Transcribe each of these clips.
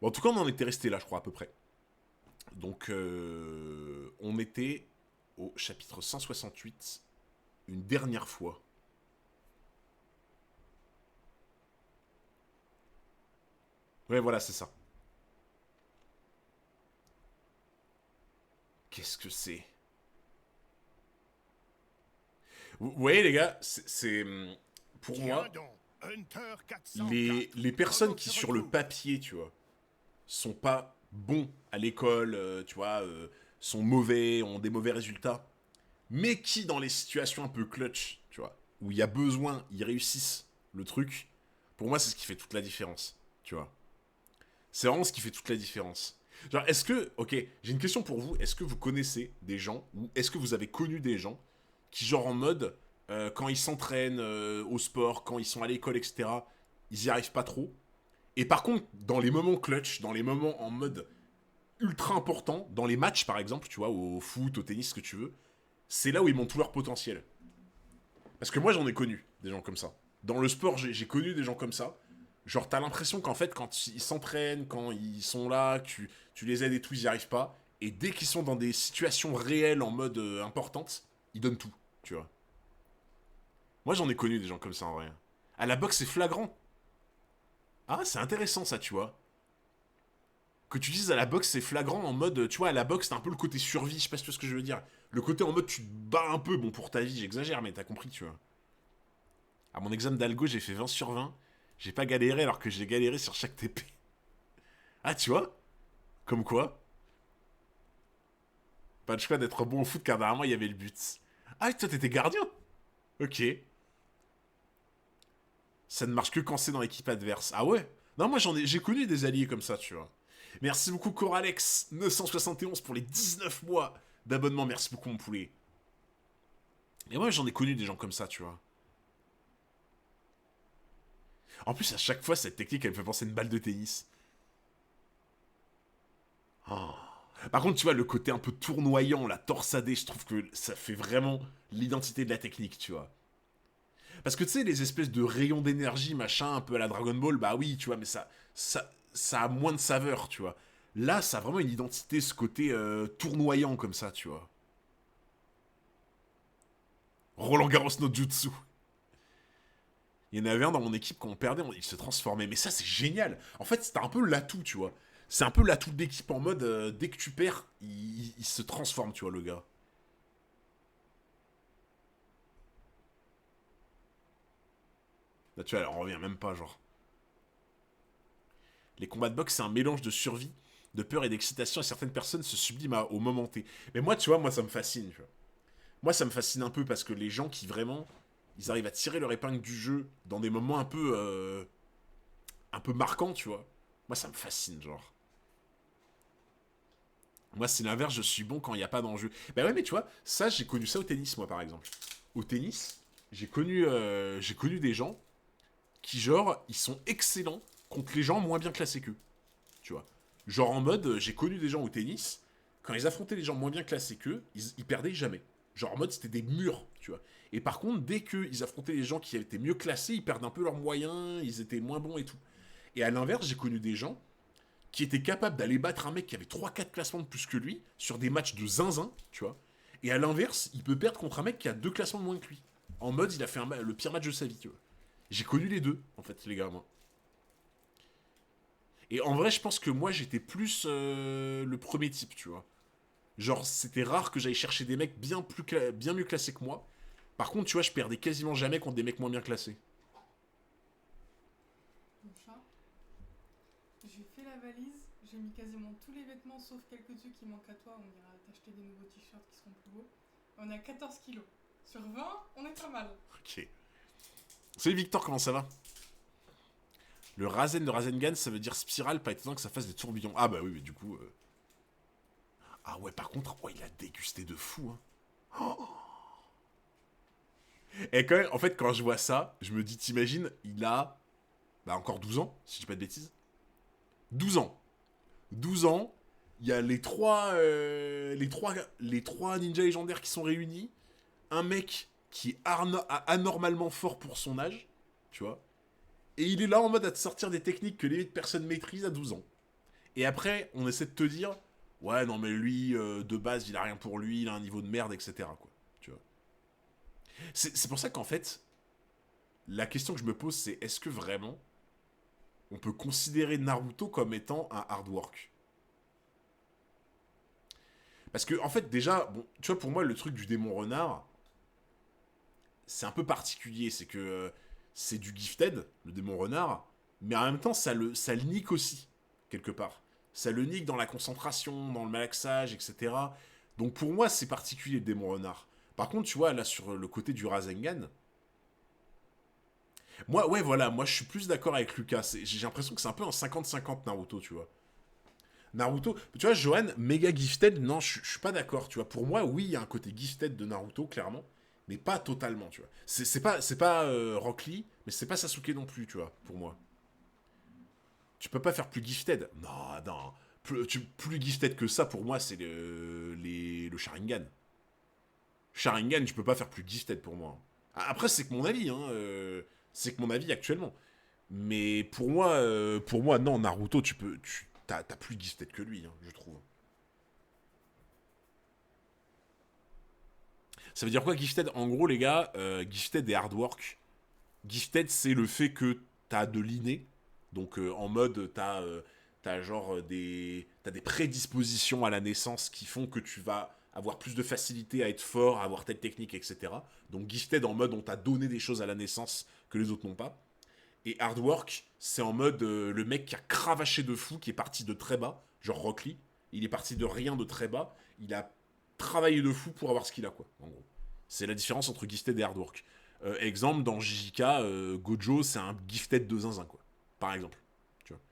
Bon, en tout cas, on en était resté là, je crois, à peu près. Donc, on était au chapitre 168, une dernière fois. Ouais, voilà, c'est ça. Qu'est-ce que c'est? Vous voyez, les gars, pour Tiens moi, donc, Hunter les 404, personnes comment qui, tu sur le retrouves? papier, tu vois, sont pas bons à l'école, tu vois, sont mauvais, ont des mauvais résultats, mais qui, dans les situations un peu clutch, tu vois, où il y a besoin, ils réussissent le truc, pour moi, c'est ce qui fait toute la différence, tu vois. C'est vraiment ce qui fait toute la différence. Genre, est-ce que, ok, j'ai une question pour vous, est-ce que vous connaissez des gens, ou est-ce que vous avez connu des gens, qui, genre, en mode, quand ils s'entraînent au sport, quand ils sont à l'école, etc., ils y arrivent pas trop, et par contre, dans les moments clutch, dans les moments en mode ultra important, dans les matchs par exemple, tu vois, au foot, au tennis, ce que tu veux, c'est là où ils montent tout leur potentiel. Parce que moi j'en ai connu des gens comme ça. Dans le sport, j'ai connu des gens comme ça. Genre t'as l'impression qu'en fait quand ils s'entraînent, quand ils sont là, que tu les aides et tout, ils y arrivent pas. Et dès qu'ils sont dans des situations réelles en mode importante, ils donnent tout, tu vois. Moi j'en ai connu des gens comme ça en vrai. À la boxe c'est flagrant. Ah c'est intéressant ça, tu vois. Que tu dises à la boxe, c'est flagrant en mode, tu vois, à la boxe, t'as un peu le côté survie, je sais pas si tu vois ce que je veux dire. Le côté en mode, tu te bats un peu, bon, pour ta vie, j'exagère, mais t'as compris, tu vois. À mon examen d'algo, j'ai fait 20 sur 20. J'ai pas galéré alors que j'ai galéré sur chaque TP. Ah, tu vois? Comme quoi? Pas de choix d'être bon au foot car dernièrement, il y avait le but. Ah, toi, t'étais gardien? Ok. Ça ne marche que quand c'est dans l'équipe adverse. Ah ouais? Non, moi, j'ai connu des alliés comme ça, tu vois. Merci beaucoup, Coralex, 971 pour les 19 mois d'abonnement. Merci beaucoup, mon poulet. Et moi, j'en ai connu des gens comme ça, tu vois. En plus, à chaque fois, cette technique, elle me fait penser à une balle de tennis. Oh. Par contre, tu vois, le côté un peu tournoyant, la torsadée, je trouve que ça fait vraiment l'identité de la technique, tu vois. Parce que tu sais, les espèces de rayons d'énergie, machin, un peu à la Dragon Ball, bah oui, tu vois, mais ça a moins de saveur, tu vois. Là, ça a vraiment une identité, ce côté tournoyant comme ça, tu vois. Roland Garros no Jutsu. Il y en avait un dans mon équipe, quand on perdait, il se transformait. Mais ça, c'est génial. En fait, c'était un peu l'atout, tu vois. C'est un peu l'atout de l'équipe en mode, dès que tu perds, il se transforme, tu vois, le gars. Là, tu vois, on revient même pas, genre. Les combats de boxe, c'est un mélange de survie, de peur et d'excitation, et certaines personnes se subliment au moment T. Mais moi, tu vois, moi, ça me fascine, tu vois. Moi, ça me fascine un peu parce que les gens qui vraiment, ils arrivent à tirer leur épingle du jeu dans des moments un peu marquants, tu vois. Moi, ça me fascine, genre. Moi, c'est l'inverse, je suis bon quand il n'y a pas d'enjeu. Bah ouais, mais tu vois, ça, j'ai connu ça au tennis, moi, par exemple. Au tennis, j'ai connu des gens qui, genre, ils sont excellents contre les gens moins bien classés qu'eux, tu vois. Genre en mode, j'ai connu des gens au tennis, quand ils affrontaient les gens moins bien classés qu'eux, ils perdaient jamais. Genre en mode, c'était des murs, tu vois. Et par contre, dès qu'ils affrontaient les gens qui étaient mieux classés, ils perdent un peu leurs moyens, ils étaient moins bons et tout. Et à l'inverse, j'ai connu des gens qui était capable d'aller battre un mec qui avait trois quatre classements de plus que lui sur des matchs de zinzin, tu vois. Et à l'inverse, il peut perdre contre un mec qui a 2 classements de moins que lui. En mode, il a fait le pire match de sa vie, tu vois. J'ai connu les deux, en fait, les gars, moi. Et en vrai, je pense que moi, j'étais plus le premier type, tu vois. Genre, c'était rare que j'aille chercher des mecs bien mieux classés que moi. Par contre, tu vois, je perdais quasiment jamais contre des mecs moins bien classés. Mon chat. J'ai fait la valise, j'ai mis quasiment tous les vêtements sauf quelques trucs qui manquent à toi. On ira t'acheter des nouveaux t-shirts qui seront plus beaux. On a 14 kilos. Sur 20, on est pas mal. Ok. Salut Victor, comment ça va? Le Rasen de Rasengan, ça veut dire spirale, pas étonnant que ça fasse des tourbillons. Ah bah oui, mais du coup, ah ouais, par contre, oh, il a dégusté de fou, hein. Et quand même, en fait, quand je vois ça, je me dis, t'imagines, il a bah, encore 12 ans, si je dis pas de bêtises. 12 ans. 12 ans, il y a les trois ninjas légendaires qui sont réunis. Un mec qui est anormalement fort pour son âge, tu vois. Et il est là en mode à te sortir des techniques que les personnes maîtrisent à 12 ans. Et après, on essaie de te dire, ouais, non, mais lui, de base, il a rien pour lui, il a un niveau de merde, etc. Quoi, tu vois. C'est pour ça qu'en fait, la question que je me pose, c'est est-ce que vraiment on peut considérer Naruto comme étant un hard work? Parce que, en fait, déjà, bon, tu vois, pour moi, le truc du démon renard, c'est un peu particulier. C'est que c'est du gifted, le démon renard, mais en même temps, ça le nique aussi, quelque part. Ça le nique dans la concentration, dans le malaxage, etc. Donc pour moi, c'est particulier, le démon renard. Par contre, tu vois, là, sur le côté du Rasengan, moi, ouais, voilà, moi, je suis plus d'accord avec Lucas. J'ai l'impression que c'est un peu un 50-50 Naruto, tu vois. Naruto, tu vois, Johan, méga gifted, non, je suis pas d'accord, tu vois. Pour moi, oui, il y a un côté gifted de Naruto, clairement, mais pas totalement, tu vois. C'est pas Rock Lee, mais c'est pas Sasuke non plus, tu vois, pour moi. Tu peux pas faire plus gifted. Non, non. Plus gifted que ça, pour moi, c'est le Sharingan. Sharingan, tu peux pas faire plus gifted pour moi. Après, c'est que mon avis, hein. C'est que mon avis actuellement. Mais pour moi, non, Naruto, t'as plus gifted que lui, hein, je trouve. Ça veut dire quoi, gifted? En gros, les gars, gifted et hard work. Gifted, c'est le fait que t'as de l'inné. Donc, en mode, t'as genre t'as des prédispositions à la naissance qui font que tu vas avoir plus de facilité à être fort, à avoir telle technique, etc. Donc, gifted en mode on t'a donné des choses à la naissance que les autres n'ont pas. Et hard work, c'est en mode le mec qui a cravaché de fou, qui est parti de très bas, genre Rock Lee. Il est parti de rien de très bas. Il a travaillé de fou pour avoir ce qu'il a, quoi, en gros. C'est la différence entre gifted et hard work. Exemple, dans JJK, Gojo, c'est un gifted de zinzin, quoi. Par exemple. Tu vois.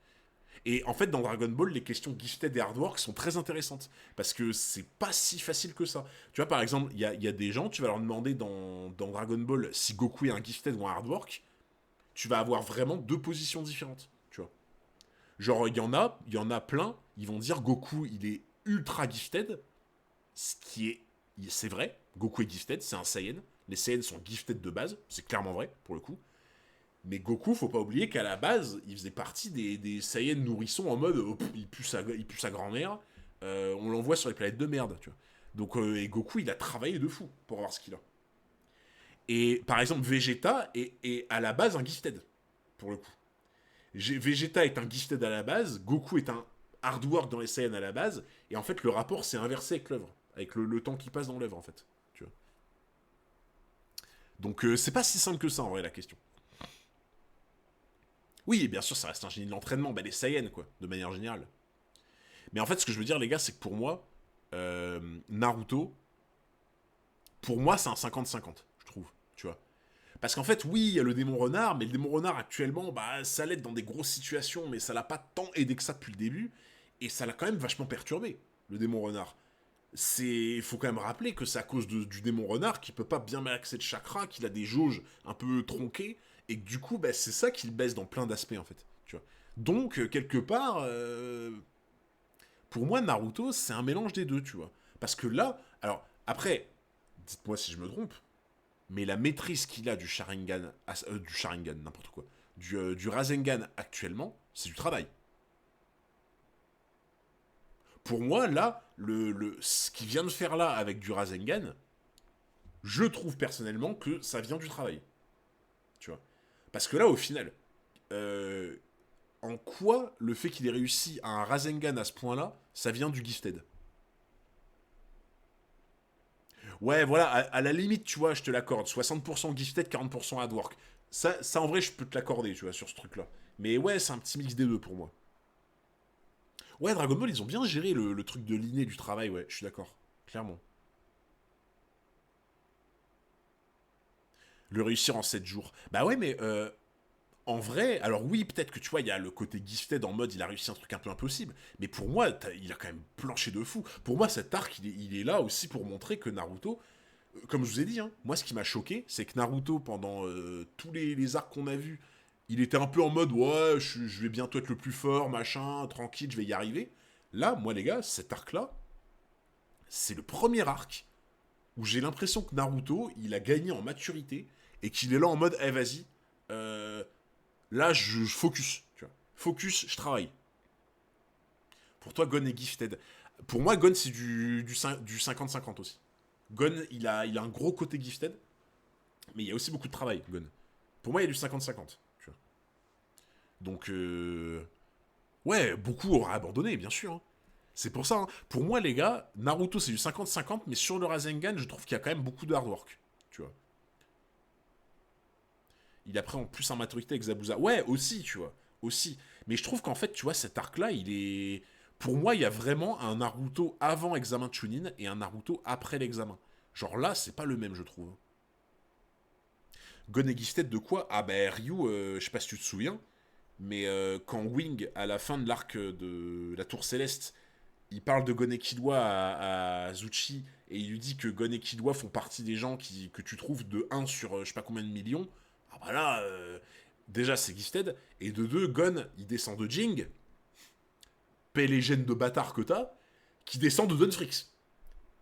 Et en fait, dans Dragon Ball, les questions gifted et hard work sont très intéressantes. Parce que c'est pas si facile que ça. Tu vois, par exemple, il y a des gens, tu vas leur demander dans Dragon Ball si Goku est un gifted ou un hard work. Tu vas avoir vraiment deux positions différentes. Tu vois. Genre, il y en a plein, ils vont dire Goku, il est ultra gifted. Ce qui est. C'est vrai, Goku est gifted, c'est un Saiyan. Les Saiyans sont gifted de base, c'est clairement vrai, pour le coup. Mais Goku, faut pas oublier qu'à la base, il faisait partie des Saiyans nourrissons en mode il pue sa grand-mère, on l'envoie sur les planètes de merde, tu vois. Donc, et Goku, il a travaillé de fou pour avoir ce qu'il a. Et par exemple, Vegeta est à la base un gifted, pour le coup. Vegeta est un gifted à la base, Goku est un hard work dans les Saiyans à la base, et en fait, le rapport s'est inversé avec l'œuvre, avec le temps qui passe dans l'œuvre, en fait. Tu vois. Donc, c'est pas si simple que ça, en vrai, la question. Oui, bien sûr, ça reste un génie de l'entraînement, bah, les Saiyans, quoi, de manière générale. Mais en fait, ce que je veux dire, les gars, c'est que pour moi, Naruto, pour moi, c'est un 50-50, je trouve, tu vois. Parce qu'en fait, oui, il y a le démon renard, mais le démon renard, actuellement, bah, ça l'aide dans des grosses situations, mais ça l'a pas tant aidé que ça depuis le début, et ça l'a quand même vachement perturbé, le démon renard. Il faut quand même rappeler que c'est à cause du démon renard qui peut pas bien malaxer de chakra, qu'il a des jauges un peu tronquées, et que du coup, bah, c'est ça qui le baisse dans plein d'aspects, en fait, tu vois. Donc, quelque part, pour moi, Naruto, c'est un mélange des deux, tu vois. Parce que là, alors, après, dites-moi si je me trompe, mais la maîtrise qu'il a du Sharingan, n'importe quoi, du Rasengan actuellement, c'est du travail. Pour moi, là, ce qu'il vient de faire là avec du Rasengan, je trouve personnellement que ça vient du travail. Tu vois. Parce que là, au final, euh, en quoi le fait qu'il ait réussi à un Rasengan à ce point-là, ça vient du gifted? Ouais, voilà, à la limite, tu vois, je te l'accorde. 60% gifted, 40% hard work. Ça, en vrai, je peux te l'accorder, tu vois, sur ce truc-là. Mais ouais, c'est un petit mix des deux pour moi. Ouais, Dragon Ball, ils ont bien géré le truc de l'inné du travail, ouais, je suis d'accord. Clairement. Le réussir en 7 jours. Bah ouais, mais en vrai, alors oui, peut-être que tu vois, il y a le côté gifted en mode il a réussi un truc un peu impossible. Mais pour moi, il a quand même planché de fou. Pour moi, cet arc, il est là aussi pour montrer que Naruto, comme je vous ai dit, hein, moi ce qui m'a choqué, c'est que Naruto, pendant tous les arcs qu'on a vus, il était un peu en mode ouais, je vais bientôt être le plus fort, machin, tranquille, je vais y arriver. Là, moi les gars, cet arc-là, c'est le premier arc où j'ai l'impression que Naruto, il a gagné en maturité et qu'il est là en mode eh vas-y, euh, là je focus, tu vois. Focus, je travaille. Pour toi, Gon est gifted. Pour moi, Gon, c'est du 50-50 aussi. Gon, il a un gros côté gifted, mais il y a aussi beaucoup de travail, Gon. Pour moi, il y a du 50-50. Tu vois. Donc, ouais, beaucoup auraient abandonné, bien sûr. Hein. C'est pour ça, hein. Pour moi, les gars, Naruto, c'est du 50-50, mais sur le Rasengan, je trouve qu'il y a quand même beaucoup de hard work. Tu vois. Il apprend en plus en maturité avec Zabuza. Ouais, aussi, tu vois. Aussi. Mais je trouve qu'en fait, tu vois, cet arc-là, il est. Pour moi, il y a vraiment un Naruto avant examen de Chunin et un Naruto après l'examen. Genre là, c'est pas le même, je trouve. Gon est gifted de quoi? Ah ben Ryu, je sais pas si tu te souviens, mais quand Wing, à la fin de l'arc de la Tour Céleste, il parle de Gon et Killua à Zuchi, et il lui dit que Gon et Killua font partie des gens que tu trouves de un sur je sais pas combien de millions, ah bah là, déjà c'est gifted, et de 2, Gon, il descend de Jing, paie les gènes de bâtard que t'as, qui descend de Dunfrix.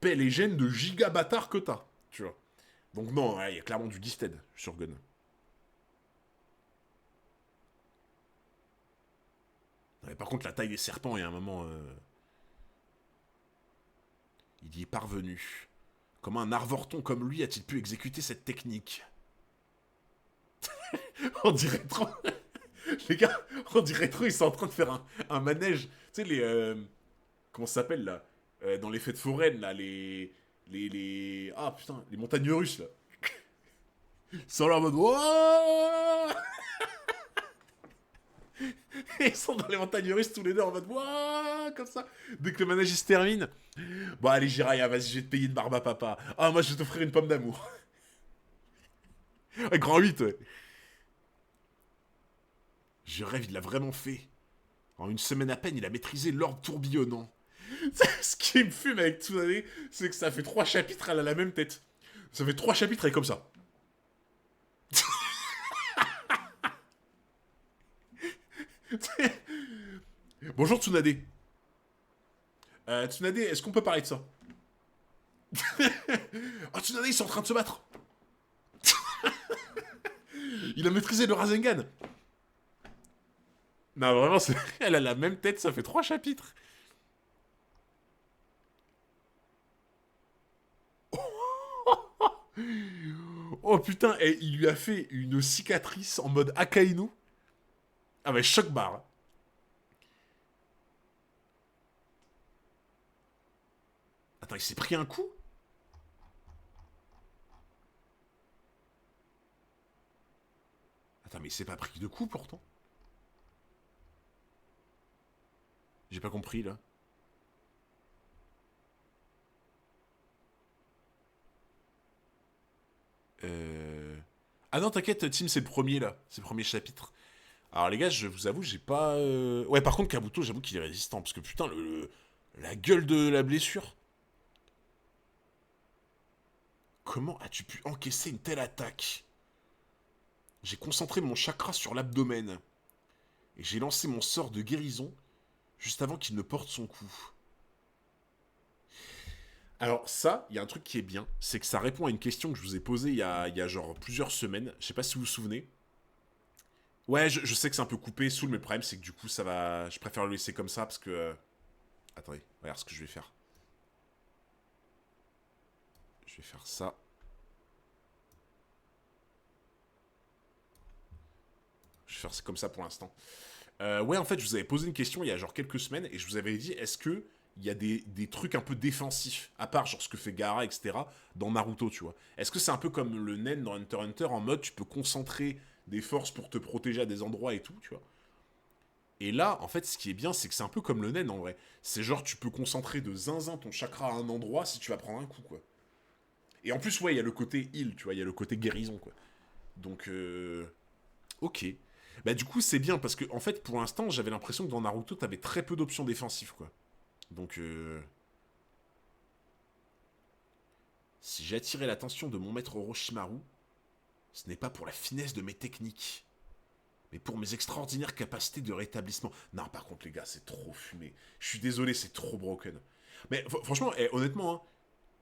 Paie les gènes de giga bâtard que t'as, tu vois. Donc non, il y a clairement du gifted sur Gon. Ouais, par contre, la taille des serpents, il y a un moment... il y est parvenu. Comment un arvorton comme lui a-t-il pu exécuter cette technique? On dirait trop... les gars, on dirait trop, ils sont en train de faire un manège. Tu sais, les... comment ça s'appelle, là dans les fêtes foraines, là, les... Ah, putain, les montagnes russes, là. Ils sont là en mode... Wouah. Ils sont dans les montagnes russes tous les deux en mode... Wouah, comme ça. Dès que le manège il se termine... Bon, allez, Jiraya, vas-y, je vais te payer une barbe à papa. Ah, moi, je vais t'offrir une pomme d'amour. Ouais, grand 8, ouais. Je rêve, il l'a vraiment fait. En une semaine à peine, il a maîtrisé l'ordre tourbillonnant. Ce qui me fume avec Tsunade, c'est que ça fait 3 chapitres, elle a la même tête. Ça fait 3 chapitres, elle est comme ça. Bonjour Tsunade. Tsunade, est-ce qu'on peut parler de ça? Oh, Tsunade, ils sont en train de se battre. Il a maîtrisé le Rasengan. Non, vraiment, elle a la même tête, ça fait 3 chapitres. Oh putain, et il lui a fait une cicatrice en mode Akainu. Ah mais choc barre. Attends, il s'est pris un coup? Attends, mais il s'est pas pris de coup pourtant. J'ai pas compris là. Ah non, t'inquiète, Tim, c'est le premier là. C'est le premier chapitre. Alors les gars, je vous avoue, j'ai pas... Ouais, par contre, Kabuto, j'avoue qu'il est résistant. Parce que putain, la gueule de la blessure. Comment as-tu pu encaisser une telle attaque? J'ai concentré mon chakra sur l'abdomen. Et j'ai lancé mon sort de guérison juste avant qu'il ne porte son coup. Alors ça, il y a un truc qui est bien, c'est que ça répond à une question que je vous ai posée il y a genre plusieurs semaines. Je sais pas si vous vous souvenez. Ouais, je sais que c'est un peu coupé, Soul, mais le problème c'est que du coup ça va... Je préfère le laisser comme ça parce que... Attendez, regarde ce que je vais faire. Je vais faire ça. Je vais faire ça comme ça pour l'instant. Ouais, en fait, je vous avais posé une question il y a genre quelques semaines et je vous avais dit, est-ce que il y a des trucs un peu défensifs, à part genre ce que fait Gaara, etc., dans Naruto, tu vois? Est-ce que c'est un peu comme le Nen dans Hunter x Hunter, en mode tu peux concentrer des forces pour te protéger à des endroits et tout, tu vois? Et là, en fait, ce qui est bien, c'est que c'est un peu comme le Nen, en vrai. C'est genre, tu peux concentrer de zinzin ton chakra à un endroit si tu vas prendre un coup, quoi. Et en plus, ouais, il y a le côté heal, tu vois, il y a le côté guérison, quoi. Donc, ok. Bah du coup, c'est bien, parce que, en fait, pour l'instant, j'avais l'impression que dans Naruto, t'avais très peu d'options défensives, quoi. Donc, si j'ai attiré l'attention de mon maître Orochimaru, ce n'est pas pour la finesse de mes techniques, mais pour mes extraordinaires capacités de rétablissement. Non, par contre, les gars, c'est trop fumé. Je suis désolé, c'est trop broken. Mais franchement, honnêtement, hein,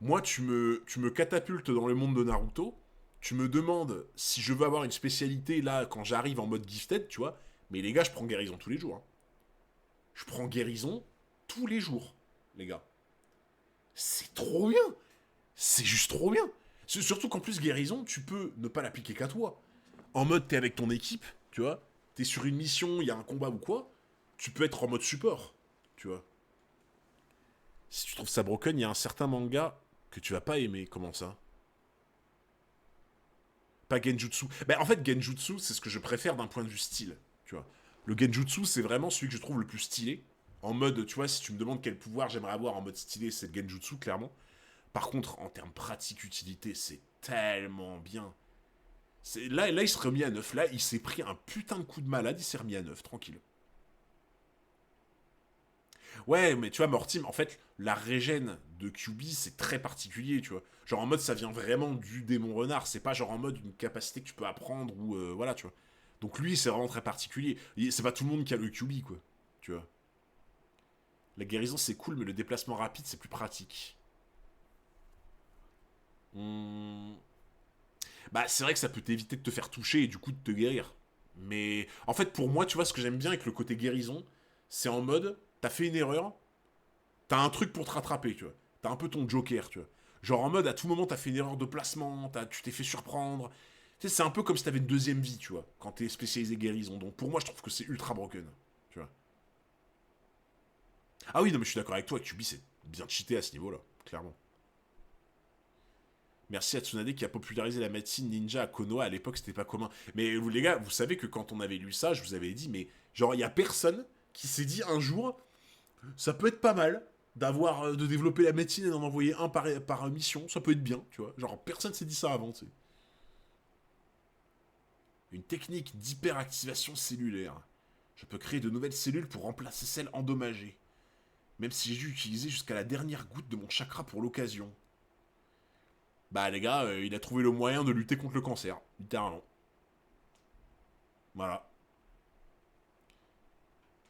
moi, tu me catapultes dans le monde de Naruto, tu me demandes si je veux avoir une spécialité, là, quand j'arrive en mode gifted, tu vois, mais les gars, je prends guérison tous les jours. Hein. Je prends guérison tous les jours, les gars. C'est trop bien. C'est juste trop bien. Surtout qu'en plus, guérison, tu peux ne pas l'appliquer qu'à toi. En mode, t'es avec ton équipe, tu vois. T'es sur une mission, il y a un combat ou quoi. Tu peux être en mode support, tu vois. Si tu trouves ça broken, il y a un certain manga que tu vas pas aimer. Comment ça? Pas Genjutsu. Ben, en fait, Genjutsu, c'est ce que je préfère d'un point de vue style, tu vois. Le Genjutsu, c'est vraiment celui que je trouve le plus stylé. En mode, tu vois, si tu me demandes quel pouvoir j'aimerais avoir en mode stylé, c'est le Genjutsu, clairement. Par contre, en termes pratique-utilité, c'est tellement bien. Là, il s'est remis à neuf. Là, il s'est pris un putain de coup de malade, il s'est remis à neuf, tranquille. Ouais, mais tu vois, Mortim, en fait, la régène de QB, c'est très particulier, tu vois. Genre en mode, ça vient vraiment du démon renard. C'est pas genre en mode une capacité que tu peux apprendre ou voilà, tu vois. Donc lui, c'est vraiment très particulier. C'est pas tout le monde qui a le QB, quoi. Tu vois. La guérison, c'est cool, mais le déplacement rapide, c'est plus pratique. Bah, c'est vrai que ça peut t'éviter de te faire toucher et du coup de te guérir. Mais en fait, pour moi, tu vois, ce que j'aime bien avec le côté guérison, c'est en mode, t'as fait une erreur, t'as un truc pour te rattraper, tu vois. T'as un peu ton joker, tu vois. Genre en mode, à tout moment, t'as fait une erreur de placement, tu t'es fait surprendre. Tu sais, c'est un peu comme si t'avais une deuxième vie, tu vois, quand t'es spécialisé guérison. Donc pour moi, je trouve que c'est ultra broken, tu vois. Ah oui, non, mais je suis d'accord avec toi, QB, c'est bien cheaté à ce niveau-là, clairement. Merci à Tsunade qui a popularisé la médecine ninja à Konoha. À l'époque, c'était pas commun. Mais vous, les gars, vous savez que quand on avait lu ça, je vous avais dit, mais genre, il y a personne qui s'est dit un jour, ça peut être pas mal d'avoir de développer la médecine et d'en envoyer un par mission. Ça peut être bien, tu vois. Genre, personne s'est dit ça avant, tu sais. Une technique d'hyperactivation cellulaire. Je peux créer de nouvelles cellules pour remplacer celles endommagées. Même si j'ai dû utiliser jusqu'à la dernière goutte de mon chakra pour l'occasion. Bah les gars, il a trouvé le moyen de lutter contre le cancer, littéralement. Voilà.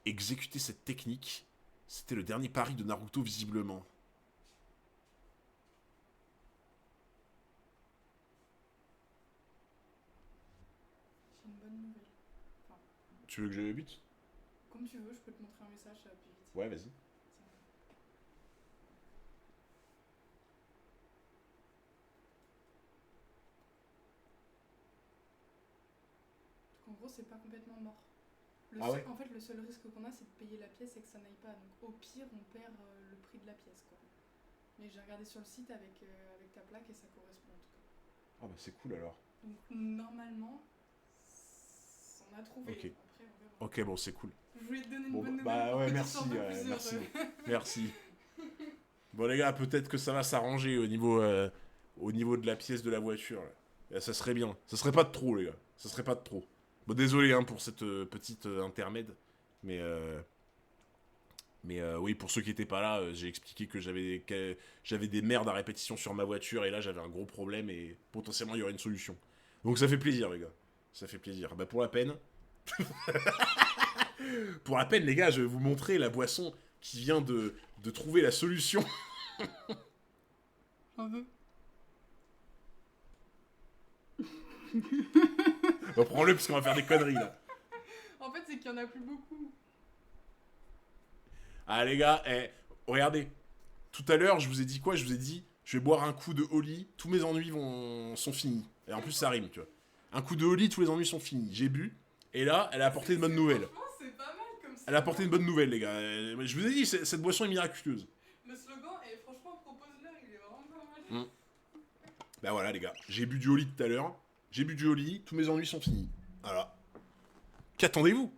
Exécuter cette technique, c'était le dernier pari de Naruto visiblement. J'ai une bonne nouvelle. Enfin, Tu veux que je le bute? comme tu veux, je peux te montrer un message, ça va plus vite. Ouais, vas-y. En gros, c'est pas complètement mort. Ah ouais. En fait, le seul risque qu'on a, c'est de payer la pièce et que ça n'aille pas. Donc, au pire, on perd le prix de la pièce, quoi. Mais j'ai regardé sur le site avec ta plaque et ça correspond en tout cas. Ah bah c'est cool alors. Donc, normalement, on a trouvé. Ok. Après, on verra. Ok, bon, c'est cool. Je voulais te donner une Bon, bonne nouvelle. bah pour ouais, que tu merci, sois un peu plus merci. heureux. Merci. Bon les gars, peut-être que ça va s'arranger au niveau de la pièce de la voiture. Là. Ça serait bien. Ça serait pas de trop, les gars. Ça serait pas de trop. Bon, désolé hein, pour cette petite intermède. Mais, oui, pour ceux qui étaient pas là, j'ai expliqué que j'avais des merdes à répétition sur ma voiture. Et là, j'avais un gros problème et potentiellement, il y aurait une solution. Donc ça fait plaisir, les gars. Ça fait plaisir. Bah, pour la peine... pour la peine, les gars, je vais vous montrer la boisson qui vient de trouver la solution. Un peu. Bon, prends-le parce qu'on va faire des conneries là. En fait, c'est qu'il y en a plus beaucoup. Ah les gars, regardez. Tout à l'heure, je vous ai dit quoi? Je vous ai dit, je vais boire un coup de Oli, tous mes ennuis sont finis. Et en plus, ça rime, tu vois. Un coup de Oli, tous les ennuis sont finis. J'ai bu, et là, elle a apporté une bonne nouvelle. Franchement, c'est pas mal comme ça. Elle a apporté une bonne nouvelle, les gars. Je vous ai dit, cette boisson est miraculeuse. Le slogan, et franchement, propose-le, il est vraiment pas mal. Bah voilà, les gars. J'ai bu du Oli tout à l'heure. J'ai bu du Oli, tous mes ennuis sont finis. Voilà. Qu'attendez-vous?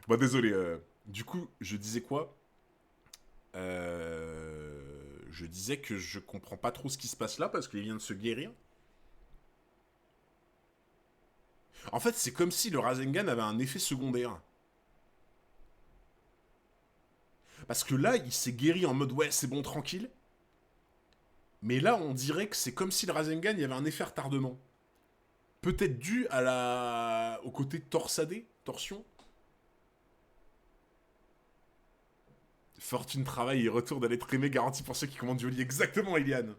Bon, désolé. Du coup, je disais quoi? Je disais que je comprends pas trop ce qui se passe là parce qu'il vient de se guérir. En fait, c'est comme si le Rasengan avait un effet secondaire. Parce que là, il s'est guéri en mode ouais, c'est bon, tranquille. Mais là, on dirait que c'est comme si le Rasengan, il y avait un effet retardement. Peut-être dû au côté torsadé, torsion. Fortune, travail et retour de l'être aimé garanti pour ceux qui commandent du Oli. Exactement, Eliane.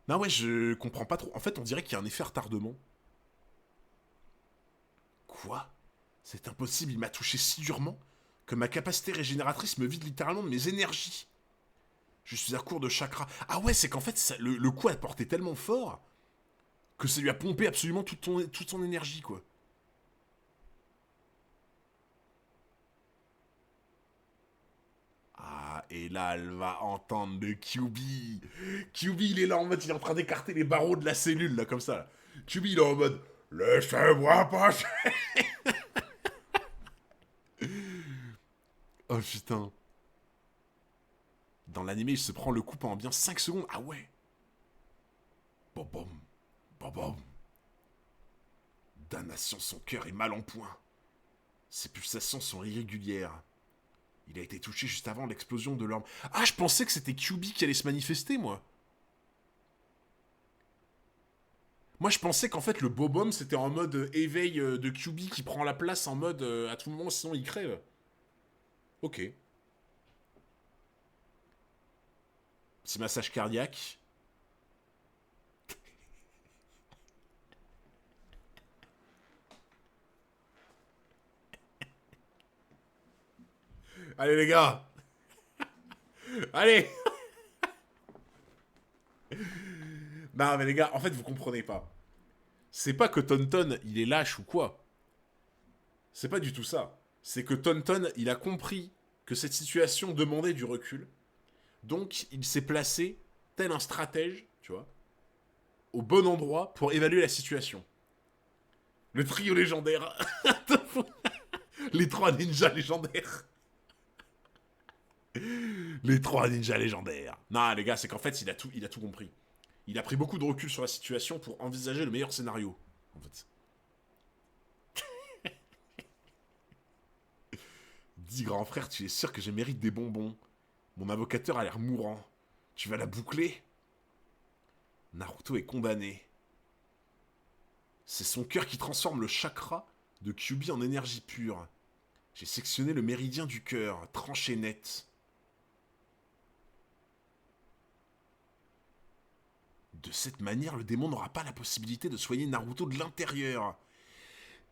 Non, ouais, je comprends pas trop. En fait, on dirait qu'il y a un effet retardement. Quoi? C'est impossible, il m'a touché si durement que ma capacité régénératrice me vide littéralement de mes énergies. Je suis à court de chakras. Ah ouais, c'est qu'en fait, le coup a porté tellement fort que ça lui a pompé absolument toute son énergie, quoi. Ah, et là, elle va entendre de QB. QB, il est là en mode, il est en train d'écarter les barreaux de la cellule, là, comme ça. Là. QB, il est en mode, laissez-moi passer. Oh putain. Dans l'animé, il se prend le coup pendant bien 5 secondes. Ah ouais. Bom, bom. Damnation, son cœur est mal en point. Ses pulsations sont irrégulières. Il a été touché juste avant l'explosion de l'arme. Ah, je pensais que c'était QB qui allait se manifester, moi. Moi, je pensais qu'en fait, le Bobom, c'était en mode éveil de QB qui prend la place en mode à tout moment, sinon il crève. Ok. Petit massage cardiaque. Allez, les gars. Allez. Non, mais les gars, en fait, vous comprenez pas. C'est pas que Tonton, il est lâche ou quoi. C'est pas du tout ça. C'est que Tonton, il a compris que cette situation demandait du recul. Donc, il s'est placé, tel un stratège, tu vois, au bon endroit pour évaluer la situation. Le trio légendaire. Les trois ninjas légendaires. Les trois ninjas légendaires. Non, les gars, c'est qu'en fait, il a tout compris. Il a pris beaucoup de recul sur la situation pour envisager le meilleur scénario, en fait. Dis, grand frère, tu es sûr que je mérite des bonbons. Mon avocateur a l'air mourant. Tu vas la boucler? Naruto est condamné. C'est son cœur qui transforme le chakra de Kyuubi en énergie pure. J'ai sectionné le méridien du cœur, tranché net. De cette manière, le démon n'aura pas la possibilité de soigner Naruto de l'intérieur.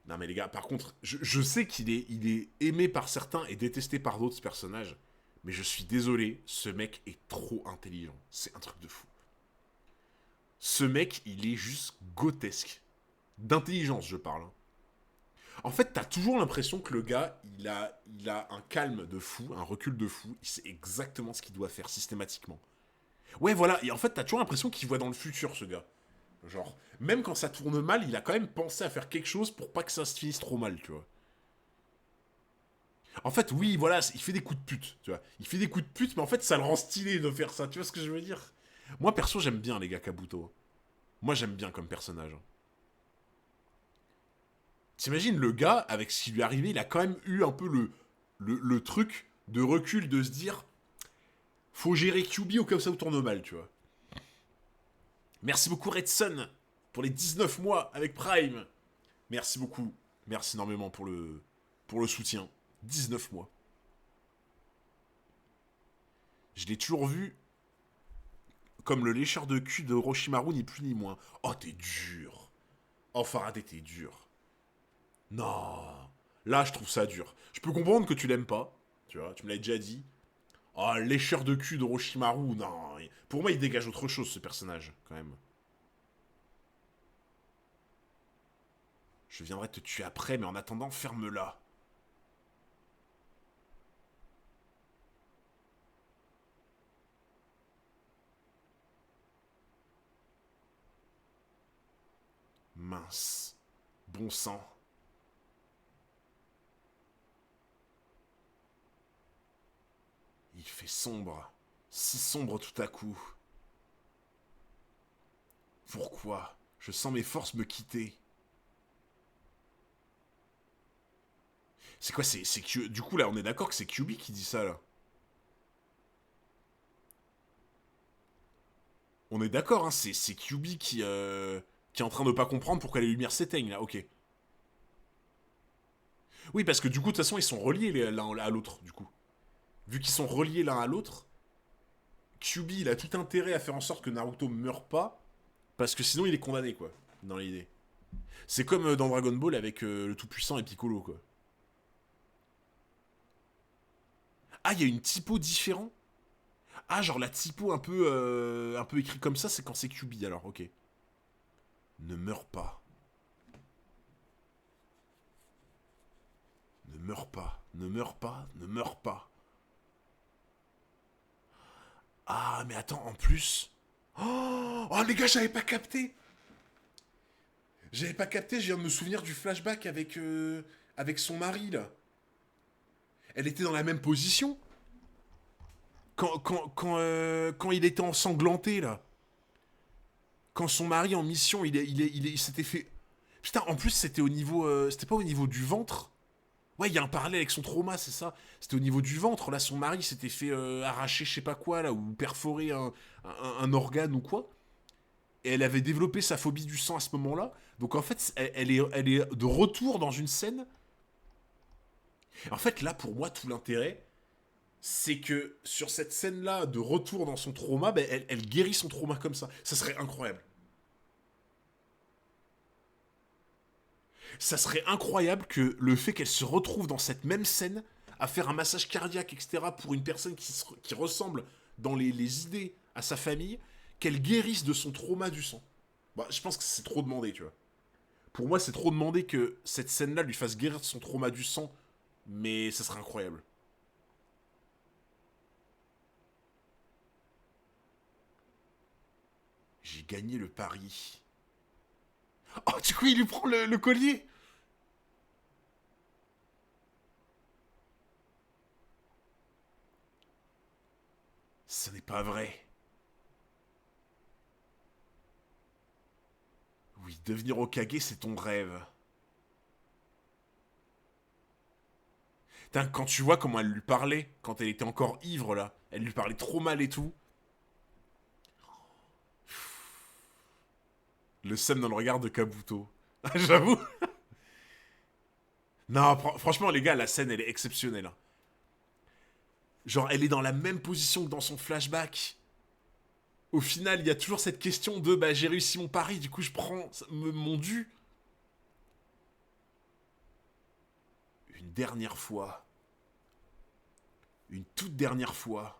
Non mais les gars, par contre, je sais il est aimé par certains et détesté par d'autres personnages, mais je suis désolé, ce mec est trop intelligent. C'est un truc de fou. Ce mec, il est juste grotesque. D'intelligence, je parle. En fait, t'as toujours l'impression que le gars, il a un calme de fou, un recul de fou. Il sait exactement ce qu'il doit faire systématiquement. Ouais, voilà. Et en fait, t'as toujours l'impression qu'il voit dans le futur, ce gars. Genre, même quand ça tourne mal, il a quand même pensé à faire quelque chose pour pas que ça se finisse trop mal, tu vois. En fait, oui, voilà, il fait des coups de pute, tu vois. Il fait des coups de pute, mais en fait, ça le rend stylé de faire ça, tu vois ce que je veux dire? Moi, perso, j'aime bien les gars Kabuto. Moi, j'aime bien comme personnage. T'imagines le gars, avec ce qui lui est arrivé, il a quand même eu un peu le truc de recul de se dire faut gérer QB au cas où ça vous tourne mal, tu vois. Merci beaucoup Redson pour les 19 mois avec Prime. Merci beaucoup. Merci énormément pour le soutien. 19 mois. Je l'ai toujours vu comme le lécheur de cul de Orochimaru, ni plus ni moins. Oh, t'es dur. Oh, Faraday, t'es dur. Non. Là, je trouve ça dur. Je peux comprendre que tu l'aimes pas. Tu vois, tu me l'as déjà dit. Oh, lécheur de cul d'Orochimaru, non. Pour moi, il dégage autre chose, ce personnage, quand même. Je viendrai te tuer après, mais en attendant, ferme-la. Mince. Bon sang. Il fait sombre. Si sombre tout à coup. Pourquoi? Je sens mes forces me quitter. C'est quoi, Du coup, là, on est d'accord que c'est QB qui dit ça, là. On est d'accord, hein, c'est QB qui est en train de pas comprendre pourquoi les lumières s'éteignent, là, ok. Oui, parce que du coup, de toute façon, ils sont reliés l'un à l'autre, du coup. Vu qu'ils sont reliés l'un à l'autre, QB, il a tout intérêt à faire en sorte que Naruto meure pas, parce que sinon, il est condamné, quoi, dans l'idée. C'est comme dans Dragon Ball avec le Tout-Puissant et Piccolo, quoi. Ah, il y a une typo différente. Ah, genre la typo un peu écrit comme ça, c'est quand c'est QB, alors, ok. Ne meurs pas. Ne meurs pas. Ne meurs pas. Ne meurs pas. Ah, mais attends, en plus... Oh, les gars, j'avais pas capté. J'avais pas capté, je viens de me souvenir du flashback avec son mari, là. Elle était dans la même position. Quand il était ensanglanté, là. Quand son mari en mission, il s'était fait... Putain, en plus, c'était au niveau... c'était pas au niveau du ventre. Ouais, il y a un parallèle avec son trauma, c'est ça. C'était au niveau du ventre. Là, son mari s'était fait arracher je sais pas quoi, là, ou perforer un organe ou quoi. Et elle avait développé sa phobie du sang à ce moment-là. Donc en fait, elle est de retour dans une scène. En fait, là, pour moi, tout l'intérêt, c'est que sur cette scène-là, de retour dans son trauma, ben, elle guérit son trauma comme ça. Ça serait incroyable. Ça serait incroyable que le fait qu'elle se retrouve dans cette même scène, à faire un massage cardiaque, etc., pour une personne qui ressemble dans les idées à sa famille, qu'elle guérisse de son trauma du sang. Bah, je pense que c'est trop demandé, tu vois. Pour moi, c'est trop demandé que cette scène-là lui fasse guérir de son trauma du sang, mais ça serait incroyable. J'ai gagné le pari. Oh, du coup, il lui prend le collier. Ce n'est pas vrai. Oui, devenir Hokage, c'est ton rêve. Putain, quand tu vois comment elle lui parlait, quand elle était encore ivre, là, elle lui parlait trop mal et tout. Le seum dans le regard de Kabuto. J'avoue. Non, franchement, les gars, la scène, elle est exceptionnelle, hein. Genre, elle est dans la même position que dans son flashback. Au final, il y a toujours cette question de bah, j'ai réussi mon pari, du coup, je prends mon dû. Une dernière fois. Une toute dernière fois.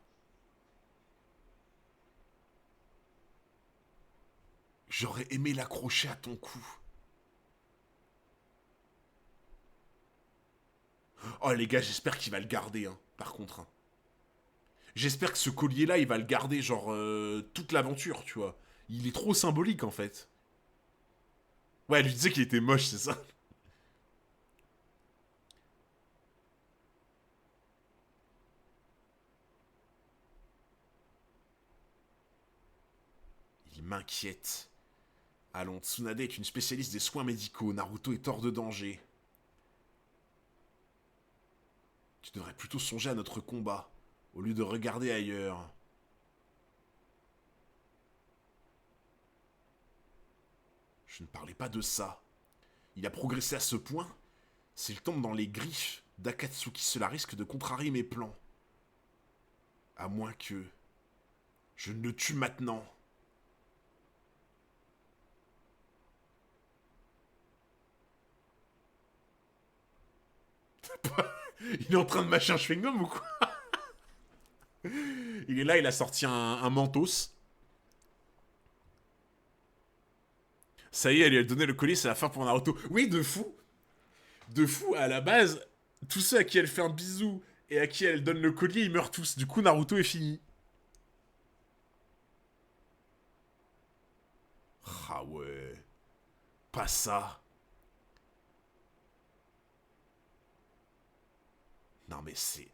J'aurais aimé l'accrocher à ton cou. Oh, les gars, j'espère qu'il va le garder, hein, par contre, hein. J'espère que ce collier-là, il va le garder, genre, toute l'aventure, tu vois. Il est trop symbolique, en fait. Ouais, elle lui disait qu'il était moche, c'est ça. Il m'inquiète. Allons, Tsunade est une spécialiste des soins médicaux. Naruto est hors de danger. Tu devrais plutôt songer à notre combat, au lieu de regarder ailleurs. Je ne parlais pas de ça. Il a progressé à ce point. S'il tombe dans les griffes d'Akatsuki, cela risque de contrarier mes plans. À moins que... Je ne le tue maintenant. Il est en train de mâcher un chewing-gum ou quoi? Il est là, il a sorti un mentos. Ça y est, elle lui a donné le collier, c'est la fin pour Naruto. Oui, de fou. De fou, à la base, tous ceux à qui elle fait un bisou et à qui elle donne le collier, ils meurent tous. Du coup, Naruto est fini. Ah ouais. Pas ça. Non mais c'est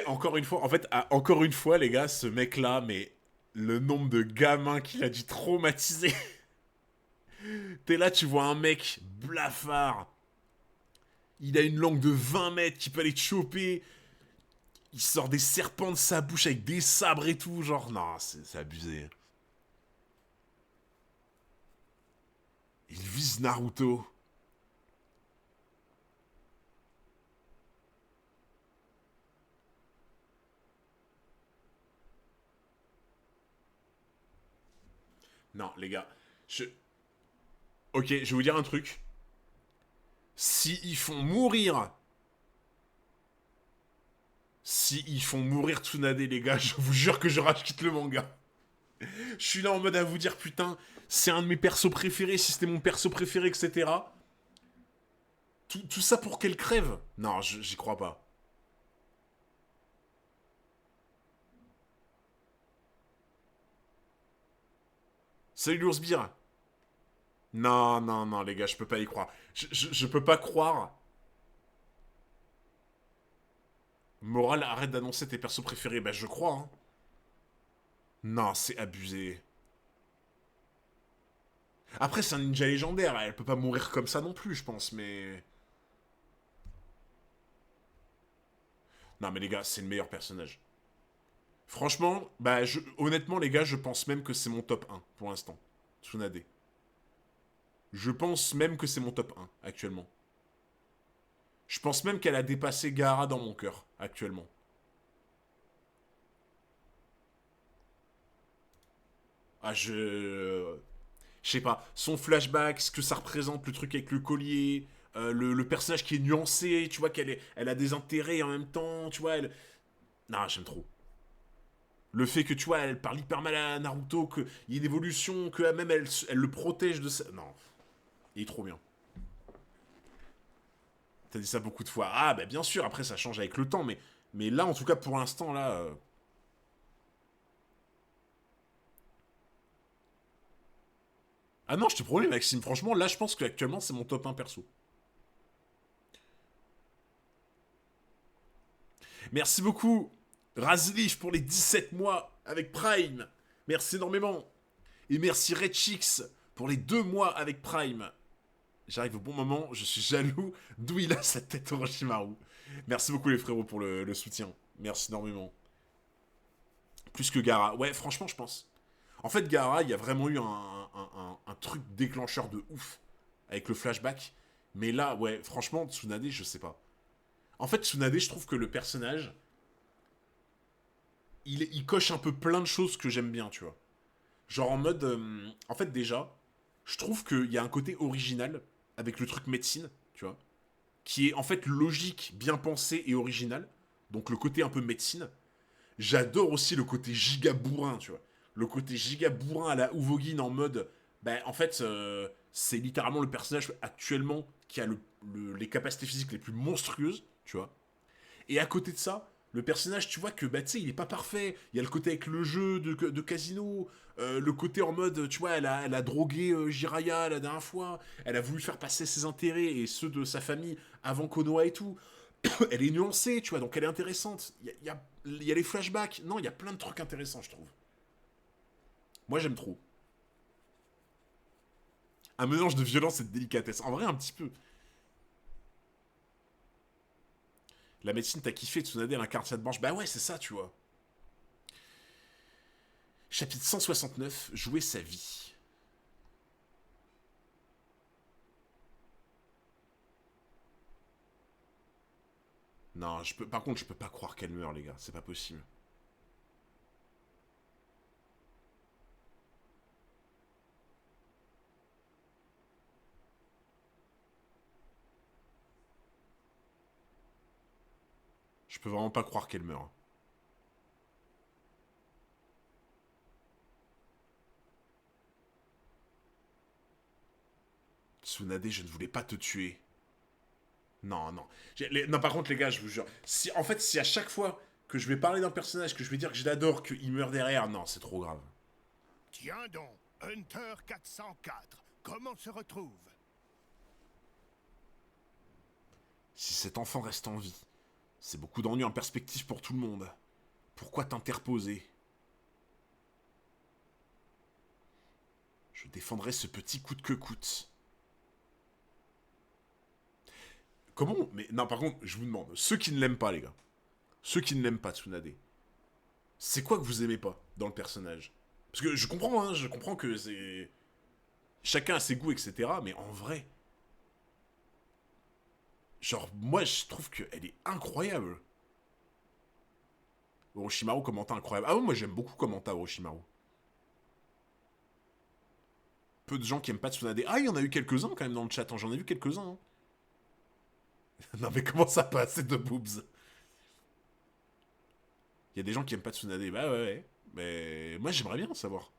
encore une fois, en fait, encore une fois, les gars, ce mec-là, mais le nombre de gamins qu'il a dû traumatiser. T'es là, tu vois un mec blafard. Il a une langue de 20 mètres qui peut aller te choper. Il sort des serpents de sa bouche avec des sabres et tout. Genre, non, c'est abusé. Il vise Naruto. Non, les gars. Ok, je vais vous dire un truc. Si ils font mourir Si ils font mourir Tsunade, les gars, je vous jure que je rage quitte le manga. Je suis là en mode à vous dire, putain, c'est un de mes persos préférés, si c'était mon perso préféré, etc. Tout ça pour qu'elle crève? Non, j'y crois pas. Salut l'oursbire. Non, non, non, les gars, je peux pas y croire. Je peux pas croire. Moral, arrête d'annoncer tes persos préférés. Bah, je crois, hein. Non, c'est abusé. Après, c'est un ninja légendaire. Elle peut pas mourir comme ça non plus, je pense, mais... Non, mais les gars, c'est le meilleur personnage. Franchement, bah, honnêtement, les gars, je pense même que c'est mon top 1 pour l'instant. Tsunade. Je pense même que c'est mon top 1 actuellement. Je pense même qu'elle a dépassé Gaara dans mon cœur actuellement. Ah, je sais pas. Son flashback, ce que ça représente, le truc avec le collier, le personnage qui est nuancé, tu vois, elle a des intérêts en même temps, tu vois, elle... Non, j'aime trop. Le fait que, tu vois, elle parle hyper mal à Naruto, qu'il y ait une évolution, que même elle le protège de ça. Non, il est trop bien. T'as dit ça beaucoup de fois. Ah, bah bien sûr, après ça change avec le temps, mais là, en tout cas, pour l'instant, là... Ah non, je te promets, Maxime, franchement, là, je pense que actuellement c'est mon top 1 perso. Merci beaucoup, Razlif, pour les 17 mois avec Prime. Merci énormément. Et merci Redchix pour les 2 mois avec Prime. J'arrive au bon moment, je suis jaloux d'où il a sa tête Orochimaru. Merci beaucoup les frérots pour le soutien. Merci énormément. Plus que Gara. Ouais, franchement, je pense. En fait, Gara, il y a vraiment eu un truc déclencheur de ouf avec le flashback. Mais là, ouais, franchement, Tsunade, je sais pas. En fait, Tsunade, je trouve que le personnage, il coche un peu plein de choses que j'aime bien, tu vois. Genre en mode... en fait, déjà, je trouve qu'il y a un côté original avec le truc médecine, tu vois, qui est en fait logique, bien pensé et original. Donc le côté un peu médecine. J'adore aussi le côté giga bourrin, tu vois. Le côté giga bourrin à la Uvogin en mode... Ben, en fait, c'est littéralement le personnage actuellement qui a les capacités physiques les plus monstrueuses, tu vois. Et à côté de ça, le personnage, tu vois que, bah, tu sais, il est pas parfait. Il y a le côté avec le jeu de casino, le côté en mode, tu vois, elle a drogué Jiraya la dernière fois, elle a voulu faire passer ses intérêts et ceux de sa famille avant Konoha et tout. Elle est nuancée, tu vois, donc elle est intéressante. Il y a les flashbacks. Non, il y a plein de trucs intéressants, je trouve. Moi, j'aime trop. Un mélange de violence et de délicatesse. En vrai, un petit peu. La médecine, t'as kiffé, Tsunade, elle incarne cette branche. Bah ouais, c'est ça, tu vois. Chapitre 169, jouer sa vie. Non, par contre, je peux pas croire qu'elle meurt, les gars. C'est pas possible. Je peux vraiment pas croire qu'elle meurt. Tsunade, je ne voulais pas te tuer. Non, non. Non, par contre, les gars, je vous jure. En fait, si à chaque fois que je vais parler d'un personnage, que je vais dire que je l'adore, qu'il meurt derrière, non, c'est trop grave. Tiens donc, Hunter 404, comment se retrouve? Si cet enfant reste en vie, c'est beaucoup d'ennuis en perspective pour tout le monde. Pourquoi t'interposer? Je défendrai ce petit coûte que coûte. Comment? Mais non, par contre, je vous demande, ceux qui ne l'aiment pas, les gars, ceux qui ne l'aiment pas, Tsunade, c'est quoi que vous aimez pas dans le personnage? Parce que je comprends, hein, je comprends que c'est... Chacun a ses goûts, etc. Mais en vrai, genre, moi, je trouve qu'elle est incroyable. Orochimaru commenta incroyable. Ah ouais, moi, j'aime beaucoup commenta Orochimaru. Peu de gens qui aiment pas Tsunade. Ah, il y en a eu quelques-uns quand même dans le chat, hein. J'en ai vu quelques-uns. Hein. Non mais comment ça passe, ces deux boobs? Il y a des gens qui aiment pas Tsunade. Bah ouais. Mais moi, j'aimerais bien savoir.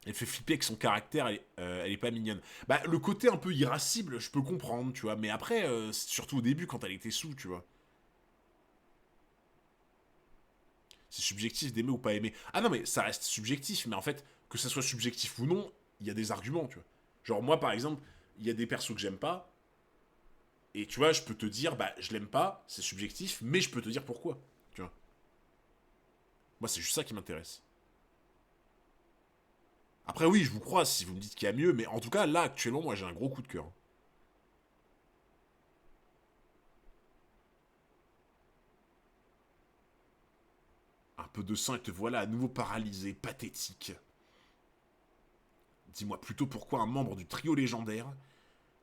Elle fait flipper avec son caractère, elle est pas mignonne. Bah, le côté un peu irascible, je peux comprendre, tu vois. Mais après, surtout au début, quand elle était sous, tu vois. C'est subjectif d'aimer ou pas aimer. Ah non, mais ça reste subjectif. Mais en fait, que ça soit subjectif ou non, il y a des arguments, tu vois. Genre, moi, par exemple, il y a des persos que j'aime pas. Et tu vois, je peux te dire, bah, je l'aime pas, c'est subjectif, mais je peux te dire pourquoi, tu vois. Moi, c'est juste ça qui m'intéresse. Après, oui, je vous crois si vous me dites qu'il y a mieux, mais en tout cas, là, actuellement, moi, j'ai un gros coup de cœur. Un peu de sang et te voilà à nouveau paralysé, pathétique. Dis-moi plutôt pourquoi un membre du trio légendaire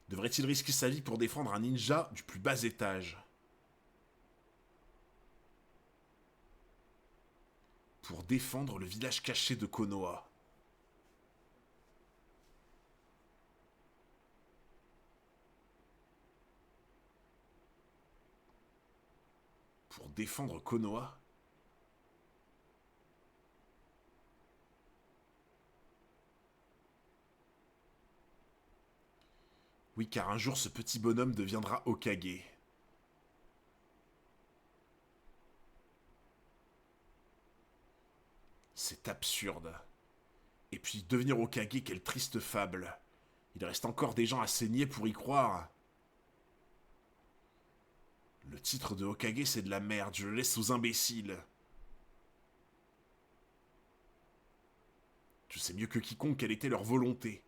devrait-il risquer sa vie pour défendre un ninja du plus bas étage? Pour défendre le village caché de Konoha. Pour défendre Konoha? Oui, car un jour ce petit bonhomme deviendra Hokage. C'est absurde. Et puis devenir Hokage, quelle triste fable. Il reste encore des gens à saigner pour y croire. Le titre de Hokage, c'est de la merde, je le laisse aux imbéciles. Tu sais mieux que quiconque quelle était leur volonté.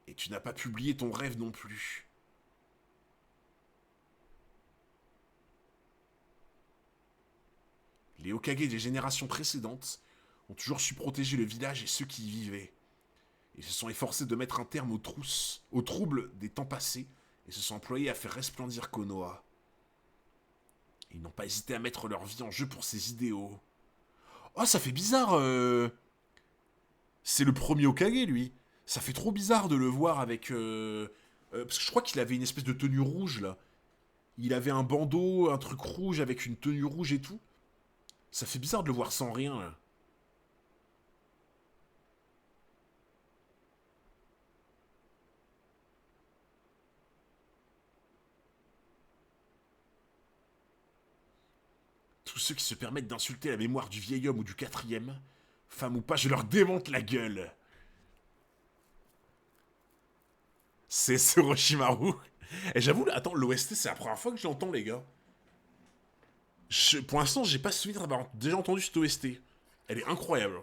Et tu n'as pas publié ton rêve non plus. Les Hokage des générations précédentes ont toujours su protéger le village et ceux qui y vivaient. Ils se sont efforcés de mettre un terme aux trousses, aux troubles des temps passés, et se sont employés à faire resplendir Konoha. Ils n'ont pas hésité à mettre leur vie en jeu pour ces idéaux. Oh, ça fait bizarre, C'est le premier Hokage, lui. Ça fait trop bizarre de le voir avec... parce que je crois qu'il avait une espèce de tenue rouge, là. Il avait un bandeau, un truc rouge avec une tenue rouge et tout. Ça fait bizarre de le voir sans rien, là. Tous ceux qui se permettent d'insulter la mémoire du vieil homme ou du quatrième, femme ou pas, je leur démonte la gueule. C'est ce Orochimaru. Et j'avoue, attends, l'OST, c'est la première fois que je l'entends, les gars. Pour l'instant, j'ai pas souvenir d'avoir déjà entendu cette OST. Elle est incroyable.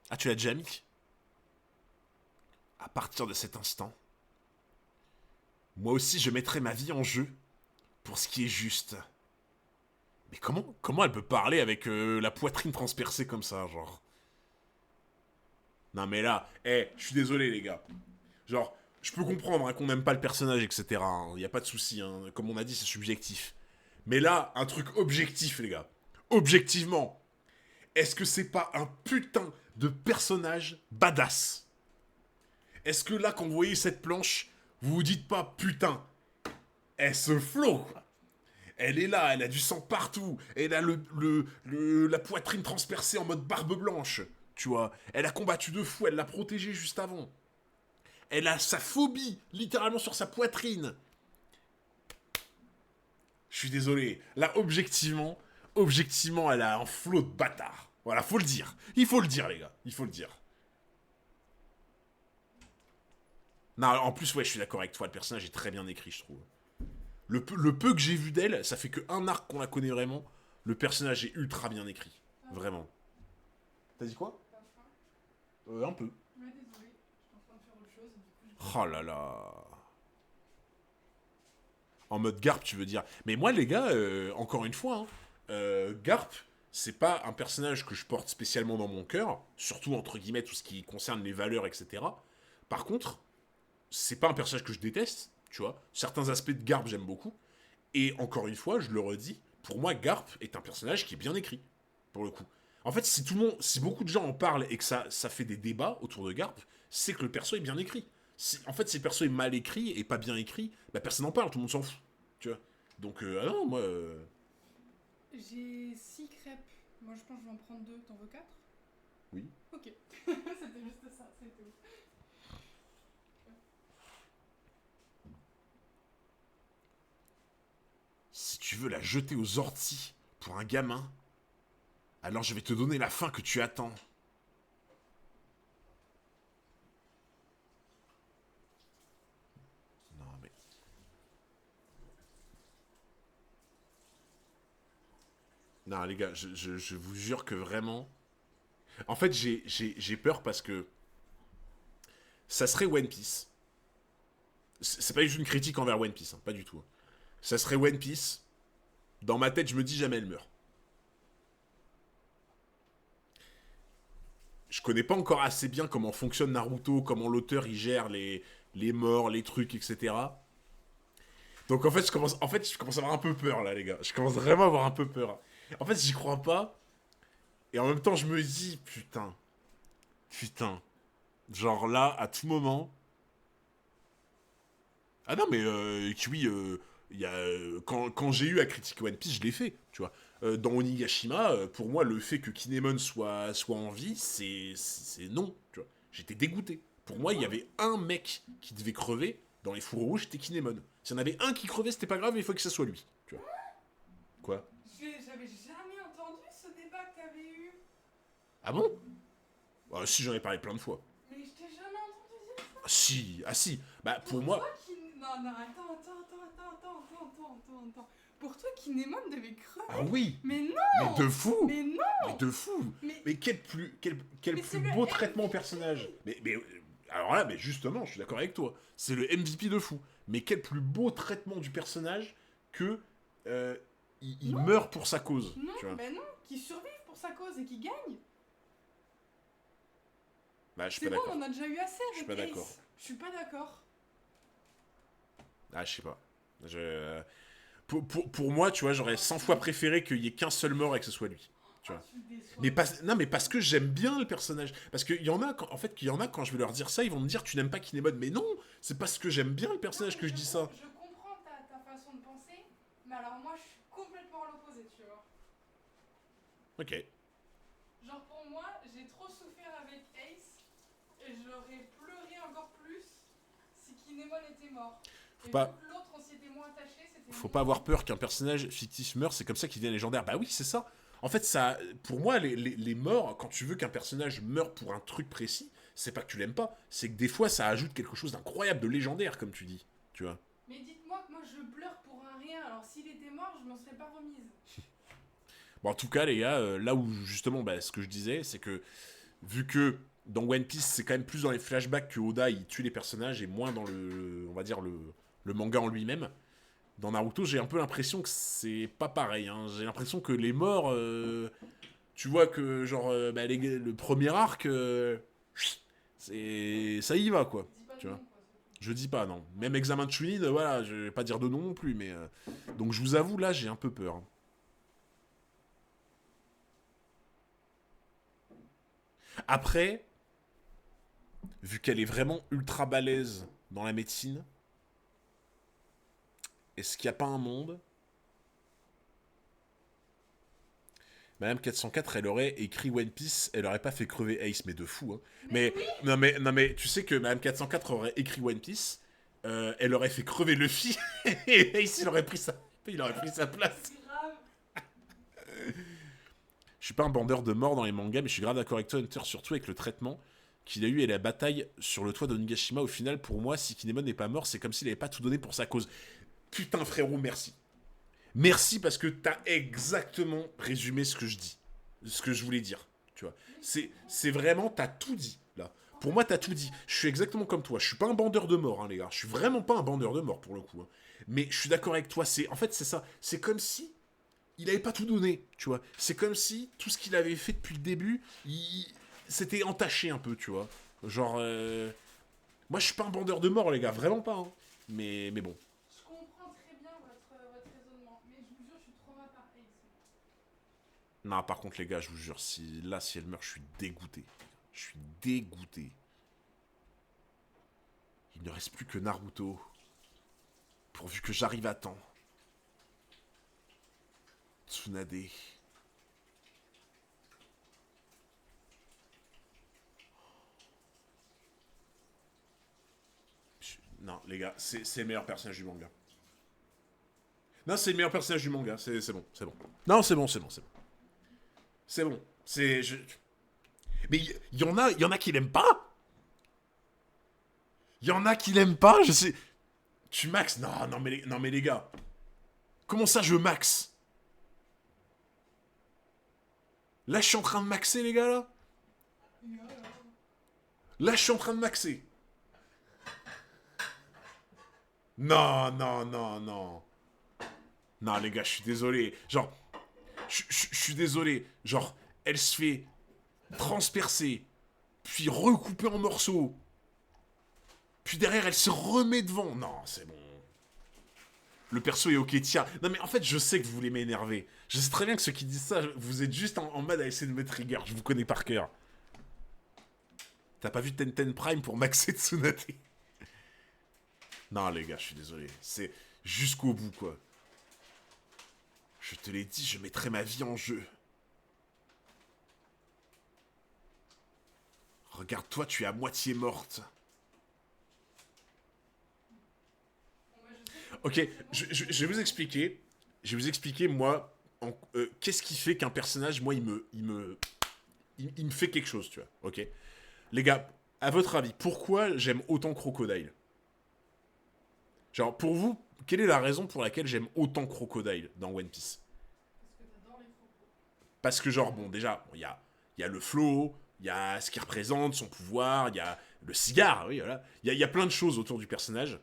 Ah, tu l'as déjà mis? À partir de cet instant, moi aussi je mettrai ma vie en jeu pour ce qui est juste. Mais comment elle peut parler avec la poitrine transpercée comme ça, genre? Non mais là, je suis désolé les gars. Genre, je peux comprendre hein, qu'on n'aime pas le personnage, etc. Il n'y a pas de souci, hein. Comme on a dit, c'est subjectif. Mais là, un truc objectif, les gars. Objectivement, est-ce que c'est pas un putain de personnage badass? Est-ce que là, quand vous voyez cette planche, vous vous dites pas, putain, elle se flot, quoi. Elle est là, elle a du sang partout, elle a la poitrine transpercée en mode barbe blanche, tu vois. Elle a combattu de fou, elle l'a protégé juste avant. Elle a sa phobie, littéralement sur sa poitrine. Je suis désolé, là, objectivement, elle a un flot de bâtard. Voilà, faut le dire. Il faut le dire, les gars, il faut le dire. Non, en plus, ouais, je suis d'accord avec toi, le personnage est très bien écrit, je trouve. Le peu que j'ai vu d'elle, ça fait que un arc qu'on la connaît vraiment. Le personnage est ultra bien écrit. Vraiment. T'as dit quoi? Un peu. Ouais, désolé, je suis en train de faire autre chose. Du coup, Oh là là. En mode Garp, tu veux dire. Mais moi, les gars, encore une fois, hein, Garp, c'est pas un personnage que je porte spécialement dans mon cœur. Surtout, entre guillemets, tout ce qui concerne les valeurs, etc. Par contre, c'est pas un personnage que je déteste, tu vois. Certains aspects de Garp, j'aime beaucoup. Et encore une fois, je le redis, pour moi, Garp est un personnage qui est bien écrit, pour le coup. En fait, si tout le monde, si beaucoup de gens en parlent et que ça fait des débats autour de Garp, c'est que le perso est bien écrit. En fait, si le perso est mal écrit et pas bien écrit, bah personne n'en parle, tout le monde s'en fout. Tu vois. Donc, ah non, moi. J'ai 6 crêpes. Moi, je pense que je vais en prendre 2. T'en veux 4? Oui. Ok. C'était juste ça, c'est tout. Si tu veux la jeter aux orties pour un gamin, alors je vais te donner la fin que tu attends. Non, mais. Non, les gars, je vous jure que vraiment. En fait, j'ai peur parce que ça serait One Piece. C'est pas juste une critique envers One Piece, hein, pas du tout. Ça serait One Piece. Dans ma tête, je me dis jamais elle meurt. Je connais pas encore assez bien comment fonctionne Naruto, comment l'auteur il gère les morts, les trucs, etc. Donc en fait, je commence à avoir un peu peur là, les gars. Je commence vraiment à avoir un peu peur. En fait, j'y crois pas. Et en même temps, je me dis, putain, putain. Genre là, à tout moment. Ah non, mais Kiwi, quand j'ai eu à critiquer One Piece, je l'ai fait, tu vois. Dans Onigashima, pour moi, le fait que Kinemon soit en vie, c'est non, tu vois. J'étais dégoûté. Pour moi, il y avait un mec qui devait crever dans les fours rouges, c'était Kinemon. S'il y en avait un qui crevait, c'était pas grave, il faut que ça soit lui, tu vois. Quoi? J'avais jamais entendu ce débat que t'avais eu. Ah bon? Ah, si, j'en ai parlé plein de fois. Mais je t'ai jamais entendu dire ça. Ah, si, ah si. Bah, pour Pour moi. toi, Non, non, attends. Pour toi, Kinemon devait crever. Ah oui! Mais non! Mais de fou! Mais non! Mais de fou! Mais- Mais quel plus Mais c'est beau le traitement au MVP. personnage! Mais alors là, mais justement, je suis d'accord avec toi. C'est le MVP de fou. Mais quel plus beau traitement du personnage que il Non. meurt pour sa cause. Non, Tu vois. ben non, qui survive pour sa cause et qui gagne. Bah, je suis C'est pas bon, d'accord. on en a déjà eu assez Je suis avec pas Ace. d'accord. Je suis pas d'accord. Ah, je sais pas. Pour moi, tu vois, j'aurais 100 fois préféré qu'il y ait qu'un seul mort et que ce soit lui. Tu vois. Oh, tu le déçois. Mais non, mais parce que j'aime bien le personnage. Parce qu'il y en a, en fait, qu'il y en a, quand je vais leur dire ça, ils vont me dire tu n'aimes pas Kinemon. Mais non, c'est parce que j'aime bien le personnage Non, que mais je dis ça. Je comprends ta façon de penser, mais alors moi je suis complètement à l'opposé, tu vois. Ok. Genre pour moi, j'ai trop souffert avec Ace et j'aurais pleuré encore plus si Kinemon était mort. Faut Et pas- vu que l'autre on s'y était moins attaché, c'était Faut mieux. pas avoir peur qu'un personnage fictif meure, c'est comme ça qu'il devient légendaire. Bah oui, c'est ça. En fait, ça, pour moi, les morts, quand tu veux qu'un personnage meure pour un truc précis, c'est pas que tu l'aimes pas, c'est que des fois ça ajoute quelque chose d'incroyable, de légendaire, comme tu dis. Tu vois. Mais dites-moi que moi je pleure pour un rien, alors s'il était mort, je m'en serais pas remise. Bon, en tout cas, les gars, là où justement, bah, ce que je disais, c'est que vu que dans One Piece, c'est quand même plus dans les flashbacks que Oda il tue les personnages et moins dans on va dire le manga en lui-même. Dans Naruto, j'ai un peu l'impression que c'est pas pareil. Hein. J'ai l'impression que les morts, tu vois que genre bah, le premier arc, c'est ça y va quoi. Dis pas Tu de vois. nom, quoi, c'est tout. Je dis pas non. Même examen de Chunin, voilà, je vais pas dire de nom non plus, mais donc je vous avoue là, j'ai un peu peur. Après, vu qu'elle est vraiment ultra balèze dans la médecine, est-ce qu'il n'y a pas un monde Madame 404, elle aurait écrit One Piece, elle aurait pas fait crever Ace, mais de fou, hein. Mais, non, mais tu sais que Madame 404 aurait écrit One Piece, elle aurait fait crever Luffy, et Ace, il aurait pris sa place. C'est grave. Je suis pas un bandeur de mort dans les mangas, mais je suis grave d'accord avec toi, Hunter, surtout avec le traitement qu'il a eu et la bataille sur le toit d'Onigashima. Au final, pour moi, si Kinemon n'est pas mort, c'est comme s'il avait pas tout donné pour sa cause. Putain, frérot, merci. Merci parce que t'as exactement résumé ce que je dis. Ce que je voulais dire. Tu vois. C'est vraiment, t'as tout dit, là. Pour moi, t'as tout dit. Je suis exactement comme toi. Je suis pas un bandeur de mort, hein, les gars. Je suis vraiment pas un bandeur de mort, pour le coup. Hein. Mais je suis d'accord avec toi. En fait, c'est ça. C'est comme si il avait pas tout donné, tu vois. C'est comme si tout ce qu'il avait fait depuis le début, c'était entaché un peu, tu vois. Genre, moi, je suis pas un bandeur de mort, les gars. Vraiment pas, hein. Mais bon. Je comprends très bien votre raisonnement, mais je vous jure, je suis trop mal par Ace. Non, par contre, les gars, je vous jure, si elle meurt, je suis dégoûté. Je suis dégoûté. Il ne reste plus que Naruto. Pourvu que j'arrive à temps. Tsunade. Non, les gars, c'est le meilleur personnage du manga. Non, c'est le meilleur personnage du manga. C'est bon, c'est bon. Non, c'est bon, c'est bon, c'est bon. C'est bon. Mais il y en a qui l'aiment pas. Il y en a qui l'aiment pas, je sais. Tu max. Non, non, mais les gars. Comment ça, je max? Là, je suis en train de maxer, les gars, là. Là, je suis en train de maxer. Non, non, non, non. Non, les gars, je suis désolé. Genre, je suis désolé. Genre, elle se fait transpercer, puis recouper en morceaux. Puis derrière, elle se remet devant. Non, c'est bon. Le perso est ok, tiens. Non, mais en fait, je sais que vous voulez m'énerver. Je sais très bien que ceux qui disent ça, vous êtes juste en mode à essayer de me trigger. Je vous connais par cœur. T'as pas vu Tenten Prime pour maxer Tsunade? Non, les gars, je suis désolé. C'est jusqu'au bout, quoi. Je te l'ai dit, je mettrai ma vie en jeu. Regarde-toi, tu es à moitié morte. Ok, je vais vous expliquer. Je vais vous expliquer, moi, qu'est-ce qui fait qu'un personnage, moi, il me fait quelque chose, tu vois. Ok. Les gars, à votre avis, pourquoi j'aime autant Crocodile? Genre, pour vous, quelle est la raison pour laquelle j'aime autant Crocodile dans One Piece? Parce que, genre, bon, déjà, il y a le flow, il y a ce qu'il représente, son pouvoir, il y a le cigare, oui, voilà. Il y a plein de choses autour du personnage.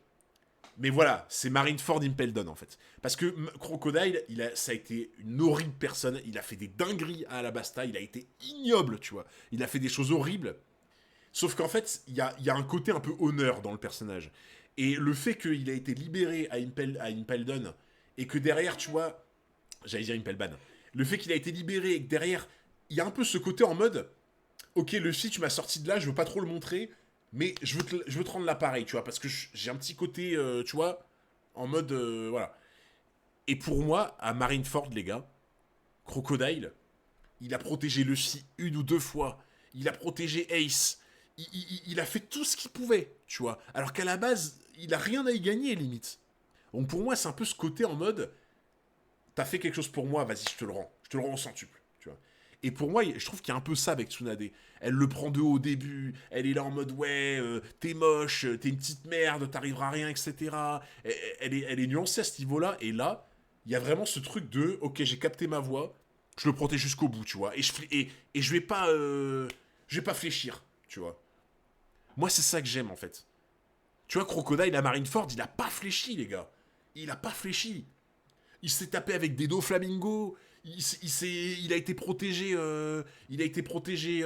Mais voilà, c'est Marineford Impel Down en fait. Parce que Crocodile, ça a été une horrible personne. Il a fait des dingueries à Alabasta. Il a été ignoble, tu vois. Il a fait des choses horribles. Sauf qu'en fait, il y a un côté un peu honneur dans le personnage. Et le fait qu'il a été libéré à Impel Down et que derrière, tu vois, j'allais dire Impel Ban. Le fait qu'il a été libéré et que derrière, il y a un peu ce côté en mode, ok, Luffy, tu m'as sorti de là, je veux pas trop le montrer, mais je veux te rendre l'appareil, tu vois, parce que j'ai un petit côté, tu vois, en mode, voilà. Et pour moi, à Marineford, les gars, Crocodile, il a protégé Luffy une ou deux fois, il a protégé Ace, il a fait tout ce qu'il pouvait, tu vois, alors qu'à la base, il a rien à y gagner, limite. Donc pour moi, c'est un peu ce côté en mode, t'as fait quelque chose pour moi, vas-y, je te le rends. Je te le rends au centuple, tu vois. Et pour moi, je trouve qu'il y a un peu ça avec Tsunade. Elle le prend de haut au début, elle est là en mode ouais, t'es moche, t'es une petite merde, t'arriveras à rien, etc. Elle est nuancée à ce niveau-là, et là, il y a vraiment ce truc de ok, j'ai capté ma voix, je le protège jusqu'au bout, tu vois. Et je vais pas fléchir, tu vois. Moi, c'est ça que j'aime en fait. Tu vois, Crocodile à Marineford, il a pas fléchi, les gars. Il a pas fléchi. Il s'est tapé avec des Doflamingo. Il a été protégé. Il a été protégé.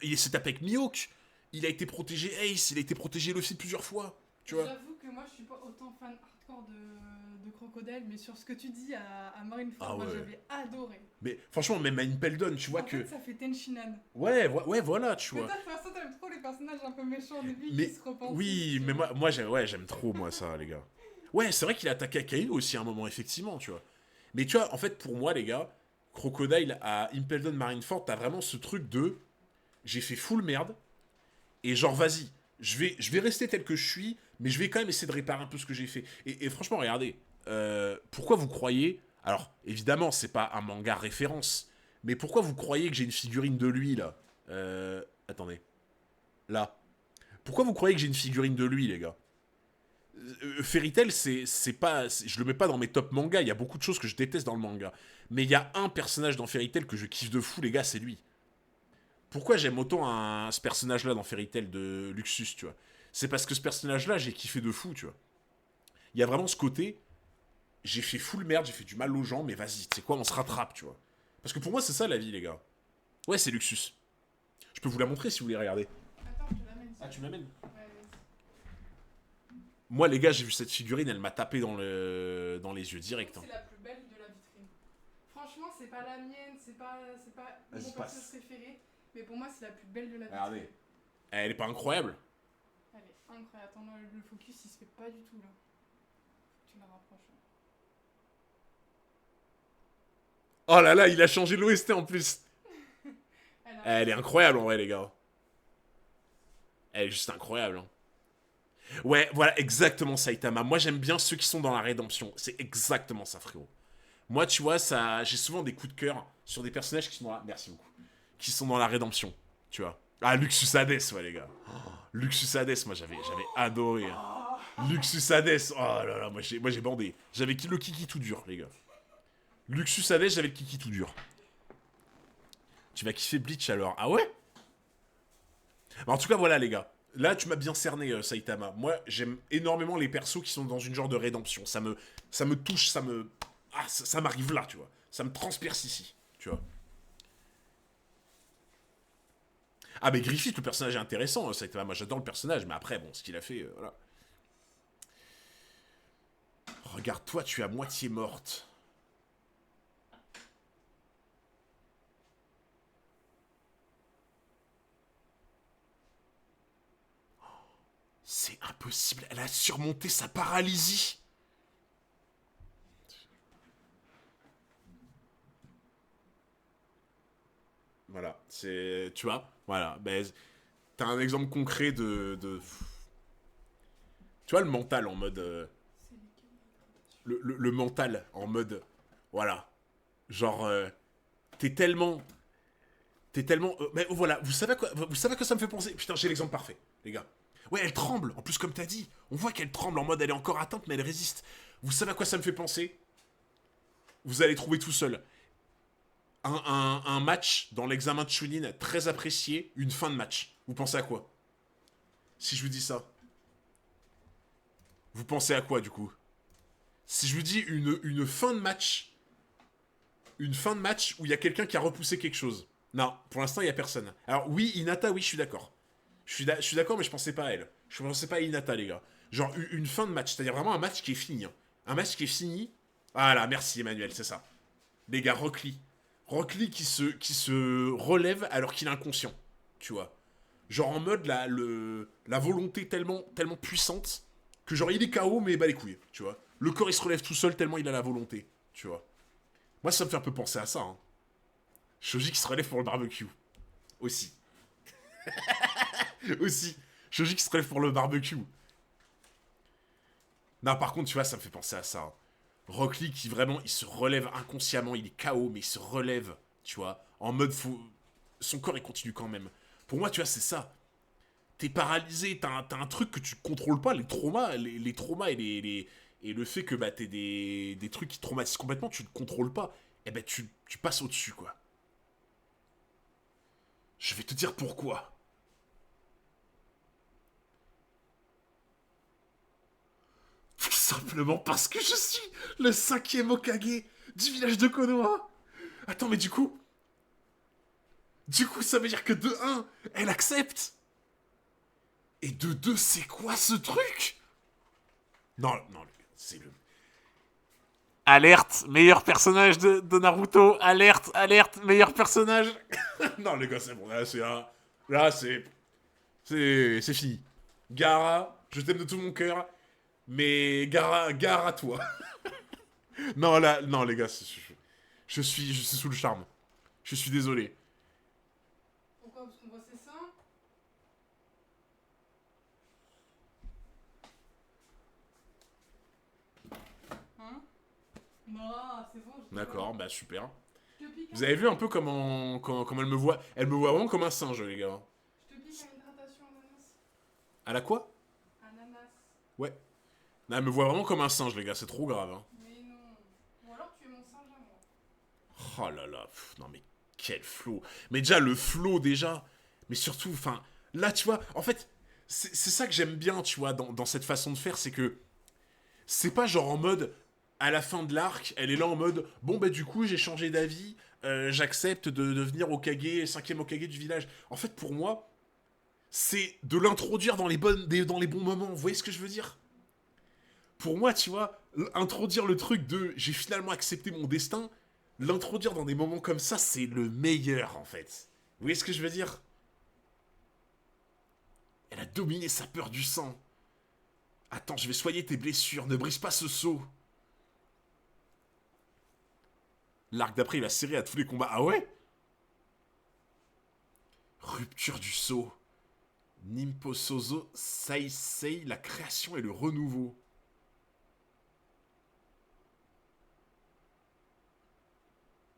Il s'est tapé avec Mihawk. Il a été protégé Ace. Il a été protégé Luffy plusieurs fois. Tu vois. J'avoue que moi je suis pas autant fan hardcore de Crocodile, mais sur ce que tu dis à Marineford, Ah moi ouais. j'avais adoré. Mais franchement, même à Impel Down, tu vois En que. fait, ça fait Tenshinhan. Ouais, voilà, tu Mais vois. toi, de toute façon, t'aimes trop les personnages un peu méchants au début Mais qui se repentent. oui, mais moi j'aime trop, moi, ça, les gars. Ouais, c'est vrai qu'il a attaqué Akainu aussi à un moment, effectivement, tu vois. Mais tu vois, en fait, pour moi, les gars, Crocodile à Impel Down Marineford, t'as vraiment ce truc de. J'ai fait full merde. Et genre, vas-y, je vais rester tel que je suis, mais je vais quand même essayer de réparer un peu ce que j'ai fait. Et franchement, regardez, pourquoi vous croyez... Alors, évidemment, c'est pas un manga référence, mais pourquoi vous croyez que j'ai une figurine de lui, là attendez. Là. Pourquoi vous croyez que j'ai une figurine de lui, les gars Fairy Tail, c'est pas... je le mets pas dans mes top mangas, il y a beaucoup de choses que je déteste dans le manga. Mais il y a un personnage dans Fairy Tail que je kiffe de fou, les gars, c'est lui. Pourquoi j'aime autant ce personnage-là dans Fairy Tail de Luxus, tu vois? C'est parce que ce personnage-là, j'ai kiffé de fou, tu vois. Il y a vraiment ce côté, j'ai fait full merde, j'ai fait du mal aux gens, mais vas-y, tu sais quoi, on se rattrape, tu vois. Parce que pour moi, c'est ça la vie, les gars. Ouais, c'est Luxus. Je peux vous la montrer si vous voulez regarder. Attends, je te l'amène. Ah, tu m'amènes? Ouais, vas-y. Moi, les gars, j'ai vu cette figurine, elle m'a tapé dans les yeux direct. Hein. C'est la plus belle de la vitrine. franchement, c'est pas la mienne, c'est pas Vas-y, mon passe. personnage préféré. Mais pour moi, c'est la plus belle de la vie. Regardez. Elle est pas incroyable? Elle est incroyable. Attends, le focus, il se fait pas du tout là. Faut que tu la rapproches. Oh là là, il a changé l'OST en plus. Elle a... Elle est incroyable en vrai, les gars. Elle est juste incroyable. Hein. Ouais, voilà, exactement Saitama. Moi, j'aime bien ceux qui sont dans la rédemption. C'est exactement ça, frérot. Moi, tu vois, ça, j'ai souvent des coups de cœur sur des personnages qui sont dans la... Merci beaucoup. Qui sont dans la rédemption, tu vois. Ah, Luxus Hades, ouais, les gars. Oh, Luxus Hades, moi, j'avais adoré. Hein. Luxus Hades, oh là là, moi, j'ai bandé. J'avais le kiki tout dur, les gars. Luxus Hades, j'avais le kiki tout dur. Tu vas kiffer Bleach, alors. Ah ouais? Bah, en tout cas, voilà, les gars. Là, tu m'as bien cerné, Saitama. Moi, j'aime énormément les persos qui sont dans une genre de rédemption. Ça me touche, ça m'arrive là, tu vois. Ça me transperce ici, tu vois. Ah, mais Griffith, le personnage est intéressant, Saitama. Moi, j'adore le personnage, mais après, bon, ce qu'il a fait, voilà. Regarde, toi, tu es à moitié morte. C'est impossible, elle a surmonté sa paralysie. Voilà, c'est... Tu vois. Voilà, ben... T'as un exemple concret de... Tu vois, le mental en mode... Le mental en mode... Voilà. Genre... T'es tellement... mais voilà, vous savez à quoi ça me fait penser? Putain, j'ai l'exemple parfait, les gars. Ouais, elle tremble. En plus, comme t'as dit, on voit qu'elle tremble en mode elle est encore atteinte, mais elle résiste. Vous savez à quoi ça me fait penser? Vous allez trouver tout seul. Un match dans l'examen de Chunin très apprécié, une fin de match. Vous pensez à quoi? Si je vous dis ça. Vous pensez à quoi, du coup? Si je vous dis une fin de match... Une fin de match où il y a quelqu'un qui a repoussé quelque chose. Non, pour l'instant, il n'y a personne. Alors oui, Hinata, oui, je suis d'accord. Je suis d'accord, mais je pensais pas à elle. Je pensais pas à Hinata, les gars. Genre, une fin de match, c'est-à-dire vraiment un match qui est fini. Hein. Un match qui est fini. Voilà, merci Emmanuel, c'est ça. Les gars, Rock Lee. Rock Lee qui se relève alors qu'il est inconscient. Tu vois. Genre en mode la volonté tellement puissante que genre il est KO, mais bah les couilles, tu vois. Le corps il se relève tout seul tellement il a la volonté, tu vois. Moi ça me fait un peu penser à ça, hein. Shoji qui se relève pour le barbecue. Aussi. Aussi. Shoji qui se relève pour le barbecue. Non, par contre, tu vois, ça me fait penser à ça. Hein. Rock Lee qui vraiment, il se relève inconsciemment, il est KO, mais il se relève, tu vois, en mode son corps il continue quand même. Pour moi, tu vois, c'est ça. T'es paralysé, t'as un truc que tu contrôles pas, les traumas, les traumas et le fait que bah t'aies des trucs qui traumatisent complètement, tu ne contrôles pas. Et ben tu passes au-dessus, quoi. Je vais te dire pourquoi. Tout simplement parce que je suis le 5e Hokage du village de Konoha. Attends, mais du coup, ça veut dire que de 1, elle accepte. Et de 2, c'est quoi ce truc? Non, c'est le... Alerte, meilleur personnage de Naruto. Alerte, meilleur personnage. Non, les gars, c'est bon. Là, c'est fini. Gaara, je t'aime de tout mon cœur. Mais Gaara, toi. Non, là, non, les gars, je suis sous le charme. Je suis désolé. Pourquoi? Parce qu'on voit ses seins? Hein? Non, c'est bon. D'accord, bah super. Je te pique. Vous avez vu un peu comment elle me voit? Elle me voit vraiment comme un singe, les gars. Je te pique à une hydratation ananas. À la quoi? Ananas. Ouais. Non, elle me voit vraiment comme un singe, les gars, c'est trop grave. Hein. Mais non. Ou alors tu es mon singe à moi. Oh là là, non mais quel flow. Mais déjà, le flow, déjà. Mais surtout, enfin, là, tu vois, en fait, c'est ça que j'aime bien, tu vois, dans cette façon de faire, c'est que c'est pas genre en mode, à la fin de l'arc, elle est là en mode, bon, bah du coup, j'ai changé d'avis, j'accepte de devenir Hokage, 5e Hokage du village. En fait, pour moi, c'est de l'introduire dans les bons moments, vous voyez ce que je veux dire? Pour moi, tu vois, introduire le truc de, j'ai finalement accepté mon destin, L'introduire dans des moments comme ça, c'est le meilleur, en fait. Vous voyez ce que je veux dire? Elle a dominé sa peur du sang. Attends, je vais soigner tes blessures, ne brise pas ce seau. L'arc d'après, il va serrer à tous les combats. Ah ouais? Rupture du sceau. Nimposozo Saisei, la création et le renouveau.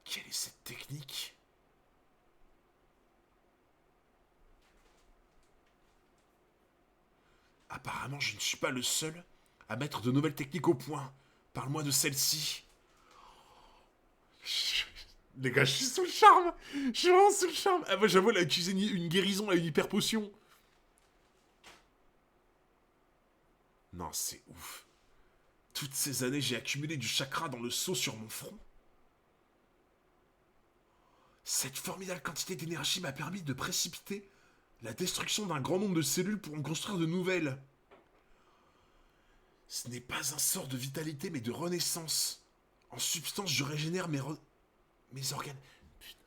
Quelle est cette technique? Apparemment, je ne suis pas le seul à mettre de nouvelles techniques au point. Parle-moi de celle-ci. Les gars, je suis sous le charme. Je suis vraiment sous le charme. Ah, moi, j'avoue, elle a utilisé une guérison, une hyper potion. Non, c'est ouf. Toutes ces années, j'ai accumulé du chakra dans le seau sur mon front. Cette formidable quantité d'énergie m'a permis de précipiter la destruction d'un grand nombre de cellules pour en construire de nouvelles. Ce n'est pas un sort de vitalité, mais de renaissance. En substance, je régénère mes organes. Putain.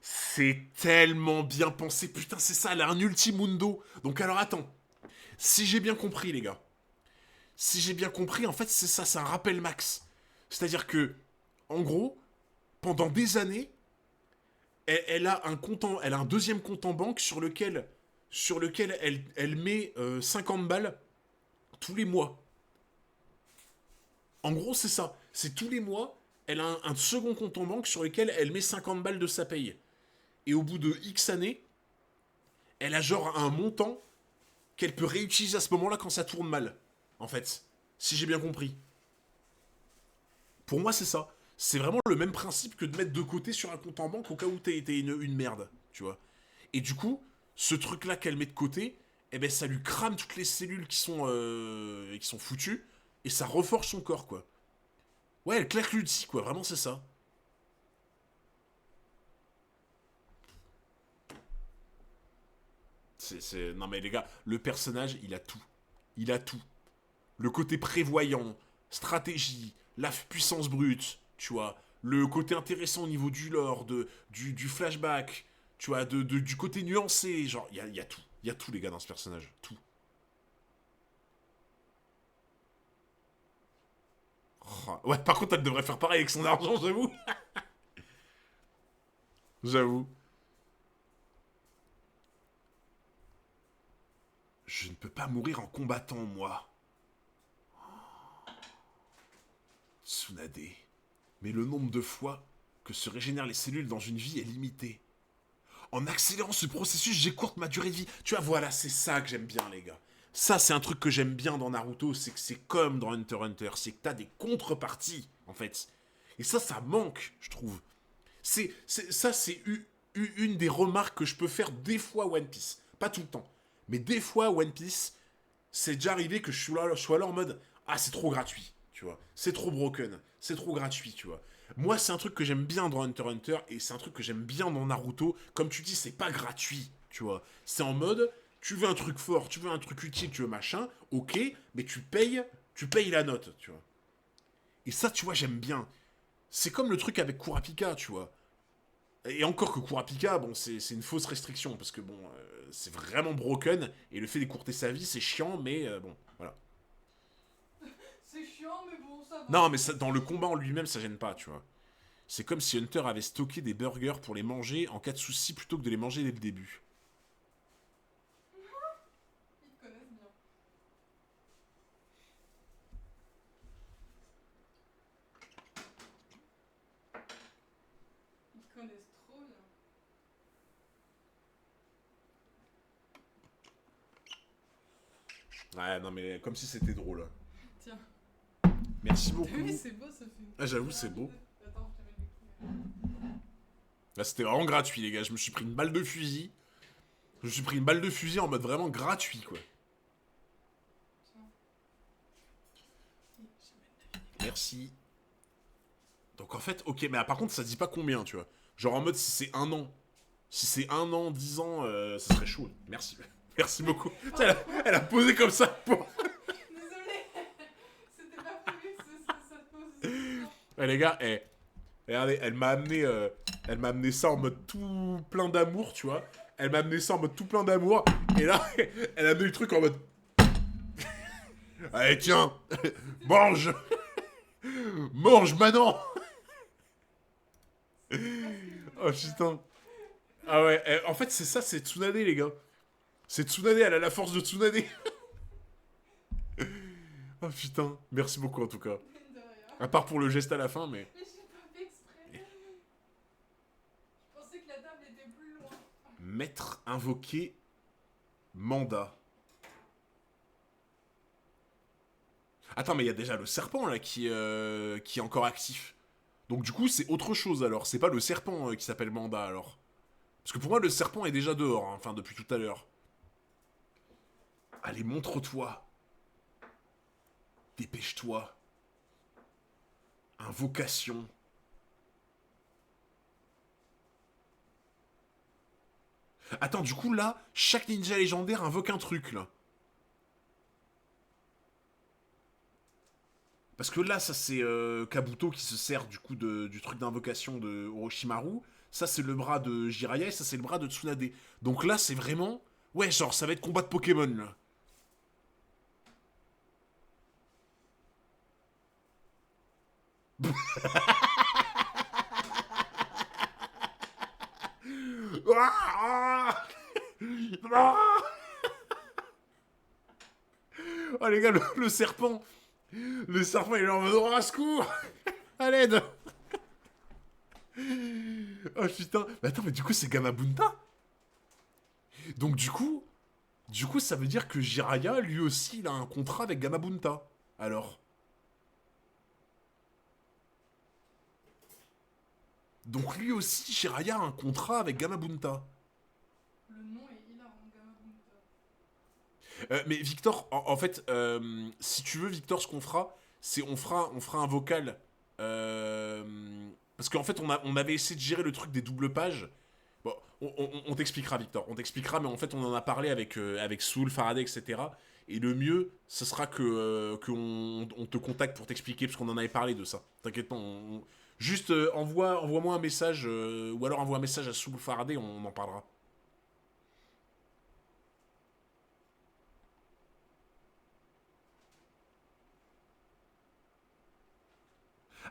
C'est tellement bien pensé. Putain, c'est ça, elle a un ultimundo. Donc alors attends. Si j'ai bien compris, les gars. Si j'ai bien compris, en fait, c'est ça, c'est un rappel max. C'est-à-dire que, en gros, pendant des années, elle a un deuxième compte en banque sur lequel elle met 50 balles tous les mois. En gros, c'est ça. C'est tous les mois, elle a un second compte en banque sur lequel elle met 50 balles de sa paye. Et au bout de X années, elle a genre un montant qu'elle peut réutiliser à ce moment-là quand ça tourne mal. En fait, si j'ai bien compris. Pour moi, c'est ça. C'est vraiment le même principe que de mettre de côté sur un compte en banque au cas où t'es une merde, tu vois. Et du coup, ce truc-là qu'elle met de côté, eh ben ça lui crame toutes les cellules qui sont foutues, et ça reforge son corps, quoi. Ouais, elle claque l'ulti, quoi, vraiment c'est ça. Non mais les gars, le personnage, il a tout. Il a tout. Le côté prévoyant, stratégie, la puissance brute, tu vois, le côté intéressant au niveau du lore, du flashback, tu vois, du côté nuancé, genre, il y a tout. Il y a tout, les gars, dans ce personnage. Tout. Oh, ouais, par contre, elle devrait faire pareil avec son argent, j'avoue. J'avoue. Je ne peux pas mourir en combattant, moi. Tsunade. Mais le nombre de fois que se régénèrent les cellules dans une vie est limité. En accélérant ce processus, j'écourte ma durée de vie. Tu vois, voilà, c'est ça que j'aime bien, les gars. Ça, c'est un truc que j'aime bien dans Naruto, c'est que c'est comme dans Hunter x Hunter, c'est que t'as des contreparties, en fait. Et ça manque, je trouve. C'est une des remarques que je peux faire des fois One Piece. Pas tout le temps. Mais des fois, One Piece, c'est déjà arrivé que je sois là en mode « Ah, c'est trop gratuit, tu vois. C'est trop broken. C'est trop gratuit, tu vois. » Moi, c'est un truc que j'aime bien dans Hunter x Hunter, et c'est un truc que j'aime bien dans Naruto. Comme tu dis, c'est pas gratuit, tu vois. C'est en mode, tu veux un truc fort, tu veux un truc utile, tu veux machin, ok, mais tu payes la note, tu vois. Et ça, tu vois, j'aime bien. C'est comme le truc avec Kurapika, tu vois. Et encore que Kurapika, bon, c'est une fausse restriction, parce que bon, c'est vraiment broken, et le fait d'écourter sa vie, c'est chiant, mais bon, voilà. C'est chiant, mais bon, ça va. Non, mais ça, dans le combat en lui-même, ça gêne pas, tu vois. C'est comme si Hunter avait stocké des burgers pour les manger en cas de souci plutôt que de les manger dès le début. Ils te connaissent bien. Ils te connaissent trop bien. Ouais, non, mais comme si c'était drôle. Tiens. Merci beaucoup. Oui, c'est beau, ça fait. Ah, j'avoue, c'est beau. Attends, je te mets le couleurs. Là, c'était vraiment gratuit, les gars. Je me suis pris une balle de fusil. Je me suis pris une balle de fusil en mode vraiment gratuit, quoi. Merci. Donc en fait, ok, mais par contre, ça dit pas combien, tu vois. Genre en mode si c'est 1 an. Si c'est 1 an, 10 ans, ça serait chaud. Merci. Merci beaucoup. Putain, elle a posé comme ça pour... Désolée, c'était pas prévu que ça te pose. les gars, regardez, elle m'a amené ça en mode tout plein d'amour, tu vois. Elle m'a amené ça en mode tout plein d'amour. Et là, elle a amené le truc en mode... Allez, tiens, mange. Mange maintenant. Oh putain. Ah ouais, en fait c'est ça, c'est Tsunade les gars. C'est Tsunade, elle a la force de Tsunade. Oh putain, merci beaucoup en tout cas. De rien. À part pour le geste à la fin, mais... Mais j'ai pas fait exprès. Je pensais que la table était plus loin. Maître invoqué Manda. Attends, mais il y a déjà le serpent là qui est encore actif. Donc du coup c'est autre chose alors, c'est pas le serpent qui s'appelle Manda alors. Parce que pour moi le serpent est déjà dehors, hein, enfin depuis tout à l'heure. Allez, montre-toi. Dépêche-toi. Invocation. Attends, du coup là, chaque ninja légendaire invoque un truc là. Parce que là, ça c'est Kabuto qui se sert du coup du truc d'invocation de Orochimaru. Ça c'est le bras de Jiraiya et ça c'est le bras de Tsunade. Donc là c'est vraiment... Ouais, genre ça va être combat de Pokémon là. Oh les gars, le serpent. Le serpent il est en mode oh, à secours. À l'aide. Oh putain. Mais attends, mais du coup c'est Gamabunta. Donc du coup ça veut dire que Jiraiya lui aussi il a un contrat avec Gamabunta. Alors. Donc lui aussi Jiraiya a un contrat avec Gamabunta. Le nom est hilarant, Gamabunta. Mais Victor, en fait, si tu veux, Victor, ce qu'on fera, c'est on fera un vocal. Parce qu'en fait, on avait essayé de gérer le truc des doubles pages. Bon, on t'expliquera, Victor. On t'expliquera, mais en fait, on en a parlé avec Soul, Faraday, etc. Et le mieux, ce sera qu'on te contacte pour t'expliquer, parce qu'on en avait parlé de ça. T'inquiète pas, juste envoie-moi un message, ou alors envoie un message à Soul, Faraday, on en parlera.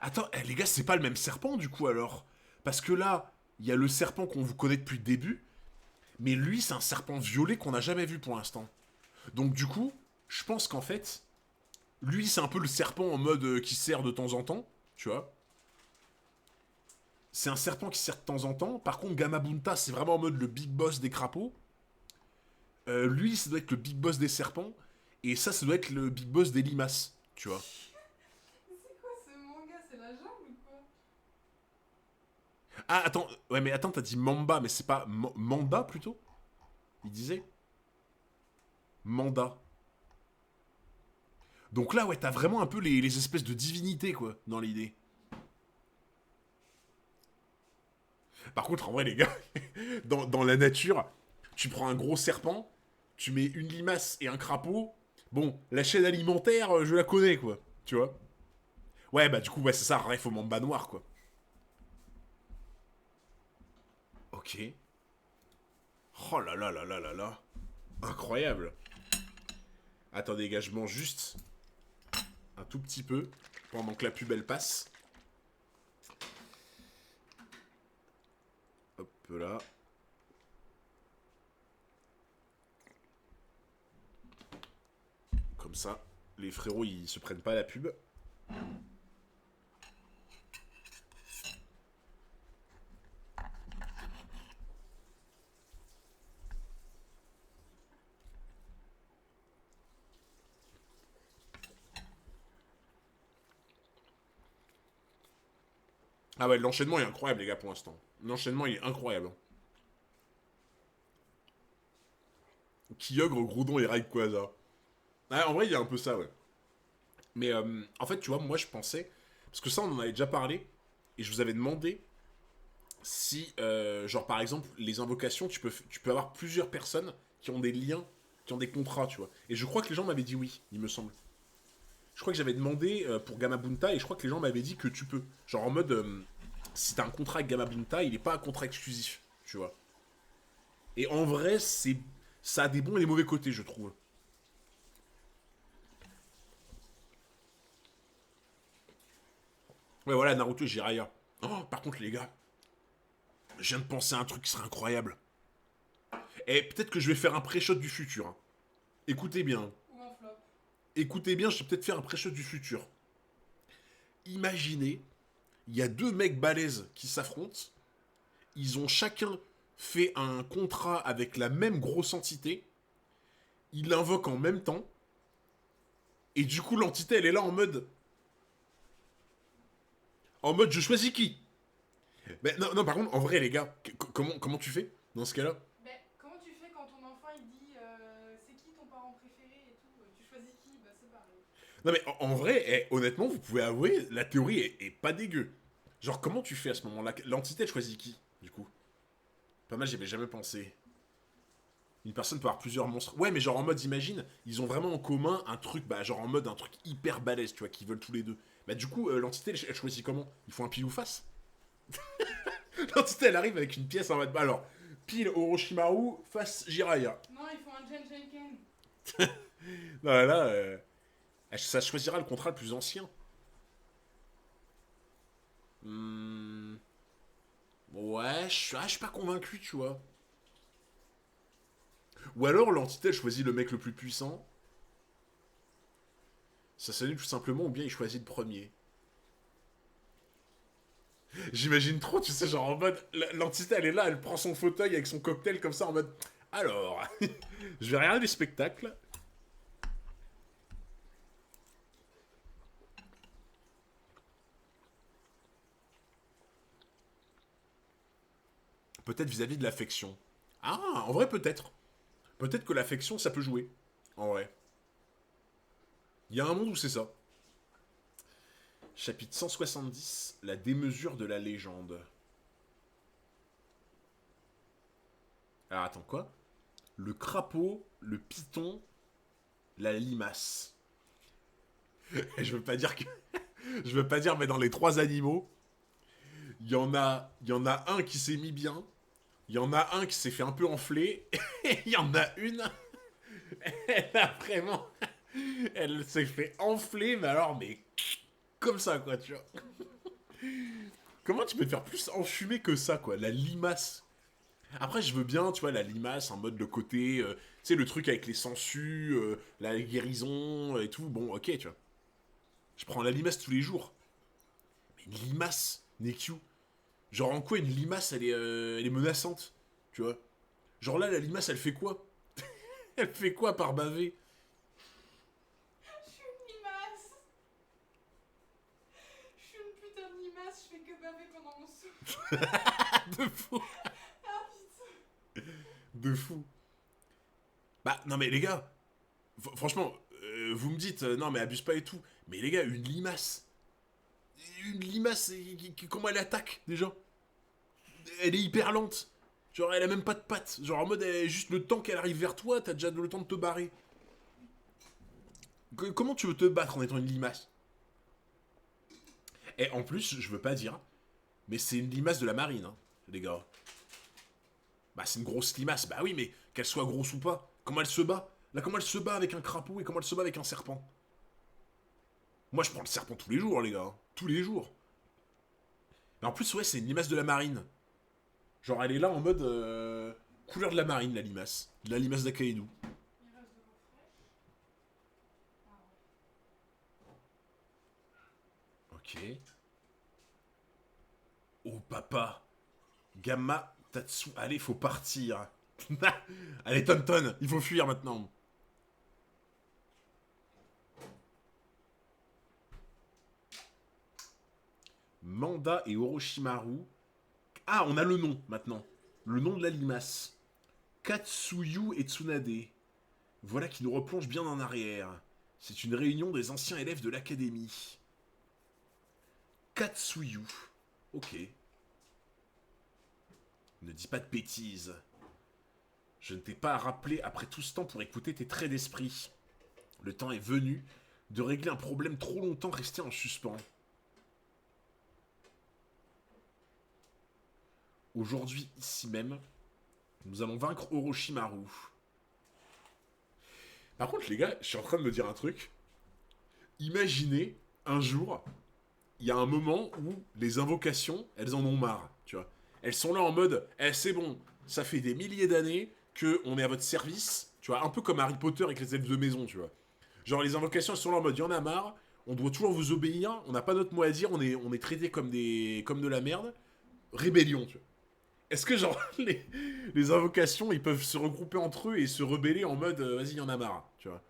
Attends, les gars, c'est pas le même serpent du coup alors? Parce que là, il y a le serpent qu'on vous connaît depuis le début, mais lui, c'est un serpent violet qu'on n'a jamais vu pour l'instant. Donc du coup, je pense qu'en fait, lui, c'est un peu le serpent en mode qui sert de temps en temps, tu vois. C'est un serpent qui sert de temps en temps. Par contre, Gamabunta, c'est vraiment en mode le big boss des crapauds. Lui, ça doit être le big boss des serpents. Et ça doit être le big boss des limaces, tu vois. C'est quoi ce manga? C'est la jungle ou quoi? Ah, attends, ouais, mais attends, t'as dit Mamba, mais c'est pas Manda plutôt? Il disait Manda. Donc là, ouais, t'as vraiment un peu les espèces de divinités, quoi, dans l'idée. Par contre, en vrai, les gars, dans la nature, tu prends un gros serpent, tu mets une limace et un crapaud. Bon, la chaîne alimentaire, je la connais, quoi. Tu vois? Ouais, bah du coup, ouais, c'est ça, ref au Mamba noir, quoi. Ok. Oh là là là là là là. Incroyable. Attendez, les gars, je mange juste un tout petit peu pendant que la pub elle passe. Hop là. Comme ça, les frérots ils se prennent pas la pub. Ah ouais, l'enchaînement est incroyable, les gars, pour l'instant. L'enchaînement, il est incroyable. Kyogre, Groudon et Rayquaza. Ah, en vrai, il y a un peu ça, ouais. Mais en fait, tu vois, moi, je pensais... Parce que ça, on en avait déjà parlé. Et je vous avais demandé si, genre, par exemple, les invocations, tu peux avoir plusieurs personnes qui ont des liens, qui ont des contrats, tu vois. Et je crois que les gens m'avaient dit oui, il me semble. Je crois que j'avais demandé pour Gamabunta et je crois que les gens m'avaient dit que tu peux. Genre en mode, si t'as un contrat avec Gamabunta, il est pas un contrat exclusif, tu vois. Et en vrai, ça a des bons et des mauvais côtés, je trouve. Ouais, voilà, Naruto et Jiraiya. Oh, par contre, les gars, je viens de penser à un truc qui serait incroyable. Et peut-être que je vais faire un pré-shot du futur, hein. Écoutez bien. Ou un flop. Écoutez bien, je vais peut-être faire un pré-shot du futur. Imaginez, il y a deux mecs balèzes qui s'affrontent. Ils ont chacun fait un contrat avec la même grosse entité. Ils l'invoquent en même temps. Et du coup, l'entité, elle est là en mode... En mode, je choisis qui. Mais non, non, par contre, en vrai, les gars, comment tu fais dans ce cas-là? Mais comment tu fais quand ton enfant il dit c'est qui ton parent préféré et tout tu choisis qui? Bah c'est pareil. Non, mais en vrai, honnêtement, vous pouvez avouer, la théorie est pas dégueu. Genre, comment tu fais à ce moment-là? L'entité, elle choisit qui, du coup? Pas mal, j'y avais jamais pensé. Une personne peut avoir plusieurs monstres. Ouais, mais genre en mode, imagine, ils ont vraiment en commun un truc, bah, genre en mode un truc hyper balèze, tu vois, qu'ils veulent tous les deux. Bah, du coup, l'entité, elle choisit comment? Ils font un pile ou face? L'entité, elle arrive avec une pièce en mode, bah alors, pile Orochimaru, face Jiraiya. Non, il faut un Jen Jenken. Non, là, ça choisira le contrat le plus ancien. Hmm, ouais, je suis pas convaincu, tu vois. Ou alors l'entité elle choisit le mec le plus puissant. Ça s'annule tout simplement, ou bien il choisit le premier. J'imagine trop, tu sais, genre en mode, l'entité elle est là, elle prend son fauteuil avec son cocktail comme ça en mode. Alors, je vais regarder les spectacles. Peut-être vis-à-vis de l'affection. Ah, en vrai peut-être. Peut-être que l'affection ça peut jouer. En vrai. Il y a un monde où c'est ça. Chapitre 170, la démesure de la légende. Alors attends, quoi? Le crapaud, le python, la limace. Je veux pas dire que... Je veux pas dire, mais dans les trois animaux, il y en a un qui s'est mis bien, il y en a un qui s'est fait un peu enfler, et il y en a une, elle a vraiment... Elle s'est fait enfler, mais alors, mais... Comme ça, quoi, tu vois. Comment tu peux te faire plus enfumer que ça, quoi? La limace. Après, je veux bien, tu vois, la limace en mode le côté... tu sais, le truc avec les sangsues, la guérison et tout. Bon, ok, tu vois. Je prends la limace tous les jours. Mais une limace, Nekyu. Genre, en quoi une limace, elle est menaçante? Tu vois? Genre là, la limace, elle fait quoi? Elle fait quoi par baver? Je suis une limace. Je suis une putain de limace, je fais que baver pendant mon souffle. De fou. Ah putain. De fou. Bah, non mais les gars, franchement, vous me dites, non mais abuse pas et tout. Mais les gars, une limace. Une limace, comment elle attaque déjà? Elle est hyper lente. Genre, elle a même pas de pattes. Genre, en mode, juste le temps qu'elle arrive vers toi, t'as déjà le temps de te barrer. Comment tu veux te battre en étant une limace? Et en plus, je veux pas dire, mais c'est une limace de la marine, hein, les gars. Bah, c'est une grosse limace. Bah oui, mais qu'elle soit grosse ou pas, comment elle se bat? Là, comment elle se bat avec un crapaud et comment elle se bat avec un serpent? Moi, je prends le serpent tous les jours, les gars. Tous les jours. Mais en plus, ouais, c'est une limace de la marine. Genre, elle est là en mode couleur de la marine, la limace. La limace d'Akainu. Il reste de l'eau fraîche. Ah ouais. Ok. Oh, papa. Gamma Tatsu. Allez, faut partir. Allez, Tonton, il faut fuir maintenant. Manda et Orochimaru. Ah, on a le nom maintenant. Le nom de la limace. Katsuyu et Tsunade. Voilà qui nous replonge bien en arrière. C'est une réunion des anciens élèves de l'académie. Katsuyu. Ok. Ne dis pas de bêtises. Je ne t'ai pas rappelé après tout ce temps pour écouter tes traits d'esprit. Le temps est venu de régler un problème trop longtemps resté en suspens. Aujourd'hui, ici même, nous allons vaincre Orochimaru. Par contre, les gars, je suis en train de me dire un truc. Imaginez, un jour, il y a un moment où les invocations, elles en ont marre, tu vois. Elles sont là en mode, eh, c'est bon, ça fait des milliers d'années qu'on est à votre service, tu vois, un peu comme Harry Potter avec les elfes de maison, tu vois. Genre, les invocations, elles sont là en mode, il y en a marre, on doit toujours vous obéir, on n'a pas notre mot à dire, on est traité comme comme de la merde. Rébellion, tu vois. Est-ce que, genre, les invocations, ils peuvent se regrouper entre eux et se rebeller en mode, vas-y, il y en a marre, tu vois.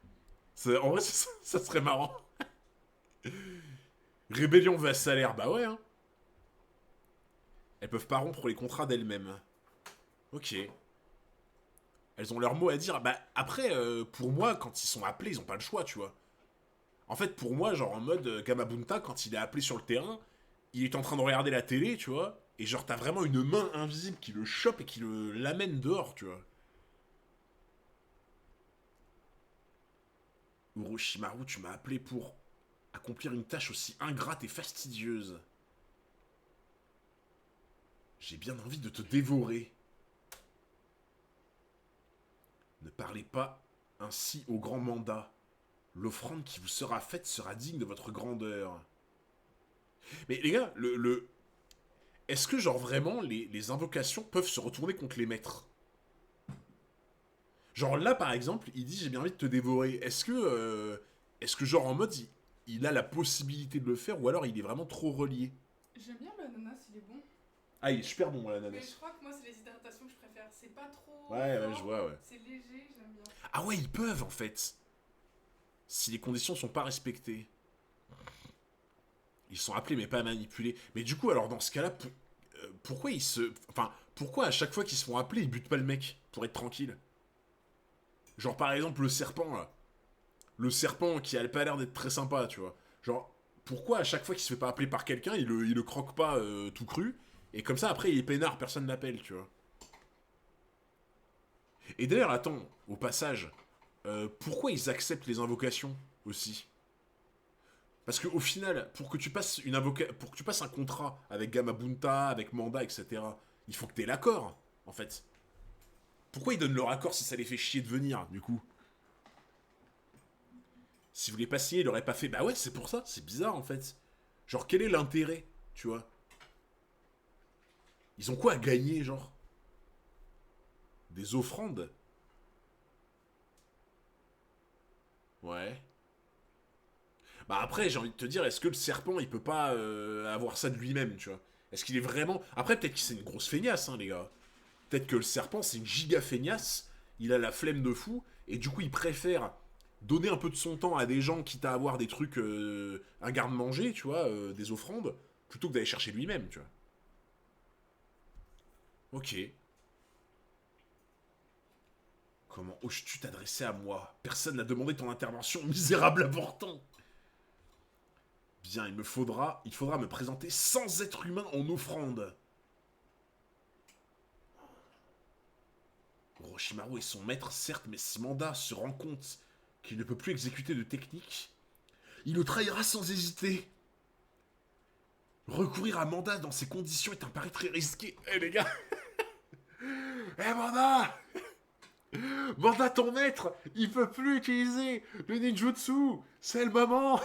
En vrai, ça serait marrant. Rébellion vassalaire, bah ouais, hein. Elles peuvent pas rompre les contrats d'elles-mêmes. Ok. Elles ont leur mot à dire. Bah après, pour moi, quand ils sont appelés, ils ont pas le choix, tu vois. En fait, pour moi, genre en mode Gamabunta, quand il est appelé sur le terrain, il est en train de regarder la télé, tu vois. Et genre, t'as vraiment une main invisible qui le chope et qui l'amène dehors, tu vois. Orochimaru, tu m'as appelé pour accomplir une tâche aussi ingrate et fastidieuse. J'ai bien envie de te dévorer. Ne parlez pas ainsi au grand mandat. L'offrande qui vous sera faite sera digne de votre grandeur. Mais les gars, est-ce que genre vraiment les invocations peuvent se retourner contre les maîtres? Genre là par exemple, il dit j'ai bien envie de te dévorer. Est-ce que genre en mode il a la possibilité de le faire ou alors il est vraiment trop relié? J'aime bien l'ananas, il est bon. Ah il est super bon Mais l'ananas. je crois que moi, c'est les hydratations que je préfère. C'est pas trop Ouais ouais fort, je vois ouais. c'est léger, j'aime bien. Ah ouais ils peuvent en fait. Si les conditions sont pas respectées. Ils sont appelés mais pas manipulés. Mais du coup alors dans ce cas-là, pourquoi ils se... Enfin, pourquoi à chaque fois qu'ils se font appeler, ils butent pas le mec pour être tranquille? Genre par exemple le serpent là. Le serpent qui a pas l'air d'être très sympa, tu vois. Genre, pourquoi à chaque fois qu'il se fait pas appeler par quelqu'un, il le croque pas tout cru, et comme ça après il est peinard, personne l'appelle, tu vois. Et d'ailleurs, attends, au passage, pourquoi ils acceptent les invocations aussi? Parce qu'au final, pour que tu passes un contrat avec Gamabunta, avec Manda, etc., il faut que t'aies l'accord, en fait. Pourquoi ils donnent leur accord si ça les fait chier de venir, du coup? Si vous voulez pas signer, il aurait pas fait. Bah ouais, c'est pour ça, c'est bizarre en fait. Genre, quel est l'intérêt, tu vois? Ils ont quoi à gagner, genre? Des offrandes? Ouais. Bah après, j'ai envie de te dire, est-ce que le serpent, il peut pas avoir ça de lui-même, tu vois? Est-ce qu'il est vraiment... Après, peut-être que c'est une grosse feignasse, hein, les gars. Peut-être que le serpent, c'est une giga feignasse, il a la flemme de fou, et du coup, il préfère donner un peu de son temps à des gens, quitte à avoir des trucs, un garde-manger, tu vois, des offrandes, plutôt que d'aller chercher lui-même, tu vois. Ok. Comment oses-tu t'adresser à moi? Personne n'a demandé ton intervention, misérable avorton. Bien, il faudra me présenter sans être humain en offrande. Orochimaru est son maître, certes, mais si Manda se rend compte qu'il ne peut plus exécuter de technique, il le trahira sans hésiter. Recourir à Manda dans ces conditions est un pari très risqué. Eh les gars. Eh Manda, Manda ton maître, il peut plus utiliser le ninjutsu. C'est le moment.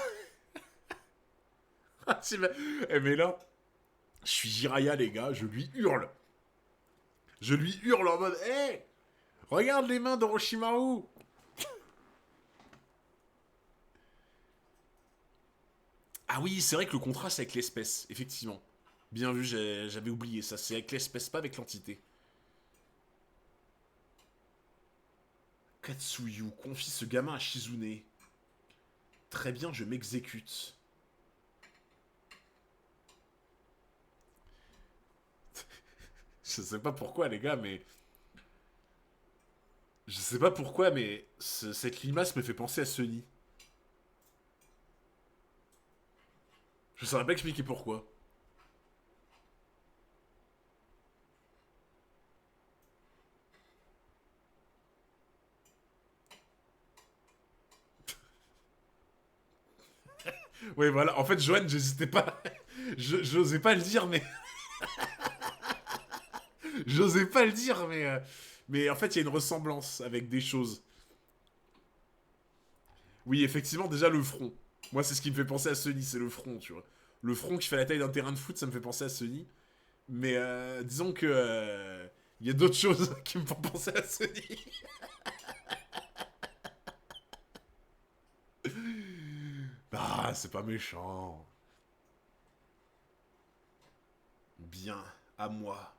Eh mais là, je suis Jiraya les gars, je lui hurle. Je lui hurle en mode, hé, hey, regarde les mains d'Orochimaru. Ah oui, c'est vrai que le contrat c'est avec l'espèce, effectivement. Bien vu, j'avais oublié ça, c'est avec l'espèce, pas avec l'entité. Katsuyu confie ce gamin à Shizune. Très bien, je m'exécute. Je sais pas pourquoi, les gars, mais. Je sais pas pourquoi, mais cette limace me fait penser à Sunny. Je saurais pas expliquer pourquoi. Ouais, voilà. En fait, Joanne, j'hésitais pas. J'osais pas le dire, mais. J'osais pas le dire, mais en fait, il y a une ressemblance avec des choses. Oui, effectivement, déjà le front. Moi, c'est ce qui me fait penser à Sunny, c'est le front, tu vois. Le front qui fait la taille d'un terrain de foot, ça me fait penser à Sunny. Mais disons que. Il y a d'autres choses qui me font penser à Sunny. Ah, c'est pas méchant. Bien, à moi.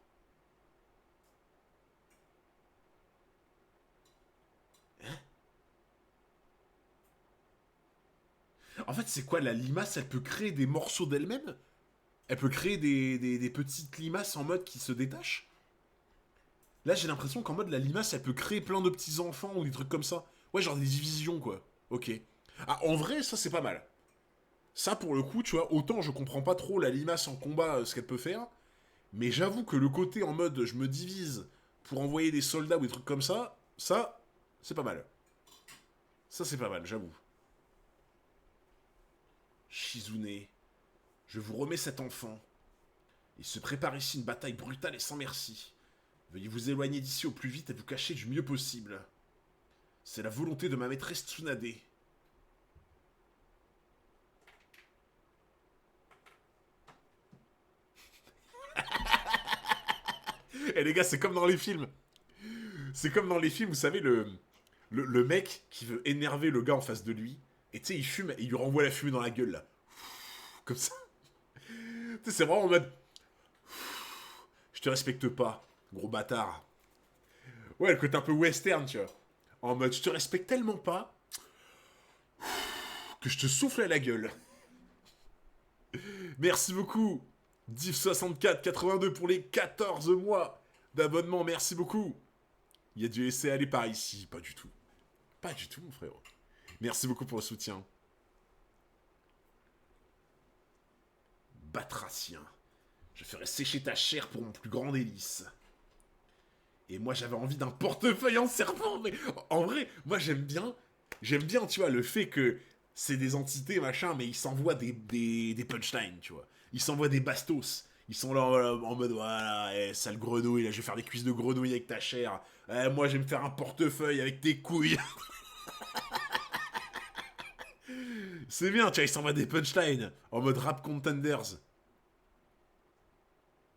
En fait, c'est quoi, la limace, elle peut créer des morceaux d'elle-même? Elle peut créer des petites limaces en mode qui se détachent? Là, j'ai l'impression qu'en mode, la limace, elle peut créer plein de petits enfants ou des trucs comme ça. Ouais, genre des divisions, quoi. Ok. Ah, en vrai, ça, c'est pas mal. Ça, pour le coup, tu vois, autant je comprends pas trop la limace en combat, ce qu'elle peut faire, mais j'avoue que le côté en mode, je me divise pour envoyer des soldats ou des trucs comme ça, c'est pas mal. Ça, c'est pas mal, j'avoue. Shizune, je vous remets cet enfant. Il se prépare ici une bataille brutale et sans merci. Veuillez vous éloigner d'ici au plus vite et vous cacher du mieux possible. C'est la volonté de ma maîtresse Tsunade. Eh les gars, c'est comme dans les films. C'est comme dans les films, vous savez, le mec qui veut énerver le gars en face de lui. Et tu sais, il fume et il lui renvoie la fumée dans la gueule, là. Comme ça. Tu sais, c'est vraiment en mode. Je te respecte pas, gros bâtard. Ouais, le côté un peu western, tu vois. En mode, je te respecte tellement pas que je te souffle à la gueule. Merci beaucoup, Div6482 pour les 14 mois d'abonnement, merci beaucoup. Il y a du laisser aller par ici, pas du tout. Pas du tout, mon frérot. Merci beaucoup pour le soutien. Batracien, je ferai sécher ta chair pour mon plus grand délice. Et moi, j'avais envie d'un portefeuille en serpent, mais en vrai, moi, j'aime bien, tu vois, le fait que c'est des entités, machin, mais ils s'envoient des punchlines, tu vois. Ils s'envoient des bastos. Ils sont là en mode, voilà, sale grenouille, là, je vais faire des cuisses de grenouille avec ta chair. Moi, je vais me faire un portefeuille avec tes couilles. C'est bien, tu vois, ils s'envoient des punchlines en mode rap contenders.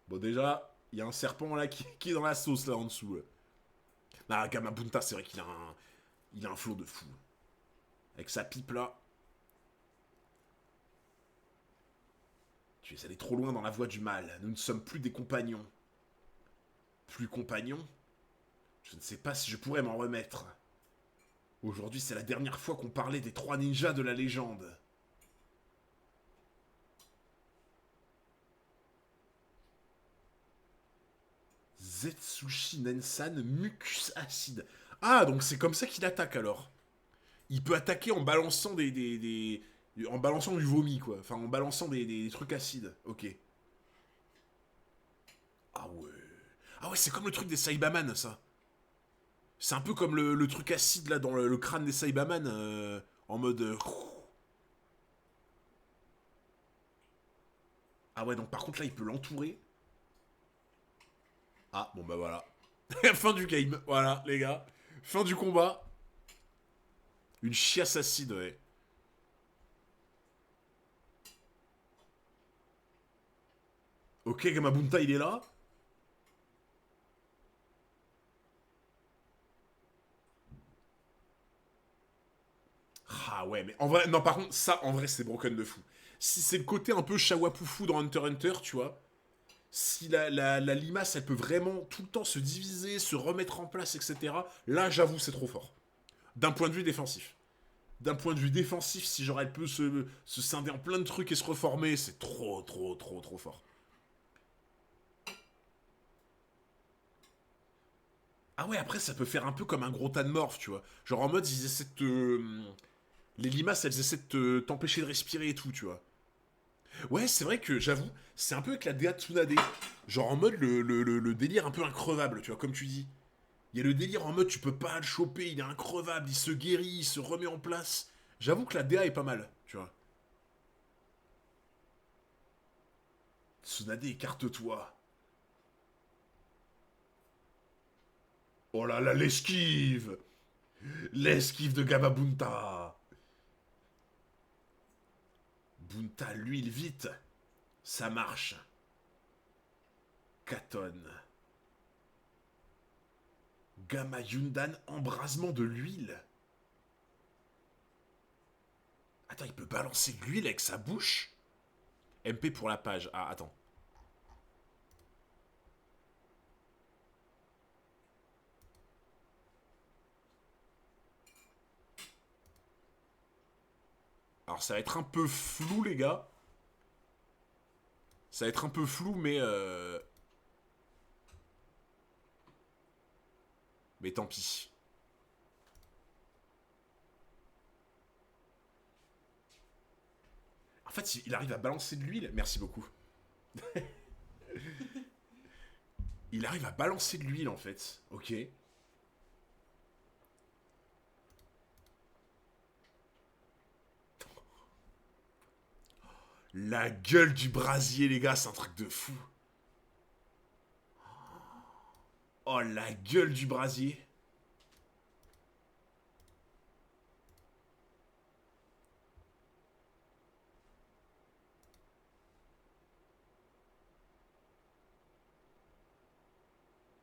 Bon, déjà, il y a un serpent là qui est dans la sauce là en dessous. Là. Nah, Gamabunta, c'est vrai qu'il a un flow de fou. Avec sa pipe là. Tu es allé trop loin dans la voie du mal. Nous ne sommes plus des compagnons. Plus compagnons? Je ne sais pas si je pourrais m'en remettre. Aujourd'hui, c'est la dernière fois qu'on parlait des 3 ninjas de la légende. Zetsushi Nensan Mucus Acide. Ah, donc c'est comme ça qu'il attaque alors. Il peut attaquer en balançant en balançant du vomi, quoi. Enfin, en balançant des trucs acides. Ok. Ah ouais. Ah ouais, c'est comme le truc des Saibaman, ça. C'est un peu comme le truc acide, là, dans le crâne des Saibaman. En mode... Ah ouais, donc par contre, là, il peut l'entourer. Ah, bon bah voilà. Fin du game. Voilà, les gars. Fin du combat. Une chiasse acide, ouais. Ok, Gamabunta, il est là. Ah ouais, mais en vrai, non, par contre, ça, en vrai, c'est broken de fou. Si c'est le côté un peu Shawapufu dans Hunter x Hunter, tu vois, si la limace, elle peut vraiment tout le temps se diviser, se remettre en place, etc., là, j'avoue, c'est trop fort. D'un point de vue défensif. D'un point de vue défensif, si genre elle peut se scinder en plein de trucs et se reformer, c'est trop, trop, trop, trop fort. Ah ouais, après, ça peut faire un peu comme un gros tas de morph, tu vois. Genre en mode, ils essaient de te... Les limaces, elles essaient de t'empêcher de respirer et tout, tu vois. Ouais, c'est vrai que, j'avoue, c'est un peu avec la DA Tsunade. Genre en mode le délire un peu increvable, tu vois, comme tu dis. Il y a le délire en mode tu peux pas le choper, il est increvable, il se guérit, il se remet en place. J'avoue que la DA est pas mal, tu vois. Tsunade, écarte-toi. Oh là là, l'esquive. L'esquive de Gamabunta. Bunta, l'huile, vite. Ça marche. Katon. Gamma Yundan, embrasement de l'huile. Attends, il peut balancer de l'huile avec sa bouche? MP pour la page. Ah, attends. Alors, ça va être un peu flou, les gars. Ça va être un peu flou, mais... Mais tant pis. En fait, il arrive à balancer de l'huile. Merci beaucoup. Il arrive à balancer de l'huile, en fait. Ok. La gueule du brasier, les gars, c'est un truc de fou. Oh, la gueule du brasier.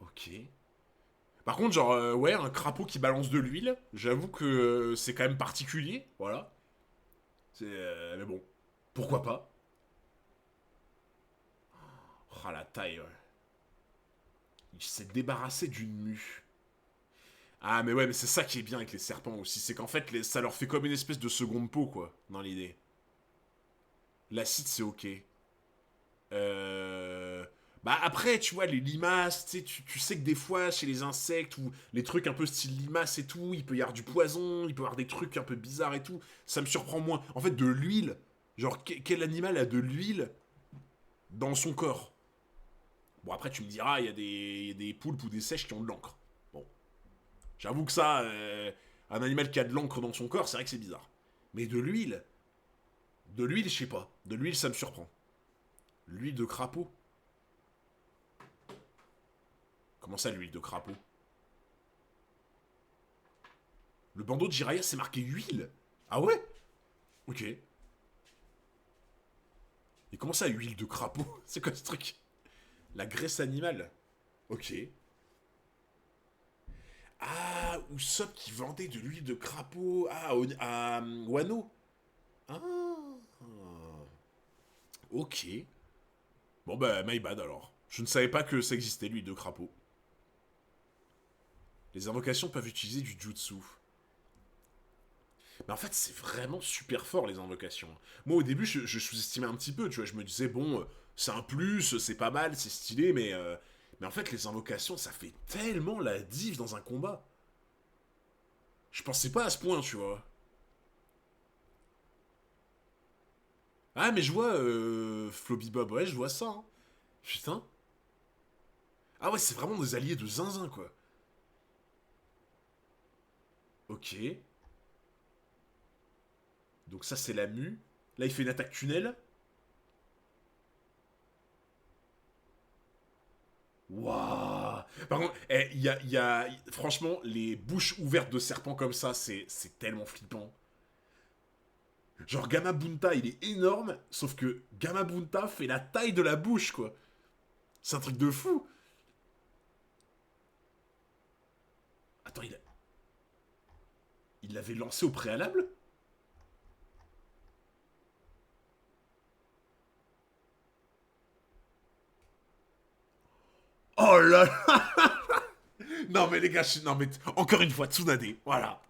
Ok. Par contre, genre, ouais, un crapaud qui balance de l'huile, j'avoue que c'est quand même particulier, voilà. Mais bon, pourquoi pas. Oh, la taille, ouais. Il s'est débarrassé d'une mue. Ah, mais ouais, mais c'est ça qui est bien avec les serpents aussi, c'est qu'en fait, ça leur fait comme une espèce de seconde peau, quoi, dans l'idée. L'acide, c'est ok. Bah après, tu vois, les limaces, tu sais que des fois, chez les insectes, ou les trucs un peu style limace et tout, il peut y avoir du poison, il peut y avoir des trucs un peu bizarres et tout, ça me surprend moins. En fait, de l'huile, genre, quel animal a de l'huile dans son corps? Bon, après, tu me diras, il y a des poulpes ou des sèches qui ont de l'encre. Bon, j'avoue que ça, un animal qui a de l'encre dans son corps, c'est vrai que c'est bizarre. Mais de l'huile, je sais pas. De l'huile, ça me surprend. L'huile de crapaud? Comment ça, l'huile de crapaud? Le bandeau de Jiraya, c'est marqué huile? Ah ouais? Ok. Et comment ça, huile de crapaud? C'est quoi ce truc? La graisse animale? Ok. Ah, Usopp qui vendait de l'huile de crapaud. Ah, à Wano. Ah. Ok. Bon bah, my bad alors. Je ne savais pas que ça existait, l'huile de crapaud. Les invocations peuvent utiliser du jutsu. Mais en fait, c'est vraiment super fort, les invocations. Moi, au début, je sous-estimais un petit peu, tu vois. Je me disais, bon, c'est un plus, c'est pas mal, c'est stylé, mais en fait, les invocations, ça fait tellement la div dans un combat. Je pensais pas à ce point, tu vois. Ah, mais je vois, Floby Bob, ouais, je vois ça, hein. Putain. Ah ouais, c'est vraiment des alliés de zinzin, quoi. Ok. Donc ça, c'est la mue. Là, il fait une attaque tunnel. Waouh. Par contre, franchement, les bouches ouvertes de serpents comme ça, c'est tellement flippant. Genre, Gamabunta, il est énorme, sauf que Gamabunta fait la taille de la bouche, quoi. C'est un truc de fou. Attends, il l'avait lancé au préalable? Oh là là. Non mais les gars, non mais encore une fois Tsunade, voilà.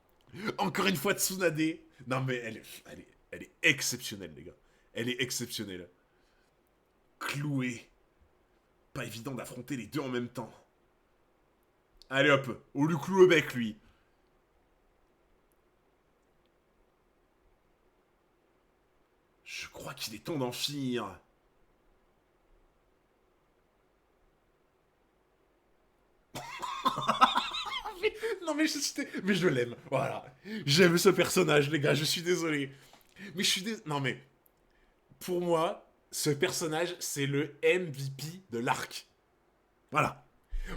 Encore une fois Tsunade. Non mais elle est exceptionnelle les gars. Elle est exceptionnelle. Clouée. Pas évident d'affronter les deux en même temps. Allez hop, on lui cloue le bec lui. Je crois qu'il est temps d'en finir. Non mais je l'aime, voilà. J'aime ce personnage les gars, je suis désolé. Mais je suis désolé. Non mais pour moi, Ce personnage, c'est le MVP de l'arc. Voilà.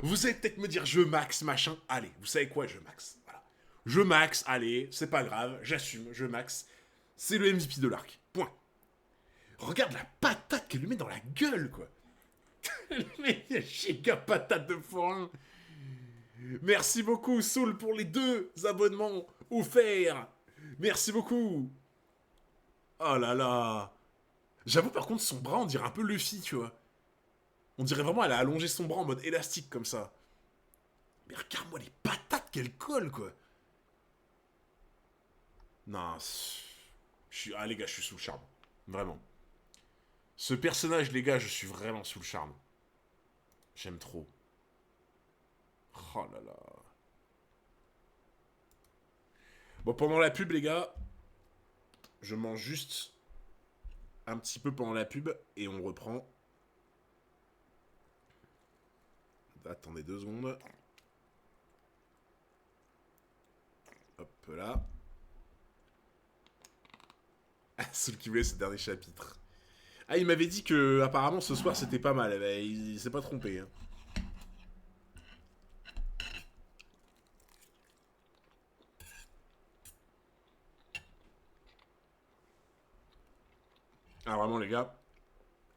Vous allez peut-être me dire, je max, machin. Allez, vous savez quoi, je max. Voilà. Je max, allez, c'est pas grave, j'assume, je max. C'est le MVP de l'arc. Point. Regarde la patate qu'elle lui met dans la gueule, quoi. Elle met une giga patate de forain. Merci beaucoup, Soul, pour les 2 abonnements offerts. Merci beaucoup. Oh là là. J'avoue, par contre, son bras, on dirait un peu Luffy, tu vois. On dirait vraiment elle a allongé son bras en mode élastique, comme ça. Mais regarde-moi les patates qu'elle colle, quoi. Non, ah, les gars, je suis sous le charme. Vraiment. Ce personnage, les gars, je suis vraiment sous le charme. J'aime trop. Oh là là. Bon, pendant la pub, les gars, je mange juste un petit peu pendant la pub et on reprend. Attendez 2 secondes. Hop là. Ah, celui qui voulait ce dernier chapitre. Ah, il m'avait dit que apparemment ce soir c'était pas mal. Ben, il s'est pas trompé. Hein. Ah, vraiment, les gars.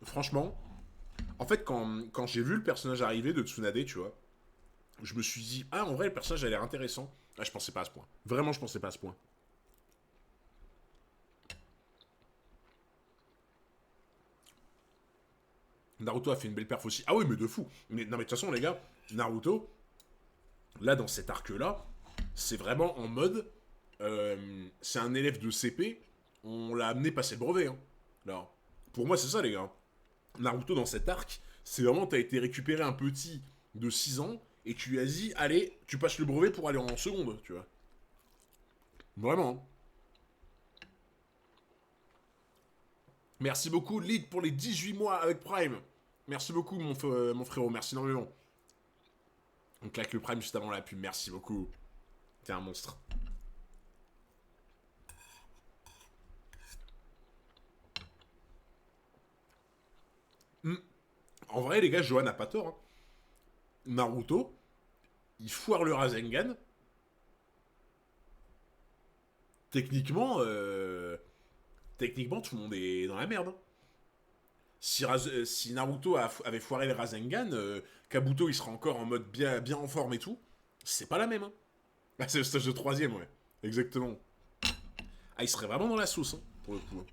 Franchement, en fait, quand j'ai vu le personnage arriver de Tsunade, tu vois, je me suis dit, ah, en vrai, le personnage a l'air intéressant. Ah, je pensais pas à ce point. Vraiment, je pensais pas à ce point. Naruto a fait une belle perf aussi. Ah oui, mais de fou. Mais non, mais de toute façon, les gars, Naruto, là, dans cet arc-là, c'est vraiment en mode. C'est un élève de CP, on l'a amené passer le brevet. Hein. Alors, pour moi, c'est ça, les gars. Naruto, dans cet arc, c'est vraiment, t'as été récupéré un petit de 6 ans, et tu lui as dit, allez, tu passes le brevet pour aller en seconde, tu vois. Vraiment. Merci beaucoup, Lead, pour les 18 mois avec Prime. Merci beaucoup, mon frérot. Merci énormément. On claque le Prime juste avant la pub. Merci beaucoup. T'es un monstre. En vrai, les gars, Johan n'a pas tort. Hein. Naruto, il foire le Rasengan. Techniquement, techniquement, tout le monde est dans la merde. Hein. Si Naruto avait foiré le Rasengan, Kabuto il sera encore en mode bien en forme et tout. C'est pas la même. Hein. Ah, c'est le stage de 3ème, ouais. Exactement. Ah, il serait vraiment dans la sauce, hein, pour le coup. Hein.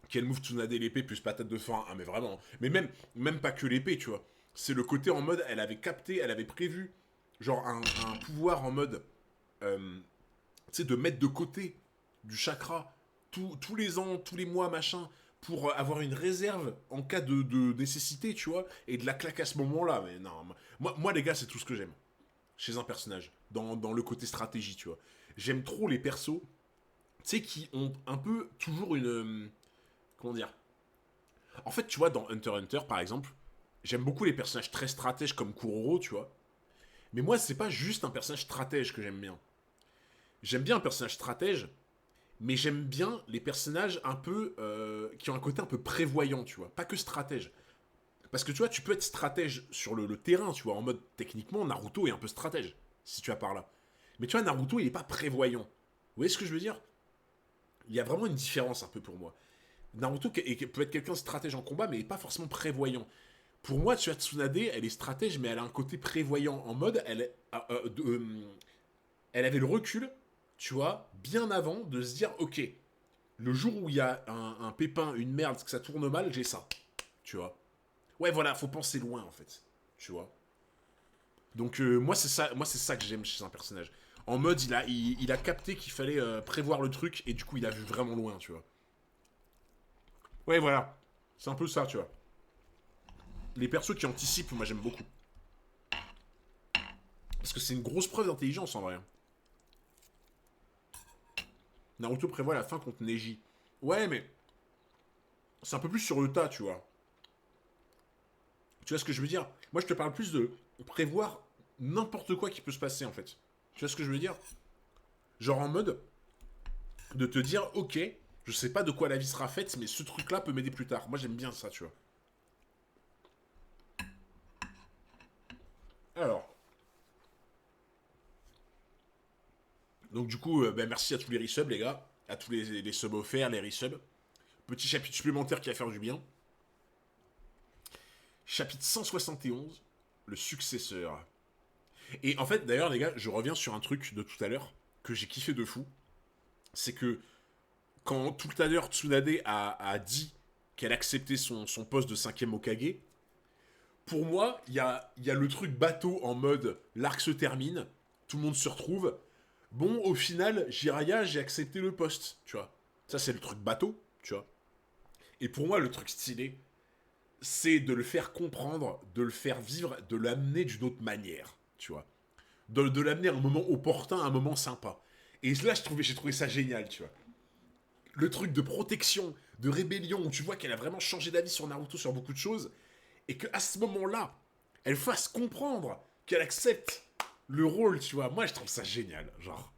Quel move Tsunade l'épée plus patate de forain. Ah, mais vraiment. Mais même pas que l'épée, tu vois. C'est le côté en mode, elle avait capté, elle avait prévu, genre un pouvoir en mode, tu sais, de mettre de côté du chakra tous les ans, tous les mois, machin, pour avoir une réserve en cas de nécessité, tu vois, et de la claque à ce moment-là. Mais non, moi les gars, c'est tout ce que j'aime chez un personnage, dans le côté stratégie, tu vois. J'aime trop les persos, tu sais, qui ont un peu toujours une... comment dire. En fait, tu vois, dans Hunter x Hunter, par exemple, j'aime beaucoup les personnages très stratèges comme Kuroro, tu vois. Mais moi, c'est pas juste un personnage stratège que j'aime bien. J'aime bien un personnage stratège, mais j'aime bien les personnages un peu... qui ont un côté un peu prévoyant, tu vois. Pas que stratège. Parce que tu vois, tu peux être stratège sur le terrain, tu vois, en mode, techniquement, Naruto est un peu stratège, si tu vas par là. Mais tu vois, Naruto, il est pas prévoyant. Vous voyez ce que je veux dire? Il y a vraiment une différence un peu pour moi. Naruto peut être quelqu'un de stratège en combat, mais pas forcément prévoyant. Pour moi, tu vois, Tsunade, elle est stratège, mais elle a un côté prévoyant. En mode, elle avait le recul, tu vois, bien avant de se dire, ok, le jour où il y a un pépin, une merde, que ça tourne mal, j'ai ça. Tu vois. Ouais, voilà, faut penser loin, en fait. Tu vois. Donc, moi, c'est ça que j'aime chez un personnage. En mode, il a capté qu'il fallait prévoir le truc, et du coup, il a vu vraiment loin, tu vois. Ouais, voilà. C'est un peu ça, tu vois. Les persos qui anticipent, moi, j'aime beaucoup. Parce que c'est une grosse preuve d'intelligence, en vrai. Naruto prévoit la fin contre Neji. Ouais, mais... c'est un peu plus sur le tas, tu vois. Tu vois ce que je veux dire? Moi, je te parle plus de prévoir n'importe quoi qui peut se passer, en fait. Tu vois ce que je veux dire? Genre en mode de te dire, ok, je sais pas de quoi la vie sera faite, mais ce truc-là peut m'aider plus tard. Moi, j'aime bien ça, tu vois. Alors, donc du coup, ben, merci à tous les resubs, les gars. À tous les subs offerts, les resubs. Petit chapitre supplémentaire qui va faire du bien. Chapitre 171, le successeur. Et en fait, d'ailleurs, les gars, je reviens sur un truc de tout à l'heure que j'ai kiffé de fou. C'est que quand tout à l'heure Tsunade a dit qu'elle acceptait son poste de 5ème Hokage, pour moi, il y a le truc bateau en mode l'arc se termine, tout le monde se retrouve. Bon, au final, Jiraiya, j'ai accepté le poste, tu vois. Ça, c'est le truc bateau, tu vois. Et pour moi, le truc stylé, c'est de le faire comprendre, de le faire vivre, de l'amener d'une autre manière, tu vois. De l'amener à un moment opportun, à un moment sympa. Et là, j'ai trouvé ça génial, tu vois. Le truc de protection, de rébellion, où tu vois qu'elle a vraiment changé d'avis sur Naruto sur beaucoup de choses, et qu'à ce moment-là, elle fasse comprendre qu'elle accepte le rôle, tu vois. Moi, je trouve ça génial, genre.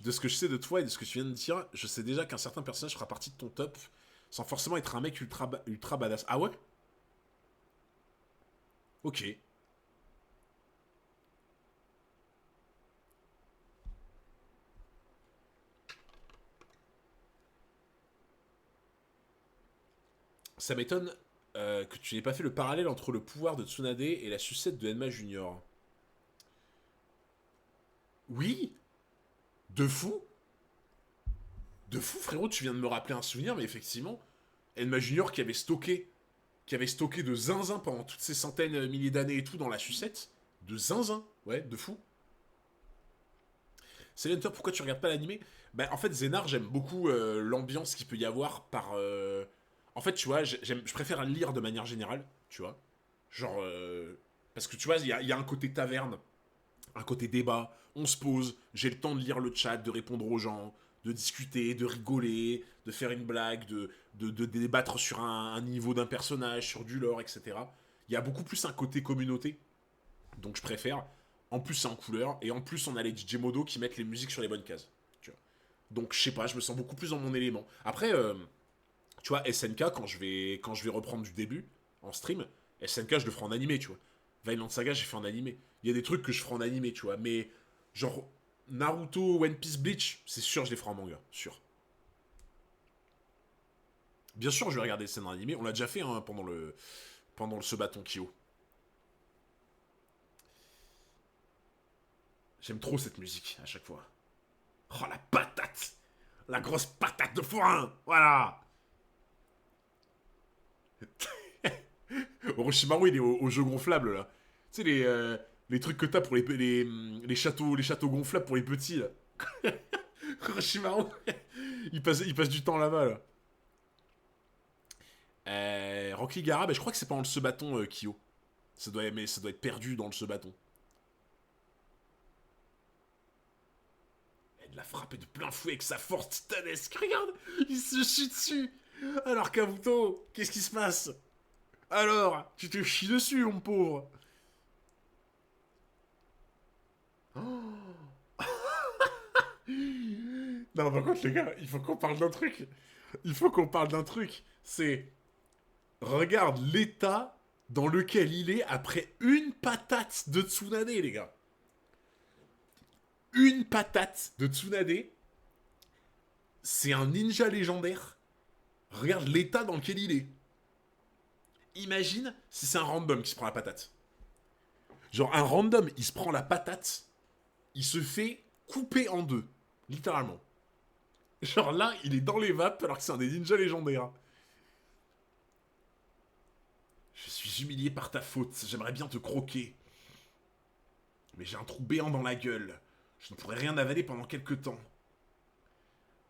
De ce que je sais de toi et de ce que tu viens de dire, je sais déjà qu'un certain personnage fera partie de ton top, sans forcément être un mec ultra badass. Ah ouais? Ok. Ça m'étonne que tu n'aies pas fait le parallèle entre le pouvoir de Tsunade et la sucette de Enma Junior. Oui, de fou. De fou, frérot, tu viens de me rappeler un souvenir, mais effectivement, Enma Junior qui avait stocké de zinzin pendant toutes ces centaines, milliers d'années et tout dans la sucette. De zinzin, ouais, de fou. Célène, pourquoi tu regardes pas l'animé? Bah, en fait, Zénar, j'aime beaucoup l'ambiance qu'il peut y avoir par. En fait, tu vois, je préfère lire de manière générale, tu vois. Genre. Parce que tu vois, il y a un côté taverne, un côté débat, on se pose, j'ai le temps de lire le chat, de répondre aux gens, de discuter, de rigoler, de faire une blague, de débattre sur un niveau d'un personnage, sur du lore, etc. Il y a beaucoup plus un côté communauté, donc je préfère. En plus, c'est en couleur, et en plus, on a les DJ Modo qui mettent les musiques sur les bonnes cases. Tu vois. Donc, je sais pas, je me sens beaucoup plus dans mon élément. Après, tu vois, SNK, quand je vais reprendre du début, en stream, SNK, je le ferai en animé, tu vois. Violent Saga, j'ai fait en animé. Il y a des trucs que je ferai en animé, tu vois. Mais, genre, Naruto, One Piece, Bleach, c'est sûr, je les ferai en manga. Sûr. Bien sûr, je vais regarder des scènes en animé. On l'a déjà fait hein, pendant le ce bâton Kyo. J'aime trop cette musique à chaque fois. Oh, la patate! La grosse patate de forain! Voilà! Orochimaru, il est au jeu gonflable, là. Tu sais, les trucs que t'as pour les châteaux gonflables pour les petits, là. Orochimaru, il passe du temps là-bas, là. Rock Lee Gara, bah, je crois que c'est pendant le ce bâton Kyo. Mais ça doit être perdu dans le ce bâton. Elle l'a frappé de plein fouet avec sa force titanesque. Regarde, il se chie dessus. Alors, Kabuto, qu'est-ce qui se passe? Alors, tu te chies dessus, mon pauvre. Oh. Non, par contre, les gars, il faut qu'on parle d'un truc. Il faut qu'on parle d'un truc. C'est. Regarde l'état dans lequel il est après une patate de Tsunade, les gars. Une patate de Tsunade. C'est un ninja légendaire. Regarde l'état dans lequel il est. Imagine si c'est un random qui se prend la patate. Genre, un random, il se prend la patate, il se fait couper en deux. Littéralement. Genre là, il est dans les vapes alors que c'est un des ninjas légendaires. Je suis humilié par ta faute, j'aimerais bien te croquer. Mais j'ai un trou béant dans la gueule. Je ne pourrai rien avaler pendant quelques temps.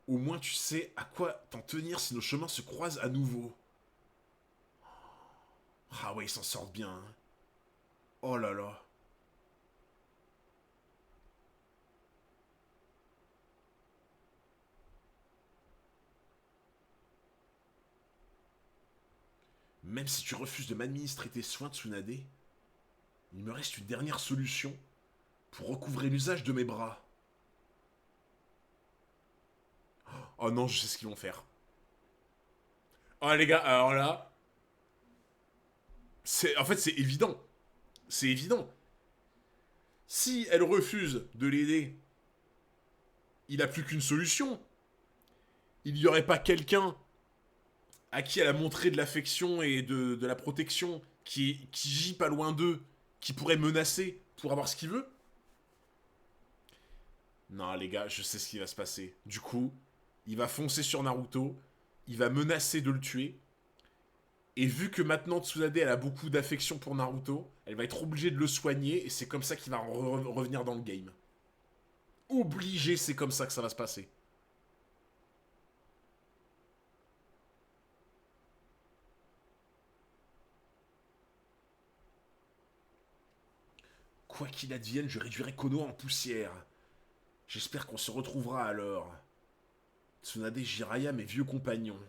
Au moins tu sais à quoi t'en tenir si nos chemins se croisent à nouveau. Ah ouais, ils s'en sortent bien. Hein. Oh là là. Même si tu refuses de m'administrer tes soins, Tsunade, il me reste une dernière solution pour recouvrer l'usage de mes bras. Oh non, je sais ce qu'ils vont faire. Oh les gars, alors là... En fait, c'est évident. C'est évident. Si elle refuse de l'aider, il n'a plus qu'une solution. Il n'y aurait pas quelqu'un à qui elle a montré de l'affection et de la protection qui gît pas loin d'eux, qui pourrait menacer pour avoir ce qu'il veut. Non, les gars, je sais ce qui va se passer. Du coup, il va foncer sur Naruto, il va menacer de le tuer, et vu que maintenant Tsunade elle a beaucoup d'affection pour Naruto, elle va être obligée de le soigner, et c'est comme ça qu'il va revenir dans le game. Obligé, c'est comme ça que ça va se passer. Quoi qu'il advienne, je réduirai Konoha en poussière. J'espère qu'on se retrouvera alors. Tsunade Jiraiya, mes vieux compagnons.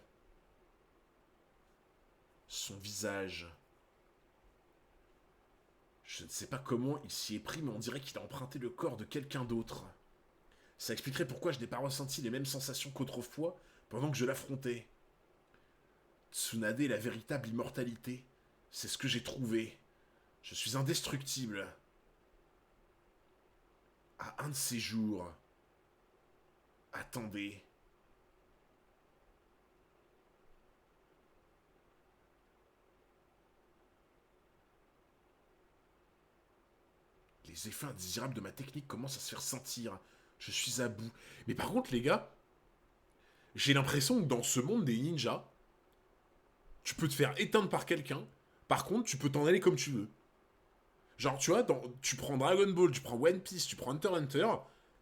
Son visage. Je ne sais pas comment il s'y est pris, mais on dirait qu'il a emprunté le corps de quelqu'un d'autre. Ça expliquerait pourquoi je n'ai pas ressenti les mêmes sensations qu'autrefois pendant que je l'affrontais. Tsunade est la véritable immortalité. C'est ce que j'ai trouvé. Je suis indestructible. À un de ces jours... Attendez... Les effets indésirables de ma technique commencent à se faire sentir. Je suis à bout. Mais par contre, les gars, j'ai l'impression que dans ce monde des ninjas, tu peux te faire éteindre par quelqu'un. Par contre, tu peux t'en aller comme tu veux. Genre, tu vois, tu prends Dragon Ball, tu prends One Piece, tu prends Hunter x Hunter.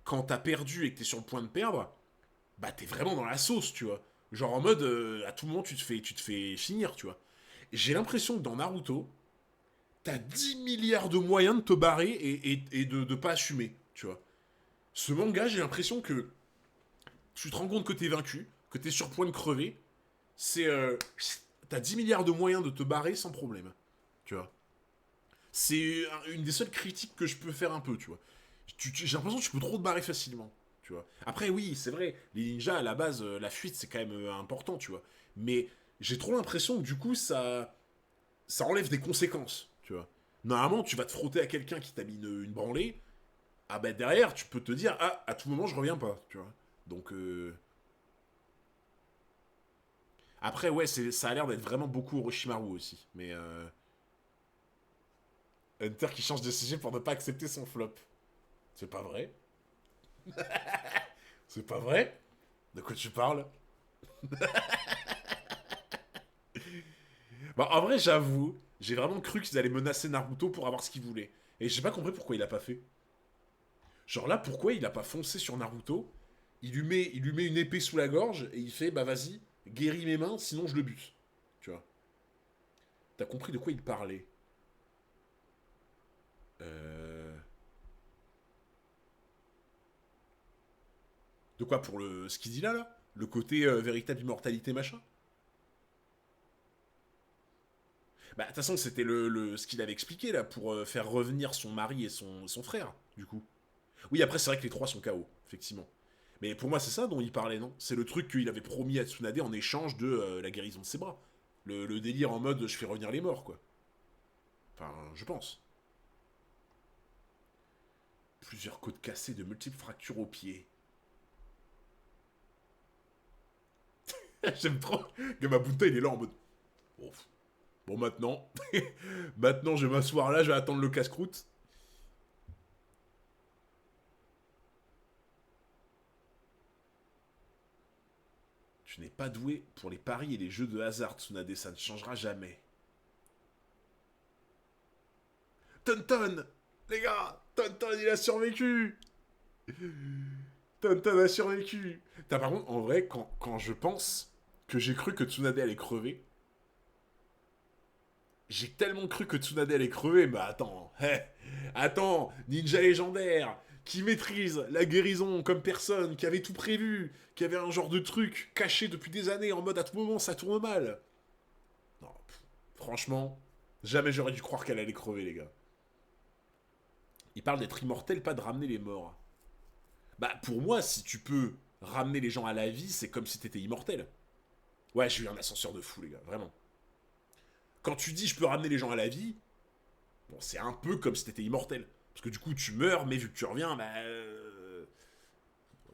Quand t'as perdu et que t'es sur le point de perdre, bah t'es vraiment dans la sauce, tu vois. Genre en mode, à tout moment, tu te fais finir, tu vois. J'ai l'impression que dans Naruto, t'as 10 milliards de moyens de te barrer et de pas assumer, tu vois. Ce manga, j'ai l'impression que tu te rends compte que t'es vaincu, que t'es sur point de crever, c'est... t'as 10 milliards de moyens de te barrer sans problème, tu vois. C'est une des seules critiques que je peux faire un peu, tu vois. J'ai l'impression que tu peux trop te barrer facilement, tu vois. Après, oui, c'est vrai, les ninjas, à la base, la fuite, c'est quand même important, tu vois. Mais j'ai trop l'impression que du coup, ça enlève des conséquences, tu vois. Normalement, tu vas te frotter à quelqu'un qui t'a mis une branlée, ah bah derrière, tu peux te dire, ah, à tout moment, je reviens pas, tu vois. Donc, après, ouais, ça a l'air d'être vraiment beaucoup Orochimaru aussi, mais Hunter qui change de CG pour ne pas accepter son flop. C'est pas vrai. C'est pas vrai. De quoi tu parles? Bah, en vrai, j'avoue, j'ai vraiment cru qu'ils allaient menacer Naruto pour avoir ce qu'ils voulaient. Et j'ai pas compris pourquoi il a pas fait. Genre là, pourquoi il a pas foncé sur Naruto, il lui met une épée sous la gorge et il fait, bah vas-y, guéris mes mains, sinon je le bute. Tu vois. T'as compris de quoi il parlait. Euh... De quoi pour ce qu'il dit là? Le côté véritable immortalité machin. Bah, de toute façon, c'était ce qu'il avait expliqué là pour faire revenir son mari et son frère, du coup. Oui, après, c'est vrai que les trois sont KO, effectivement. Mais pour moi, c'est ça dont il parlait, non? C'est le truc qu'il avait promis à Tsunade en échange de la guérison de ses bras. Le délire en mode je fais revenir les morts, quoi. Enfin, je pense. Plusieurs côtes cassées, de multiples fractures aux pieds. J'aime trop que Mabunta, il est là en mode. Bon, bon maintenant. Maintenant, je vais m'asseoir là, je vais attendre le casse-croûte. Tu n'es pas doué pour les paris et les jeux de hasard, Tsunade, ça ne changera jamais. Tonton, les gars, Tonton, il a survécu. Tonton a survécu. Par contre, en vrai, quand je pense que j'ai cru que Tsunade allait crever, j'ai tellement cru que Tsunade allait crever, bah attends, attends, ninja légendaire, qui maîtrise la guérison comme personne, qui avait tout prévu, qui avait un genre de truc caché depuis des années en mode à tout moment ça tourne mal. Non, Franchement, jamais j'aurais dû croire qu'elle allait crever, les gars. Il parle d'être immortel, pas de ramener les morts. Bah, pour moi, si tu peux ramener les gens à la vie, c'est comme si t'étais immortel. Ouais, j'ai eu un ascenseur de fou, les gars, vraiment. Quand tu dis je peux ramener les gens à la vie, bon, c'est un peu comme si t'étais immortel. Parce que du coup, tu meurs, mais vu que tu reviens, bah.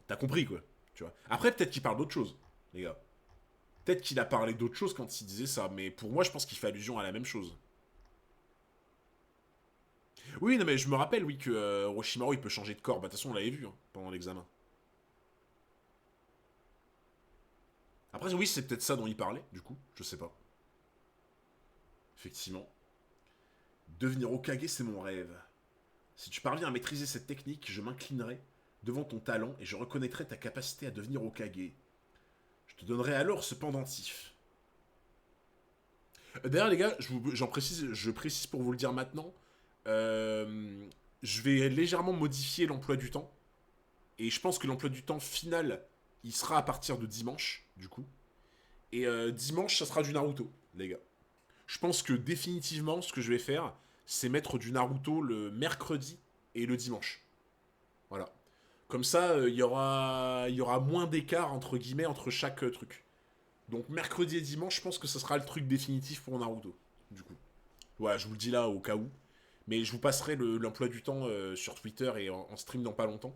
T'as compris, quoi. Tu vois. Après, peut-être qu'il parle d'autre chose, les gars. Peut-être qu'il a parlé d'autre chose quand il disait ça, mais pour moi, je pense qu'il fait allusion à la même chose. Oui, non, mais je me rappelle, oui, que Orochimaru, il peut changer de corps. Bah, de toute façon, on l'avait vu hein, pendant l'examen. Après, oui, c'est peut-être ça dont il parlait, du coup. Je sais pas. Effectivement. Devenir Hokage, c'est mon rêve. Si tu parviens à maîtriser cette technique, je m'inclinerai devant ton talent et je reconnaîtrai ta capacité à devenir Hokage. Je te donnerai alors ce pendentif. D'ailleurs, les gars, je précise pour vous le dire maintenant. Je vais légèrement modifier l'emploi du temps. Et je pense que l'emploi du temps final, il sera à partir de dimanche, du coup. Et dimanche, ça sera du Naruto, les gars. Je pense que définitivement, ce que je vais faire, c'est mettre du Naruto le mercredi et le dimanche. Voilà. Comme ça, il y aura moins d'écart, entre guillemets, entre chaque truc. Donc mercredi et dimanche, je pense que ce sera le truc définitif pour Naruto, du coup. Voilà, je vous le dis là au cas où. Mais je vous passerai l'emploi du temps sur Twitter et en stream dans pas longtemps.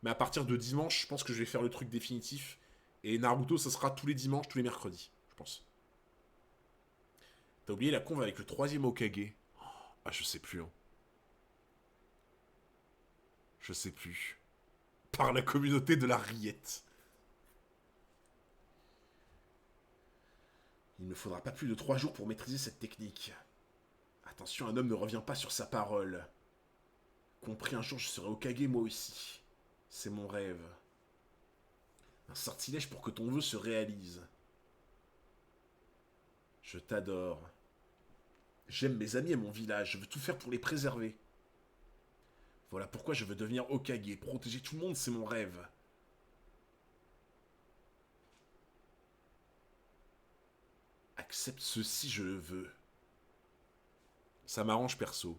Mais à partir de dimanche, je pense que je vais faire le truc définitif. Et Naruto, ça sera tous les dimanches, tous les mercredis, je pense. T'as oublié la conve avec le troisième Hokage. Ah, je sais plus. Hein. Je sais plus. Par la communauté de la rillette. Il ne me faudra pas plus de 3 jours pour maîtriser cette technique. Attention, un homme ne revient pas sur sa parole. Compris, un jour je serai Hokage moi aussi. C'est mon rêve. Un sortilège pour que ton vœu se réalise. Je t'adore. J'aime mes amis et mon village, je veux tout faire pour les préserver. Voilà pourquoi je veux devenir Hokage. Protéger tout le monde, c'est mon rêve. Accepte ceci, je le veux. Ça m'arrange perso.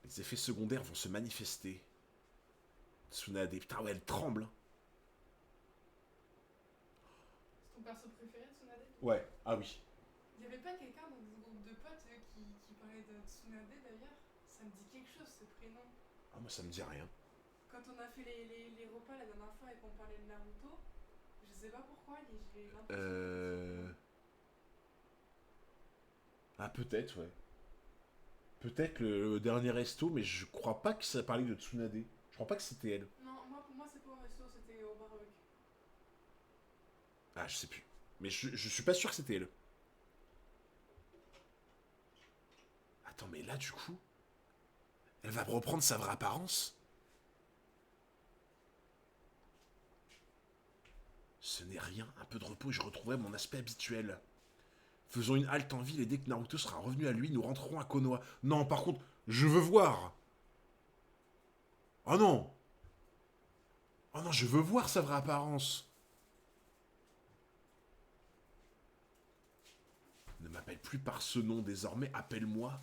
Les effets secondaires vont se manifester. Tsunade, putain ouais, elle tremble. C'est ton perso préféré, Tsunade? Ouais, ah oui. Il y avait pas quelqu'un dans ce groupe de potes qui parlait de Tsunade d'ailleurs? Ça me dit quelque chose ce prénom. Ah moi ça me dit rien. Quand on a fait les repas la dernière fois et qu'on parlait de Naruto, je sais pas pourquoi, j'ai l'impression. Ah peut-être, ouais. Peut-être le dernier resto, mais je crois pas que ça parlait de Tsunade. Je crois pas que c'était elle. Non, pour moi c'est pas au resto, c'était au barbecue. Ah, je sais plus. Mais je suis pas sûr que c'était elle. Attends, mais là, du coup, elle va reprendre sa vraie apparence. Ce n'est rien, un peu de repos et je retrouverai mon aspect habituel. Faisons une halte en ville et dès que Naruto sera revenu à lui, nous rentrerons à Konoha. Non, par contre, je veux voir. Oh non. Oh non, je veux voir sa vraie apparence. Ne m'appelle plus par ce nom désormais, appelle-moi